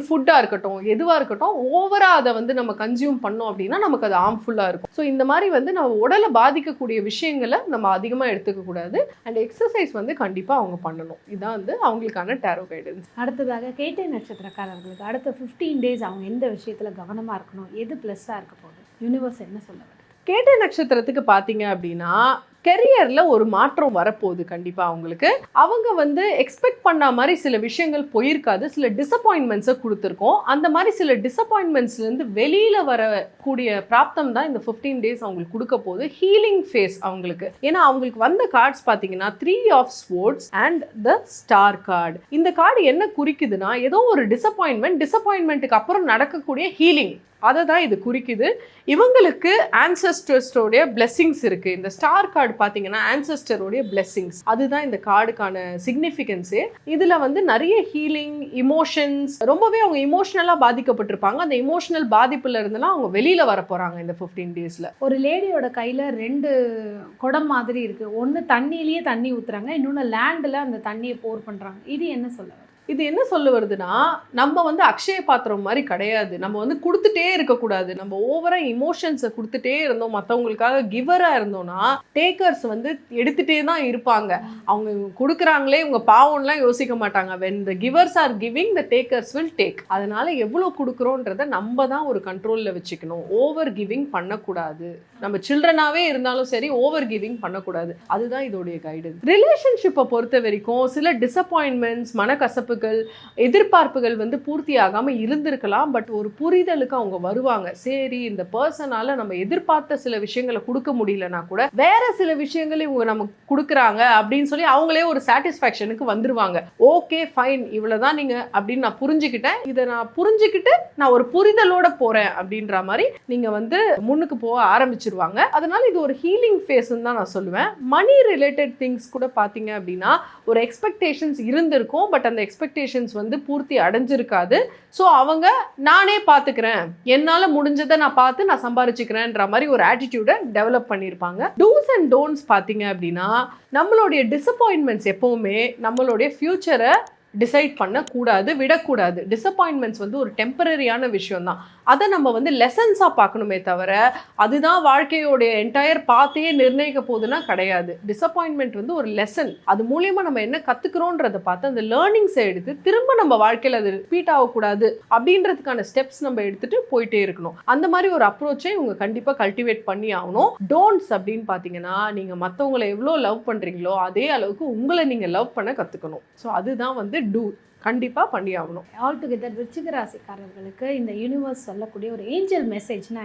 ஃபுட்டாக இருக்கட்டும், எதுவாக இருக்கட்டும், ஓவராக அதை வந்து நம்ம கன்சியூம் பண்ணோம் அப்படின்னா நமக்கு அது ஹார்ம்ஃபுல்லாக இருக்கும். ஸோ இந்த மாதிரி வந்து நம்ம உடலை பாதிக்கக்கூடிய விஷயங்களை நம்ம அதிகமாக எடுத்துக்கக்கூடாது. அண்ட் எக்ஸசைஸ் வந்து கண்டிப்பாக அவங்க பண்ணணும். இதுதான் வந்து அவங்களுக்கான டேரோ கைடன்ஸ். அடுத்ததாக கேட்டை நட்சத்திரக்காரர்களுக்கு அடுத்த 15 டேஸ் அவங்க எந்த விஷயத்தில் கவனமாக இருக்கணும், எது ப்ளஸ்ஸாக இருக்க போகுது, யூனிவர்ஸ் என்ன சொல்ல வருது? கேட்டை நட்சத்திரத்துக்கு பார்த்தீங்க அப்படின்னா கெரியர்ல ஒரு மாற்றம் வரப்போகுது கண்டிப்பா அவங்களுக்கு. அவங்க வந்து எக்ஸ்பெக்ட் பண்ண மாதிரி சில விஷயங்கள் போயிருக்காது, சில டிசப்பாயின்மெண்ட்ஸை கொடுத்துருக்கோம். அந்த மாதிரி சில டிசப்பாயின்மெண்ட்ஸ்ல இருந்து வெளியில வரக்கூடிய பிராப்தம் தான் இந்த 15 டேஸ் அவங்களுக்கு கொடுக்க போகுது. ஹீலிங் ஃபேஸ் அவங்களுக்கு. ஏன்னா அவங்களுக்கு வந்த கார்ட்ஸ் பார்த்தீங்கன்னா 3 of swords and the star card. இந்த கார்டு என்ன குறிக்குதுன்னா, ஏதோ ஒரு டிசப்பாயின்மெண்ட்டுக்கு அப்புறம் நடக்கக்கூடிய ஹீலிங், அதை தான் இது குறிக்குது. இவங்களுக்கு ஆன்செஸ்டர்ஸோடைய பிளெஸிங்ஸ் இருக்குது. இந்த ஸ்டார் கார்டு பார்த்தீங்கன்னா ஆன்செஸ்டரோடைய பிளெஸிங்ஸ், அதுதான் இந்த கார்டுக்கான சிக்னிஃபிகன்ஸே. இதில் வந்து நிறைய ஹீலிங், இமோஷன்ஸ், ரொம்பவே அவங்க இமோஷனலாக பாதிக்கப்பட்டிருப்பாங்க. அந்த இமோஷனல் பாதிப்புல இருந்தெல்லாம் அவங்க வெளியில் வர போகிறாங்க இந்த 15 டேஸில். ஒரு லேடியோட கையில் 2 குடம் மாதிரி இருக்குது. ஒன்று தண்ணியிலேயே தண்ணி ஊற்றுறாங்க, இன்னொன்று லேண்டில் அந்த தண்ணியை போர் பண்ணுறாங்க. இது என்ன சொல்ல வருது? இது என்ன சொல்ல வருதுன்னா, நம்ம வந்து அக்ஷய பாத்திரம் மாதிரி கிடையாது. நம்ம வந்து கொடுத்துட்டே இருக்கக்கூடாது. நம்ம ஓவராக இமோஷன்ஸை கொடுத்துட்டே இருந்தோம், மற்றவங்களுக்காக கிவராக இருந்தோம்னா டேக்கர்ஸ் வந்து எடுத்துகிட்டே தான் இருப்பாங்க. அவங்க கொடுக்குறாங்களே இவங்க பாவம்லாம் யோசிக்க மாட்டாங்க. when the givers are giving, the takers will take. அதனால எவ்வளோ கொடுக்குறோன்றதை நம்ம தான் ஒரு கண்ட்ரோலில் வச்சுக்கணும். ஓவர் கிவிங் பண்ணக்கூடாது. நம்ம சில்ட்ரனாகவே இருந்தாலும் சரி, ஓவர் கிவிங் பண்ணக்கூடாது. அதுதான் இதோடைய கைடன்ஸ். ரிலேஷன்ஷிப்பை பொறுத்த வரைக்கும் சில டிசப்பாயின்மெண்ட்ஸ், மனக்கசப்பு, எதிர்பார்ப்புகள் வந்து பூர்த்தி ஆகாம இருந்திருக்கலாம். பட் ஒரு புரிதலுக்கு அவங்க வருவாங்க. சரி, இந்த பர்சனால நம்ம எதிர்பார்த்த சில விஷயங்களை கொடுக்க முடியலனா கூட வேற சில விஷயங்களை இவங்க நமக்கு கொடுக்குறாங்க அப்படின்னு சொல்லி அவங்களே ஒரு சாட்டிஸ்ஃபேக்ஷனுக்கு வந்துருவாங்க. ஓகே ஃபைன், இவ்வளவுதான் நீங்க அப்படின்னு நான் புரிஞ்சுக்கிட்டேன், இதை நான் புரிஞ்சுக்கிட்டு நான் ஒரு புரிதலோட போறேன் அப்படின்ற மாதிரி நீங்க வந்து முன்னுக்கு போக ஆரம்பிச்சிருவாங்க. அதனால இது ஒரு ஹீலிங் ஃபேஸ்ன்னு தான் நான் சொல்லுவேன். மணி ரிலேட்டட் திங்ஸ் கூட பார்த்தீங்க அப்படின்னா ஒரு எக்ஸ்பெக்டேஷன்ஸ் இருந்திருக்கும். பட் அந்த எக்ஸ்பெக்டேஷன்ஸ் வந்து பூர்த்தி அடைஞ்சிருக்காது. ஸோ அவங்க நானே பார்த்துக்கிறேன், என்னால் முடிஞ்சதை நான் பார்த்து நான் சம்பாரிச்சுக்கிறேன்ற மாதிரி ஒரு ஆட்டிடியூடை டெவலப் பண்ணியிருப்பாங்க. டூஸ் அண்ட் டோன்ட்ஸ் பார்த்தீங்க அப்படின்னா, நம்மளுடைய டிசப்பாயின்மெண்ட்ஸ் எப்போவுமே நம்மளுடைய ஃப்யூச்சரை டிசைட் பண்ணக்கூடாது, விடக்கூடாது. டிசப்பாயின்மெண்ட்ஸ் வந்து ஒரு டெம்பரரியான விஷயம் தான். அதை நம்ம வந்து லெசன்ஸாக பார்க்கணுமே தவிர அதுதான் வாழ்க்கையோடைய என்டையர் பாத்தையே நிர்ணயிக்க போகுதுன்னா கிடையாது. டிசப்பாயின்மெண்ட் வந்து ஒரு லெசன். அது மூலியமாக நம்ம என்ன கற்றுக்குறோன்றதை பார்த்து அந்த லேர்னிங்ஸை எடுத்து திரும்ப நம்ம வாழ்க்கையில் அது ரிப்பீட் ஆகக்கூடாது அப்படின்றதுக்கான ஸ்டெப்ஸ் நம்ம எடுத்துகிட்டு போயிட்டே இருக்கணும். அந்த மாதிரி ஒரு அப்ரோச்சை இவங்க கண்டிப்பாக கல்டிவேட் பண்ணி ஆகணும். டோன்ட்ஸ் அப்படின்னு பார்த்தீங்கன்னா, நீங்கள் மற்றவங்களை எவ்வளோ லவ் பண்ணுறீங்களோ அதே அளவுக்கு உங்களை நீங்கள் லவ் பண்ண கற்றுக்கணும். ஸோ அதுதான் வந்து டூ. கண்டிப்பாக பண்ணி ஆகணும். ஆல் டுகெதர் விருச்சிக ராசிக்காரர்களுக்கு இந்த யூனிவர்ஸ் சொல்லக்கூடிய ஒரு ஏஞ்சல் மெசேஜ்னா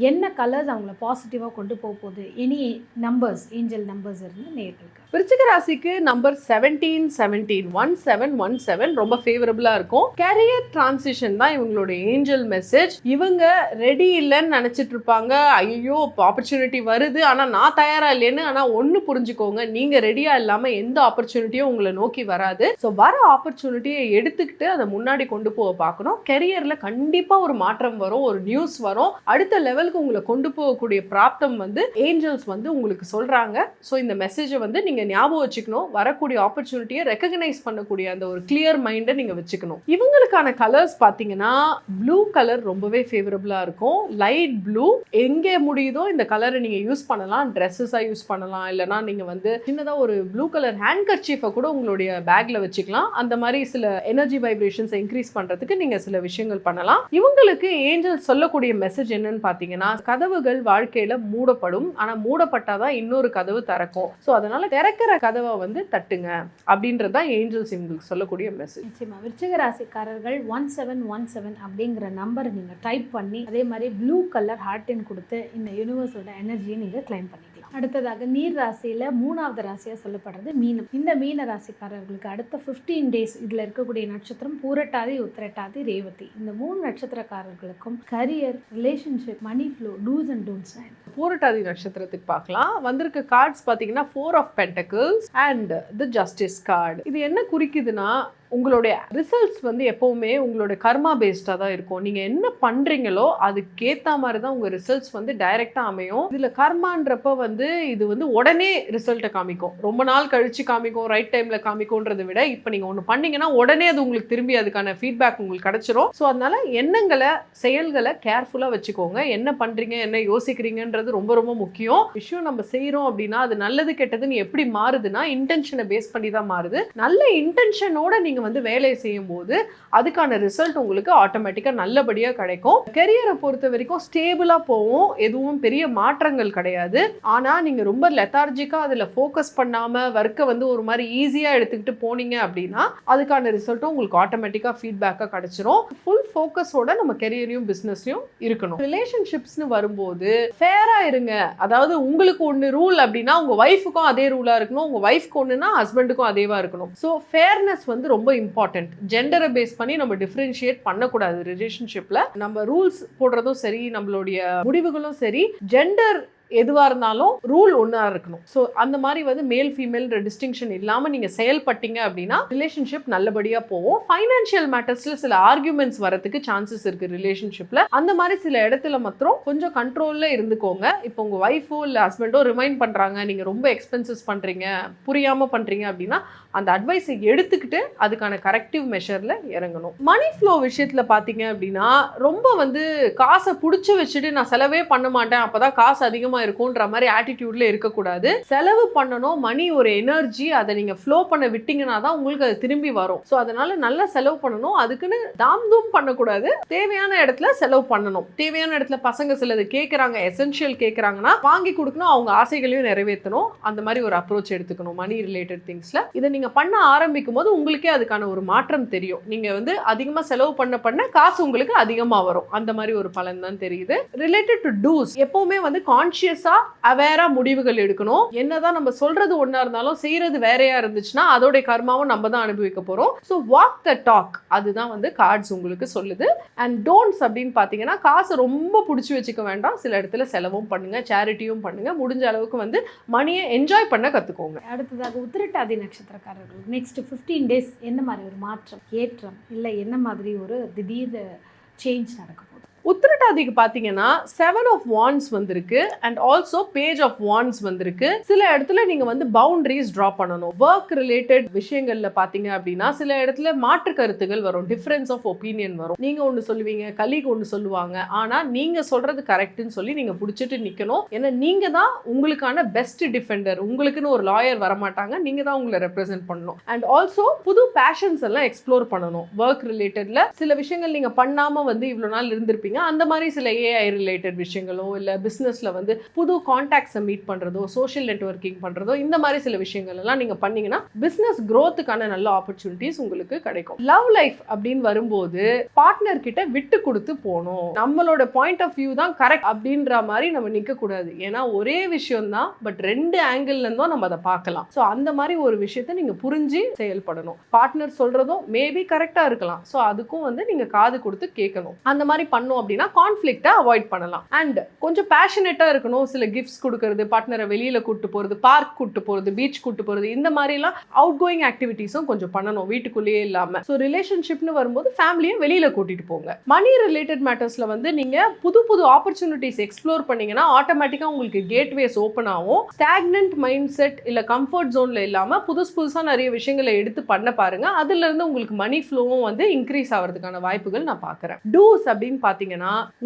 என்ன கலர்ஸ் அவங்கள பாசிட்டிவாக கொண்டு போக போகுது? எனி நம்பர்ஸ், ஏஞ்சல் நம்பர்ஸ் இருந்து நேர்களுக்கு. விருச்சிக ராசிக்கு நம்பர் 17 ரொம்ப ஃபேவரபுளாக இருக்கும். கேரியர் டிரான்சிஷன் தான் இவங்களோட ஏஞ்சல் மெசேஜ். இவங்க ரெடி இல்லைன்னு நினச்சிட்டு இருப்பாங்க. ஐயோ ஆப்பர்ச்சுனிட்டி வருது ஆனால் நான் தயாராக இல்லைன்னு. ஆனால் ஒன்று புரிஞ்சுக்கோங்க, நீங்கள் ரெடியாக இல்லாமல் எந்த ஆப்பர்ச்சுனிட்டியும் உங்களை நோக்கி வராது. ஸோ வர ஆப்பர்ச்சுனிட்டியை எடுத்துக்கிட்டு அதை முன்னாடி கொண்டு போக பார்க்கணும். கெரியர்ல கண்டிப்பா ஒரு மாற்றம் வரும், ஒரு நியூஸ் வரும். அடுத்த லெவலுக்கு உங்களை கொண்டு போகக்கூடிய பிராப்தம் வந்து ஏஞ்சல்ஸ் வந்து உங்களுக்கு சொல்றாங்க. ஸோ இந்த மெசேஜை வந்து நீங்க ஞாபகம் வச்சுக்கணும். வரக்கூடிய ஆப்பர்ச்சுனிட்டியை ரெகக்னைஸ் பண்ணக்கூடிய அந்த ஒரு கிளியர் மைண்டை நீங்க வச்சுக்கணும். இவங்களுக்கான கலர்ஸ் பார்த்தீங்கன்னா ப்ளூ கலர் ரொம்பவே ஃபேவரபிளா இருக்கும். லைட் ப்ளூ எங்கே முடியுதோ இந்த கலரை நீங்க யூஸ் பண்ணலாம். ட்ரெஸ்ஸஸா யூஸ் பண்ணலாம், இல்லைனா நீங்க வந்து சின்னதா ஒரு ப்ளூ கலர் ஹேண்ட் கர்ச்சீஃபை கூட உங்களுடைய பேக்ல வச்சுக்கலாம். அந்த மாதிரி சில எனர்ஜி வைப்ரேஷன்ஸ் இன்க்ரீஸ் பண்றதுக்கு நீங்க சில விஷயங்கள் பண்ணலாம். இவங்களுக்கு ஏஞ்சல் சொல்லக்கூடிய மெசேஜ் என்னன்னு பாத்தீங்கன்னா, கதவுகள் வாழ்க்கையில மூடப்படும், ஆனா மூடப்பட்டாதான் இன்னொரு கதவு திறக்கும். ஸோ அதனால திறக்கிற கதவை வந்து தட்டுங்க அப்படின்றதான் ஏஞ்சல்ஸ் இவங்களுக்கு சொல்லக்கூடிய மெசேஜ். நிச்சயமா விருச்சிக ராசிக்காரர்கள் 1717 அப்படிங்கிற நம்பரை நீங்க டைப் பண்ணி அதே மாதிரி ப்ளூ கலர் ஹார்ட்டின் கொடுத்து இந்த யூனிவர்ஸோட எனர்ஜியை நீங்க கிளைம் பண்ணிக்கலாம். அடுத்ததாக நீர் ராசியில 3வது ராசியா சொல்லப்படுறது மீனம். இந்த மீன ராசிக்காரர்களுக்கு அடுத்த 15 டேஸ் இதுல இருக்கக்கூடிய நட்சத்திரம் பூரட்டாதி, உத்திரட்டாதி, ரேவதி. இந்த 3 நட்சத்திரக்காரர்களுக்கும் career, relationship, money flow, two's and don'ts. Poorattathi நட்சத்திரத்துக்கு பார்க்கலாம். வந்திருக்க கார்ட்ஸ் பார்த்தீங்கன்னா 4 of pentacles and the justice card. இது என்ன குறிக்குதுன்னா, உங்களுடைய ரிசல்ட்ஸ் வந்து எப்போவுமே உங்களோட கர்மா பேஸ்டாக தான் இருக்கும். நீங்கள் என்ன பண்ணுறீங்களோ அதுக்கேற்ற மாதிரி தான் உங்கள் ரிசல்ட்ஸ் வந்து டைரெக்டாக அமையும். இதில் கர்மான்றப்ப வந்து இது வந்து உடனே ரிசல்ட்டை காமிக்கும், ரொம்ப நாள் கழித்து காமிக்கும், ரைட் டைமில் காமிக்கும்ன்றதை விட இப்போ நீங்கள் ஒன்று பண்ணீங்கன்னா உடனே அது உங்களுக்கு திரும்பி அதுக்கான ஃபீட்பேக் உங்களுக்கு கிடச்சிரும். ஸோ அதனால் எண்ணங்களை, செயல்களை கேர்ஃபுல்லாக வச்சுக்கோங்க. என்ன பண்ணுறீங்க, என்ன யோசிக்கிறீங்கன்றது ரொம்ப ரொம்ப முக்கியம். விஷயம் நம்ம செய்கிறோம் அப்படின்னா அது நல்லது கெட்டதுன்னு எப்படி மாறுதுன்னா இன்டென்ஷனை பேஸ் பண்ணி தான் மாறுது. நல்ல இன்டென்ஷனோட நீங்கள் நீங்கள் வந்து வேலையை செய்யும்போது அதுக்கான ரிசல்ட் உங்களுக்கு ஆட்டோமேட்டிக்காக நல்லபடியாக கிடைக்கும். கெரியரை பொறுத்த வரைக்கும் ஸ்டேபிளாக போகும், எதுவும் பெரிய மாற்றங்கள் கிடையாது. ஆனால் நீங்கள் ரொம்ப லெத்தார்ஜிக்காக அதில் ஃபோக்கஸ் பண்ணாமல் ஒர்க்கை வந்து ஒரு மாதிரி ஈஸியாக எடுத்துக்கிட்டு போனீங்க அப்படின்னா அதுக்கான ரிசல்ட்டும் உங்களுக்கு ஆட்டோமேட்டிக்காக ஃபீட்பேக்காக கிடைச்சிரும். ஃபுல் ஃபோக்கஸோட நம்ம கெரியரையும் பிஸ்னஸையும் இருக்கணும். ரிலேஷன்ஷிப்ஸ்னு வரும்போது ஃபேராக இருங்க. அதாவது உங்களுக்கு ஒன்று ரூல் அப்படின்னா உங்கள் ஒய்ஃபுக்கும் அதே ரூலாக இருக்கணும், உங்கள் ஒய்ஃப்க்கு ஒன்றுனா ஹஸ்பண்டுக்கும் அதேவாக இருக்கணும். ஸோ ஃபேர்னஸ் வந்து ரொம்ப இம்பார்ட்டன்ட். ஜெண்டரை பேஸ் பண்ணி நம்ம டிஃபரன்ஷியேட் பண்ணக்கூடாது ரிலேஷன்ஷிப்பில். நம்ம ரூல்ஸ் போடுறதும் சரி, நம்மளுடைய முடிவுகளும் சரி, ஜெண்டர் எதுவாக இருந்தாலும் ரூல் ஒன்றா இருக்கணும். ஸோ அந்த மாதிரி வந்து மேல் ஃபீமேல்ன்ற டிஸ்டிங்ஷன் இல்லாமல் நீங்கள் செயல்பட்டீங்க அப்படின்னா ரிலேஷன்ஷிப் நல்லபடியாக போகும். ஃபைனான்ஷியல் மேட்டர்ஸில் சில ஆர்கியூமெண்ட்ஸ் வரதுக்கு சான்சஸ் இருக்குது ரிலேஷன்ஷிப்பில். அந்த மாதிரி சில இடத்துல மாத்திரம் கொஞ்சம் கண்ட்ரோலில் இருந்துக்கோங்க. இப்போ உங்கள் ஒய்ஃபோ இல்லை ஹஸ்பண்டோ ரிமைண்ட் பண்ணுறாங்க, நீங்கள் ரொம்ப எக்ஸ்பென்சஸ் பண்ணுறீங்க, புரியாமல் பண்ணுறீங்க அப்படின்னா அந்த அட்வைஸை எடுத்துக்கிட்டு அதுக்கான கரெக்டிவ் மெஷரில் இறங்கணும். மணி ஃப்ளோ விஷயத்தில் பார்த்தீங்க அப்படின்னா ரொம்ப வந்து காசை பிடிச்சி வச்சுட்டு நான் செலவே பண்ண மாட்டேன், அப்போ தான் காசு அதிகமாக இருக்கும்ன்ற மாதிரி ஆட்டிடியூட்ல இருக்கக்கூடாது. செலவு பண்ணணும், மணி ஒரு எனர்ஜி, அதை நீங்க ஃப்ளோ பண்ண விட்டீங்கன்னா தான் உங்களுக்கு அது திரும்பி வரும். ஸோ அதனால நல்லா செலவு பண்ணணும். அதுக்குன்னு தாம் தூம் பண்ணக்கூடாது. தேவையான இடத்துல செலவு பண்ணணும். தேவையான இடத்துல பசங்க சிலது கேட்குறாங்க, எசென்ஷியல் கேட்குறாங்கன்னா வாங்கி கொடுக்கணும், அவங்க ஆசைகளையும் நிறைவேற்றணும். அந்த மாதிரி ஒரு அப்ரோச் எடுத்துக்கணும் மணி ரிலேட்டட் திங்ஸ்ல. இதை நீங்க பண்ண ஆரம்பிக்கும் போது உங்களுக்கே அதுக்கான ஒரு மாற்றம் தெரியும். நீங்க வந்து அதிகமாக செலவு பண்ண காசு உங்களுக்கு அதிகமாக வரும். அந்த மாதிரி ஒரு பலன் தான் தெரியுது. ரிலேட்டட் டு டூஸ், எப்பவுமே வந்து கான்ஷியஸா அவேரா முடிவுகள் எடுக்கணும். என்னதான் நம்ம சொல்றது ஒண்ணா இருந்தாலும் செய்யறது வேறையா இருந்துச்சுன்னா அதோட கர்மாவும் நம்ம தான் அனுபவிக்க போறோம். ஸோ வாக் த டாக், அதுதான் வந்து கார்ட்ஸ் உங்களுக்கு சொல்லுது. அண்ட் டோன்ட்ஸ் அப்படின்னு பார்த்தீங்கன்னா காசை ரொம்ப பிடிச்சி வச்சுக்க வேண்டாம். சில இடத்துல செலவும் பண்ணுங்க, சேரிட்டியும் பண்ணுங்க. முடிஞ்ச அளவுக்கு வந்து மணியை என்ஜாய் பண்ண கற்றுக்கோங்க. அடுத்ததாக உத்திரட்டாதி நட்சத்திரக்காரர்கள் நெக்ஸ்ட் 15 டேஸ் என்ன மாதிரி ஒரு மாற்றம், ஏற்றம், இல்லை என்ன மாதிரி ஒரு திடீர் சேஞ்ச் நடக்கும்? உத்திரட்டாதிக்கு பார்த்தீங்கன்னா 7 of Wands வந்திருக்கு and also page of wands வந்திருக்கு. சில இடத்துல நீங்கள் வந்து பவுண்டரிஸ் ட்ரா பண்ணணும். ஒர்க் ரிலேட்டட் விஷயங்களில் பார்த்தீங்க அப்படின்னா சில இடத்துல மாற்று கருத்துகள் வரும், டிஃப்ரென்ஸ் ஆஃப் ஒப்பீனியன் வரும். நீங்கள் ஒன்று சொல்லுவீங்க, கலீக் ஒன்று சொல்லுவாங்க. ஆனால் நீங்கள் சொல்கிறது கரெக்டுன்னு சொல்லி நீங்கள் பிடிச்சிட்டு நிற்கணும். ஏன்னா நீங்கள் தான் உங்களுக்கான பெஸ்ட் டிஃபெண்டர். உங்களுக்குன்னு ஒரு லாயர் வரமாட்டாங்க, நீங்கள் தான் உங்களை ரெப்ரசென்ட் பண்ணணும். அண்ட் ஆல்சோ புது பேஷன்ஸ் எல்லாம் எக்ஸ்ப்ளோர் பண்ணணும். ஒர்க் ரிலேட்டடில் சில விஷயங்கள் நீங்கள் பண்ணாமல் வந்து இவ்வளோ நாள் இருந்திருப்பீங்க. அந்த மாதிரி சில ஏஐ ரிலேட்டட் விஷயங்களோ இல்லை பிஸ்னஸில் வந்து புது கான்டாக்ட்ஸை மீட் பண்ணுறதோ, சோஷியல் நெட்வொர்க்கிங் பண்ணுறதோ, இந்த மாதிரி சில விஷயங்கள் எல்லாம் நீங்கள் பண்ணீங்கன்னா பிஸ்னஸ் க்ரோத்துக்கான நல்ல ஆப்பர்ச்சுனிட்டிஸ் உங்களுக்கு கிடைக்கும். லவ் லைஃப் அப்படின்னு வரும்போது பார்ட்னர் கிட்ட விட்டு கொடுத்து போகணும். நம்மளோட பாயிண்ட் ஆஃப் வியூ தான் கரெக்ட் அப்படின்ற மாதிரி நம்ம நிற்கக்கூடாது. ஏன்னா ஒரே விஷயம் தான், பட் 2 ஆங்கிள் இருந்தும் நம்ம அதை பார்க்கலாம். ஸோ அந்த மாதிரி ஒரு விஷயத்தை நீங்கள் புரிஞ்சு செயல்படணும். பார்ட்னர் சொல்கிறதும் மேபி கரெக்டாக இருக்கலாம். ஸோ அதுக்கும் வந்து நீங்கள் காது கொடுத்து கேட்கணும். அந்த மாதிரி பண்ணோம் அப்படின்னா கான்ஃப்ளிக்ட்டை அவாய்ட் பண்ணலாம். அண்ட் கொஞ்சம் பேஷனேட்டாக இருக்கணும். சில கிஃப்ட்ஸ் கொடுக்கறது, பார்ட்னரை வெளியில் கூட்டு போகிறது, பார்க் கூட்டு போகிறது, பீச் கூட்டு போகிறது, இந்த மாதிரிலாம் அவுட் கோயிங் ஆக்டிவிட்டீஸும் கொஞ்சம் பண்ணணும் வீட்டுக்குள்ளேயே இல்லாமல். ஸோ ரிலேஷன்ஷிப்னு வரும்போது ஃபேமிலியை வெளியில் கூட்டிட்டு போங்க. மணி ரிலேட்டட் மேட்டர்ஸில் வந்து நீங்கள் புது புது ஆப்பர்ச்சுனிட்டிஸ் எக்ஸ்ப்ளோர் பண்ணீங்கன்னா ஆட்டோமேட்டிக்காக உங்களுக்கு கேட்வேஸ் ஓப்பன் ஆகும். ஸ்டாக்னன்ட் மைண்ட் செட் இல்லை கம்ஃபர்ட் ஜோனில் இல்லாமல் புதுசாக நிறைய விஷயங்களை எடுத்து பண்ண பாருங்க. அதுலேருந்து உங்களுக்கு மணி ஃப்ளோவும் வந்து இன்க்ரீஸ் ஆகிறதுக்கான வாய்ப்புகள் நான் பார்க்குறேன். டூஸ் அப்படின்னு பார்த்தீங்கன்னா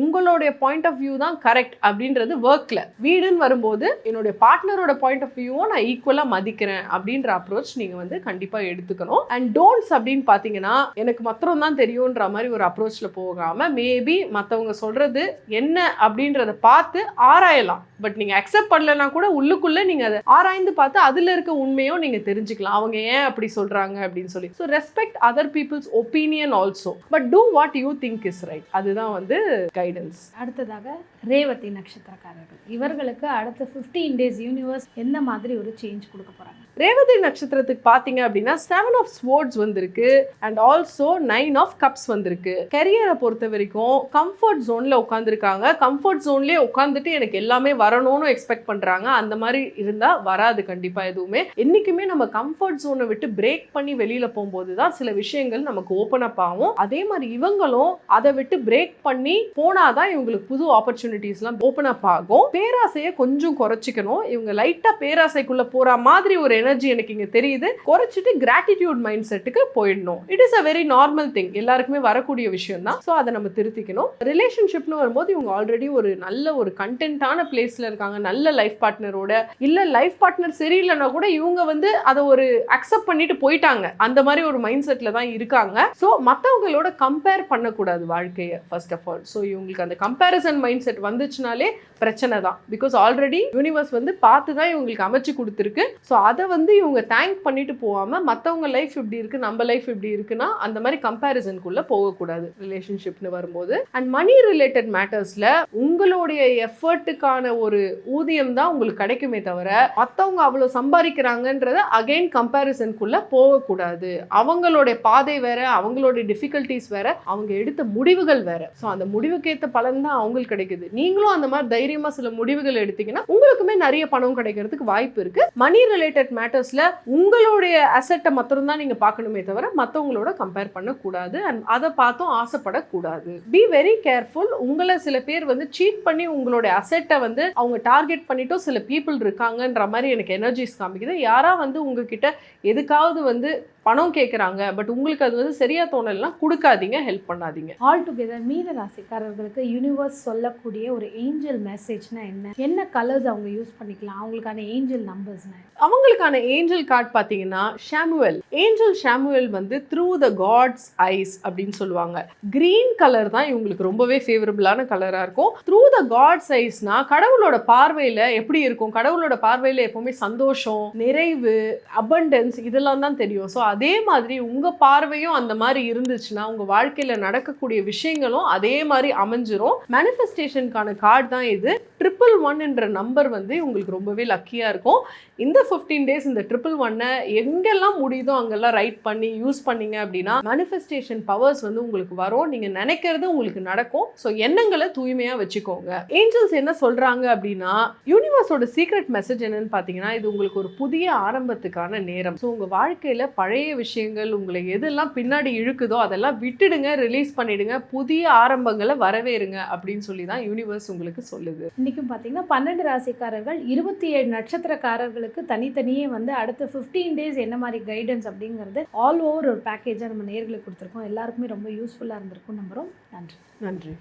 உங்களுடைய பாயிண்ட் ஆஃப் வியூ தான் கரெக்ட் அப்படின்றது ஒர்க்ல. வீடுன்னு வரும்போது என்னுடைய பார்ட்னரோட பாயிண்ட் ஆஃப் வியூவும் நான் ஈக்குவலா மதிக்கிறேன் அப்படின்ற அப்ரோச் நீங்க வந்து கண்டிப்பா எடுத்துக்கணும். அண்ட் டோன்ட்ஸ் அப்படின்னு பாத்தீங்கன்னா எனக்கு மாத்திரம் தான் தெரியும்ன்ற மாதிரி ஒரு அப்ரோச்ல போகாம மேபி மற்றவங்க சொல்றது என்ன அப்படின்றத பார்த்து ஆராயலாம். பட் நீங்க அக்செப்ட் பண்ணலன்னா கூட உள்ளுக்குள்ள நீங்க அதை ஆராய்ந்து பார்த்து அதுல இருக்க உண்மையும் நீங்க தெரிஞ்சுக்கலாம், அவங்க ஏன் அப்படி சொல்றாங்க அப்படின்னு சொல்லி. So respect other people's opinion also, but do what you think is right. அதுதான் வந்து கைடன்ஸ். அடுத்ததாக ரேவதி நட்சத்திரக்காரர்கள், இவர்களுக்கு அடுத்த 15 டேஸ் யூனிவர்ஸ் எந்த மாதிரி ஒரு சேஞ்ச் கொடுக்க போறாங்க? ரேவதி நட்சத்திரத்துக்கு பார்த்தீங்க அப்படின்னா 7 of Swords வந்திருக்கு அண்ட் ஆல்சோ 9 of Cups வந்திருக்கு. கெரியரை பொறுத்த வரைக்கும் கம்ஃபர்ட் ஜோன்ல உட்காந்துருக்காங்க. கம்ஃபர்ட் ஜோன்லேயே உட்காந்துட்டு எனக்கு எல்லாமே வரணும்னு எக்ஸ்பெக்ட் பண்றாங்க. அந்த மாதிரி இருந்தா வராது கண்டிப்பா எதுவுமே. என்னைக்குமே நம்ம கம்ஃபர்ட் ஜோனை விட்டு பிரேக் பண்ணி வெளியில போகும்போது தான் சில விஷயங்கள் நமக்கு ஓப்பன் அப் ஆகும். அதே மாதிரி இவங்களும் அதை விட்டு பிரேக் பண்ணி பண்ணி போனாதான் இவங்களுக்கு புது ஆப்பர்ச்சுனிட்டிஸ்லாம் ஓப்பன் அப் ஆகும். பேராசையை கொஞ்சம் குறைச்சிக்கணும். இவங்க லைட்டா பேராசைக்குள்ள போற மாதிரி ஒரு எனர்ஜி எனக்கு இங்க தெரியுது. குறைச்சிட்டு கிராட்டிடியூட் மைண்ட் செட்டுக்கு போயிடணும். It is a very normal thing, எல்லாருக்குமே வரக்கூடிய விஷயம் தான். ஸோ அதை நம்ம திருத்திக்கணும். ரிலேஷன்ஷிப்னு வரும்போது இவங்க ஆல்ரெடி ஒரு நல்ல ஒரு கண்டென்ட்டான பிளேஸ்ல இருக்காங்க, நல்ல லைஃப் பார்ட்னரோட. இல்ல லைஃப் பார்ட்னர் சரியில்லைன்னா கூட இவங்க வந்து அதை ஒரு அக்செப்ட் பண்ணிட்டு போயிட்டாங்க, அந்த மாதிரி ஒரு மைண்ட் செட்ல தான் இருக்காங்க. ஸோ மற்றவங்களோட கம்பேர் பண்ணக்கூடாது வாழ்க்கையை ஃபர்ஸ்ட் ஆஃப் ஆல். ஸோ இவங்களுக்கு அந்த கம்பேரிசன் மைண்ட் செட் வந்துச்சுனாலே பிரச்சனை தான். பிகாஸ் ஆல்ரெடி யூனிவர்ஸ் வந்து பார்த்து தான் இவங்களுக்கு அமைச்சு கொடுத்துருக்கு. ஸோ அதை வந்து இவங்க தேங்க் பண்ணிட்டு போகாம மற்றவங்க லைஃப் இப்படி இருக்கு, நம்ம லைஃப் இப்படி இருக்குன்னா அந்த மாதிரி கம்பேரிசனுக்குள்ள போகக்கூடாது ரிலேஷன்ஷிப்னு வரும்போது. அண்ட் மணி ரிலேட்டட் மேட்டர்ஸ்ல உங்களுடைய எஃபர்ட்டுக்கான ஒரு ஊதியம் தான் உங்களுக்கு கிடைக்குமே தவிர மற்றவங்க அவ்வளோ சம்பாதிக்கிறாங்கன்றத அகைன் கம்பேரிசனுக்குள்ள போகக்கூடாது. அவங்களுடைய பாதை வேற, அவங்களுடைய டிஃபிகல்ட்டிஸ் வேற, அவங்க எடுத்த முடிவுகள் வேற. ஸோ அந்த முடிவுக்கேற்ற பலன் தான் அவங்களுக்கு கிடைக்குது. நீங்களும் அந்த மாதிரி தைரியமா சில முடிவுகள் எடுத்தீங்கன்னா உங்களுக்குமே நிறைய பணம் கிடைக்கிறதுக்கு வாய்ப்பு இருக்கு. மணி ரிலேட்டட் மேட்டர்ஸ்ல உங்களுடைய அசெட்டை மாத்திரம் தான் நீங்க பார்க்கணுமே தவிர மற்றவங்களோட கம்பேர் பண்ணக்கூடாது. அண்ட் அதை பார்த்தும் ஆசைப்படக்கூடாது. Be very careful. உங்களை சில பேர் வந்து சீட் பண்ணி உங்களுடைய அசெட்டை வந்து அவங்க டார்கெட் பண்ணிட்டோ சில பீப்புள் இருக்காங்கன்ற மாதிரி எனக்கு எனர்ஜிஸ் காமிக்குது. யாரா வந்து உங்ககிட்ட எதுக்காவது வந்து பணம் கேட்குறாங்க, பட் உங்களுக்கு அது வந்து சரியா தோணலாம், கொடுக்காதீங்க, ஹெல்ப் பண்ணாதீங்க. ஆல் டுகெதர் மீன ராசிக்காரர்களுக்கு யூனிவர்ஸ் சொல்லக்கூடிய ஒரு ஏஞ்சல் மெசேஜ்னா என்ன கலர்ஸ் அவங்க யூஸ் பண்ணிக்கலாம், அவங்களுக்கான ஏஞ்சல் நம்பர்ஸ்னா? அவங்களுக்கான ஏஞ்சல் கார்டு பார்த்தீங்கன்னா ஷாமுவேல். ஏஞ்சல் ஷாமுவேல் வந்து த்ரூ த காட்ஸ் ஐஸ் அப்படின்னு சொல்லுவாங்க. கிரீன் கலர் தான் இவங்களுக்கு ரொம்பவே ஃபேவரபிளான கலராக இருக்கும். த்ரூ த காட்ஸ் ஐஸ்னா கடவுளோட பார்வையில் எப்படி இருக்கும்? கடவுளோட பார்வையில் எப்பவுமே சந்தோஷம், நிறைவு, அபண்டன்ஸ் இதெல்லாம் தான் தெரியும். ஸோ அதே மாதிரி உங்கள் பார்வையும் அந்த மாதிரி இருந்துச்சுன்னா உங்கள் வாழ்க்கையில் நடக்கக்கூடிய விஷயங்களும் அதே மாதிரி அமைஞ்சிரும். மேனிஃபெஸ்டேஷனுக்கான கார்டு தான் இது. 111 என்ற நம்பர் வந்து உங்களுக்கு ரொம்பவே லக்கியாக இருக்கும். இந்த 15 days இந்த 111 எங்கெல்லாம் முடியுதோ அங்கெல்லாம் ரைட் பண்ணி யூஸ் பண்ணீங்க அப்படின்னா மேனிஃபெஸ்டேஷன் பவர்ஸ் வந்து உங்களுக்கு வரும். நீங்கள் நினைக்கிறது உங்களுக்கு நடக்கும். ஸோ எண்ணங்களை தூய்மையாக வச்சுக்கோங்க. ஏஞ்சல்ஸ் என்ன சொல்கிறாங்க அப்படின்னா, யூனிவர்ஸோட சீக்ரெட் மெசேஜ் என்னன்னு பார்த்தீங்கன்னா, இது உங்களுக்கு ஒரு புதிய ஆரம்பத்துக்கான நேரம். ஸோ உங்கள் வாழ்க்கையில் பழைய விஷயங்கள் உங்களை எதெல்லாம் பின்னாடி இழுக்குதோ அதெல்லாம் விட்டுடுங்க, ரிலீஸ் பண்ணிடுங்க, புதிய ஆரம்பங்களை வரவேறுங்க அப்படின்னு சொல்லி தான் யூனிவர்ஸ் உங்களுக்கு சொல்லுது. இன்றைக்கும் பார்த்தீங்கன்னா 12 ராசிக்காரர்கள் 27 நட்சத்திரக்காரர்களுக்கு தனித்தனியே வந்து அடுத்த 15 days என்ன மாதிரி கைடன்ஸ் அப்படிங்கிறது ஆல் ஓவர் ஒரு பேக்கேஜாக நம்ம நேர்களுக்கு கொடுத்துருக்கோம். எல்லாருக்குமே ரொம்ப யூஸ்ஃபுல்லாக இருந்திருக்கும் நம்புகிறோம். நன்றி. நன்றி.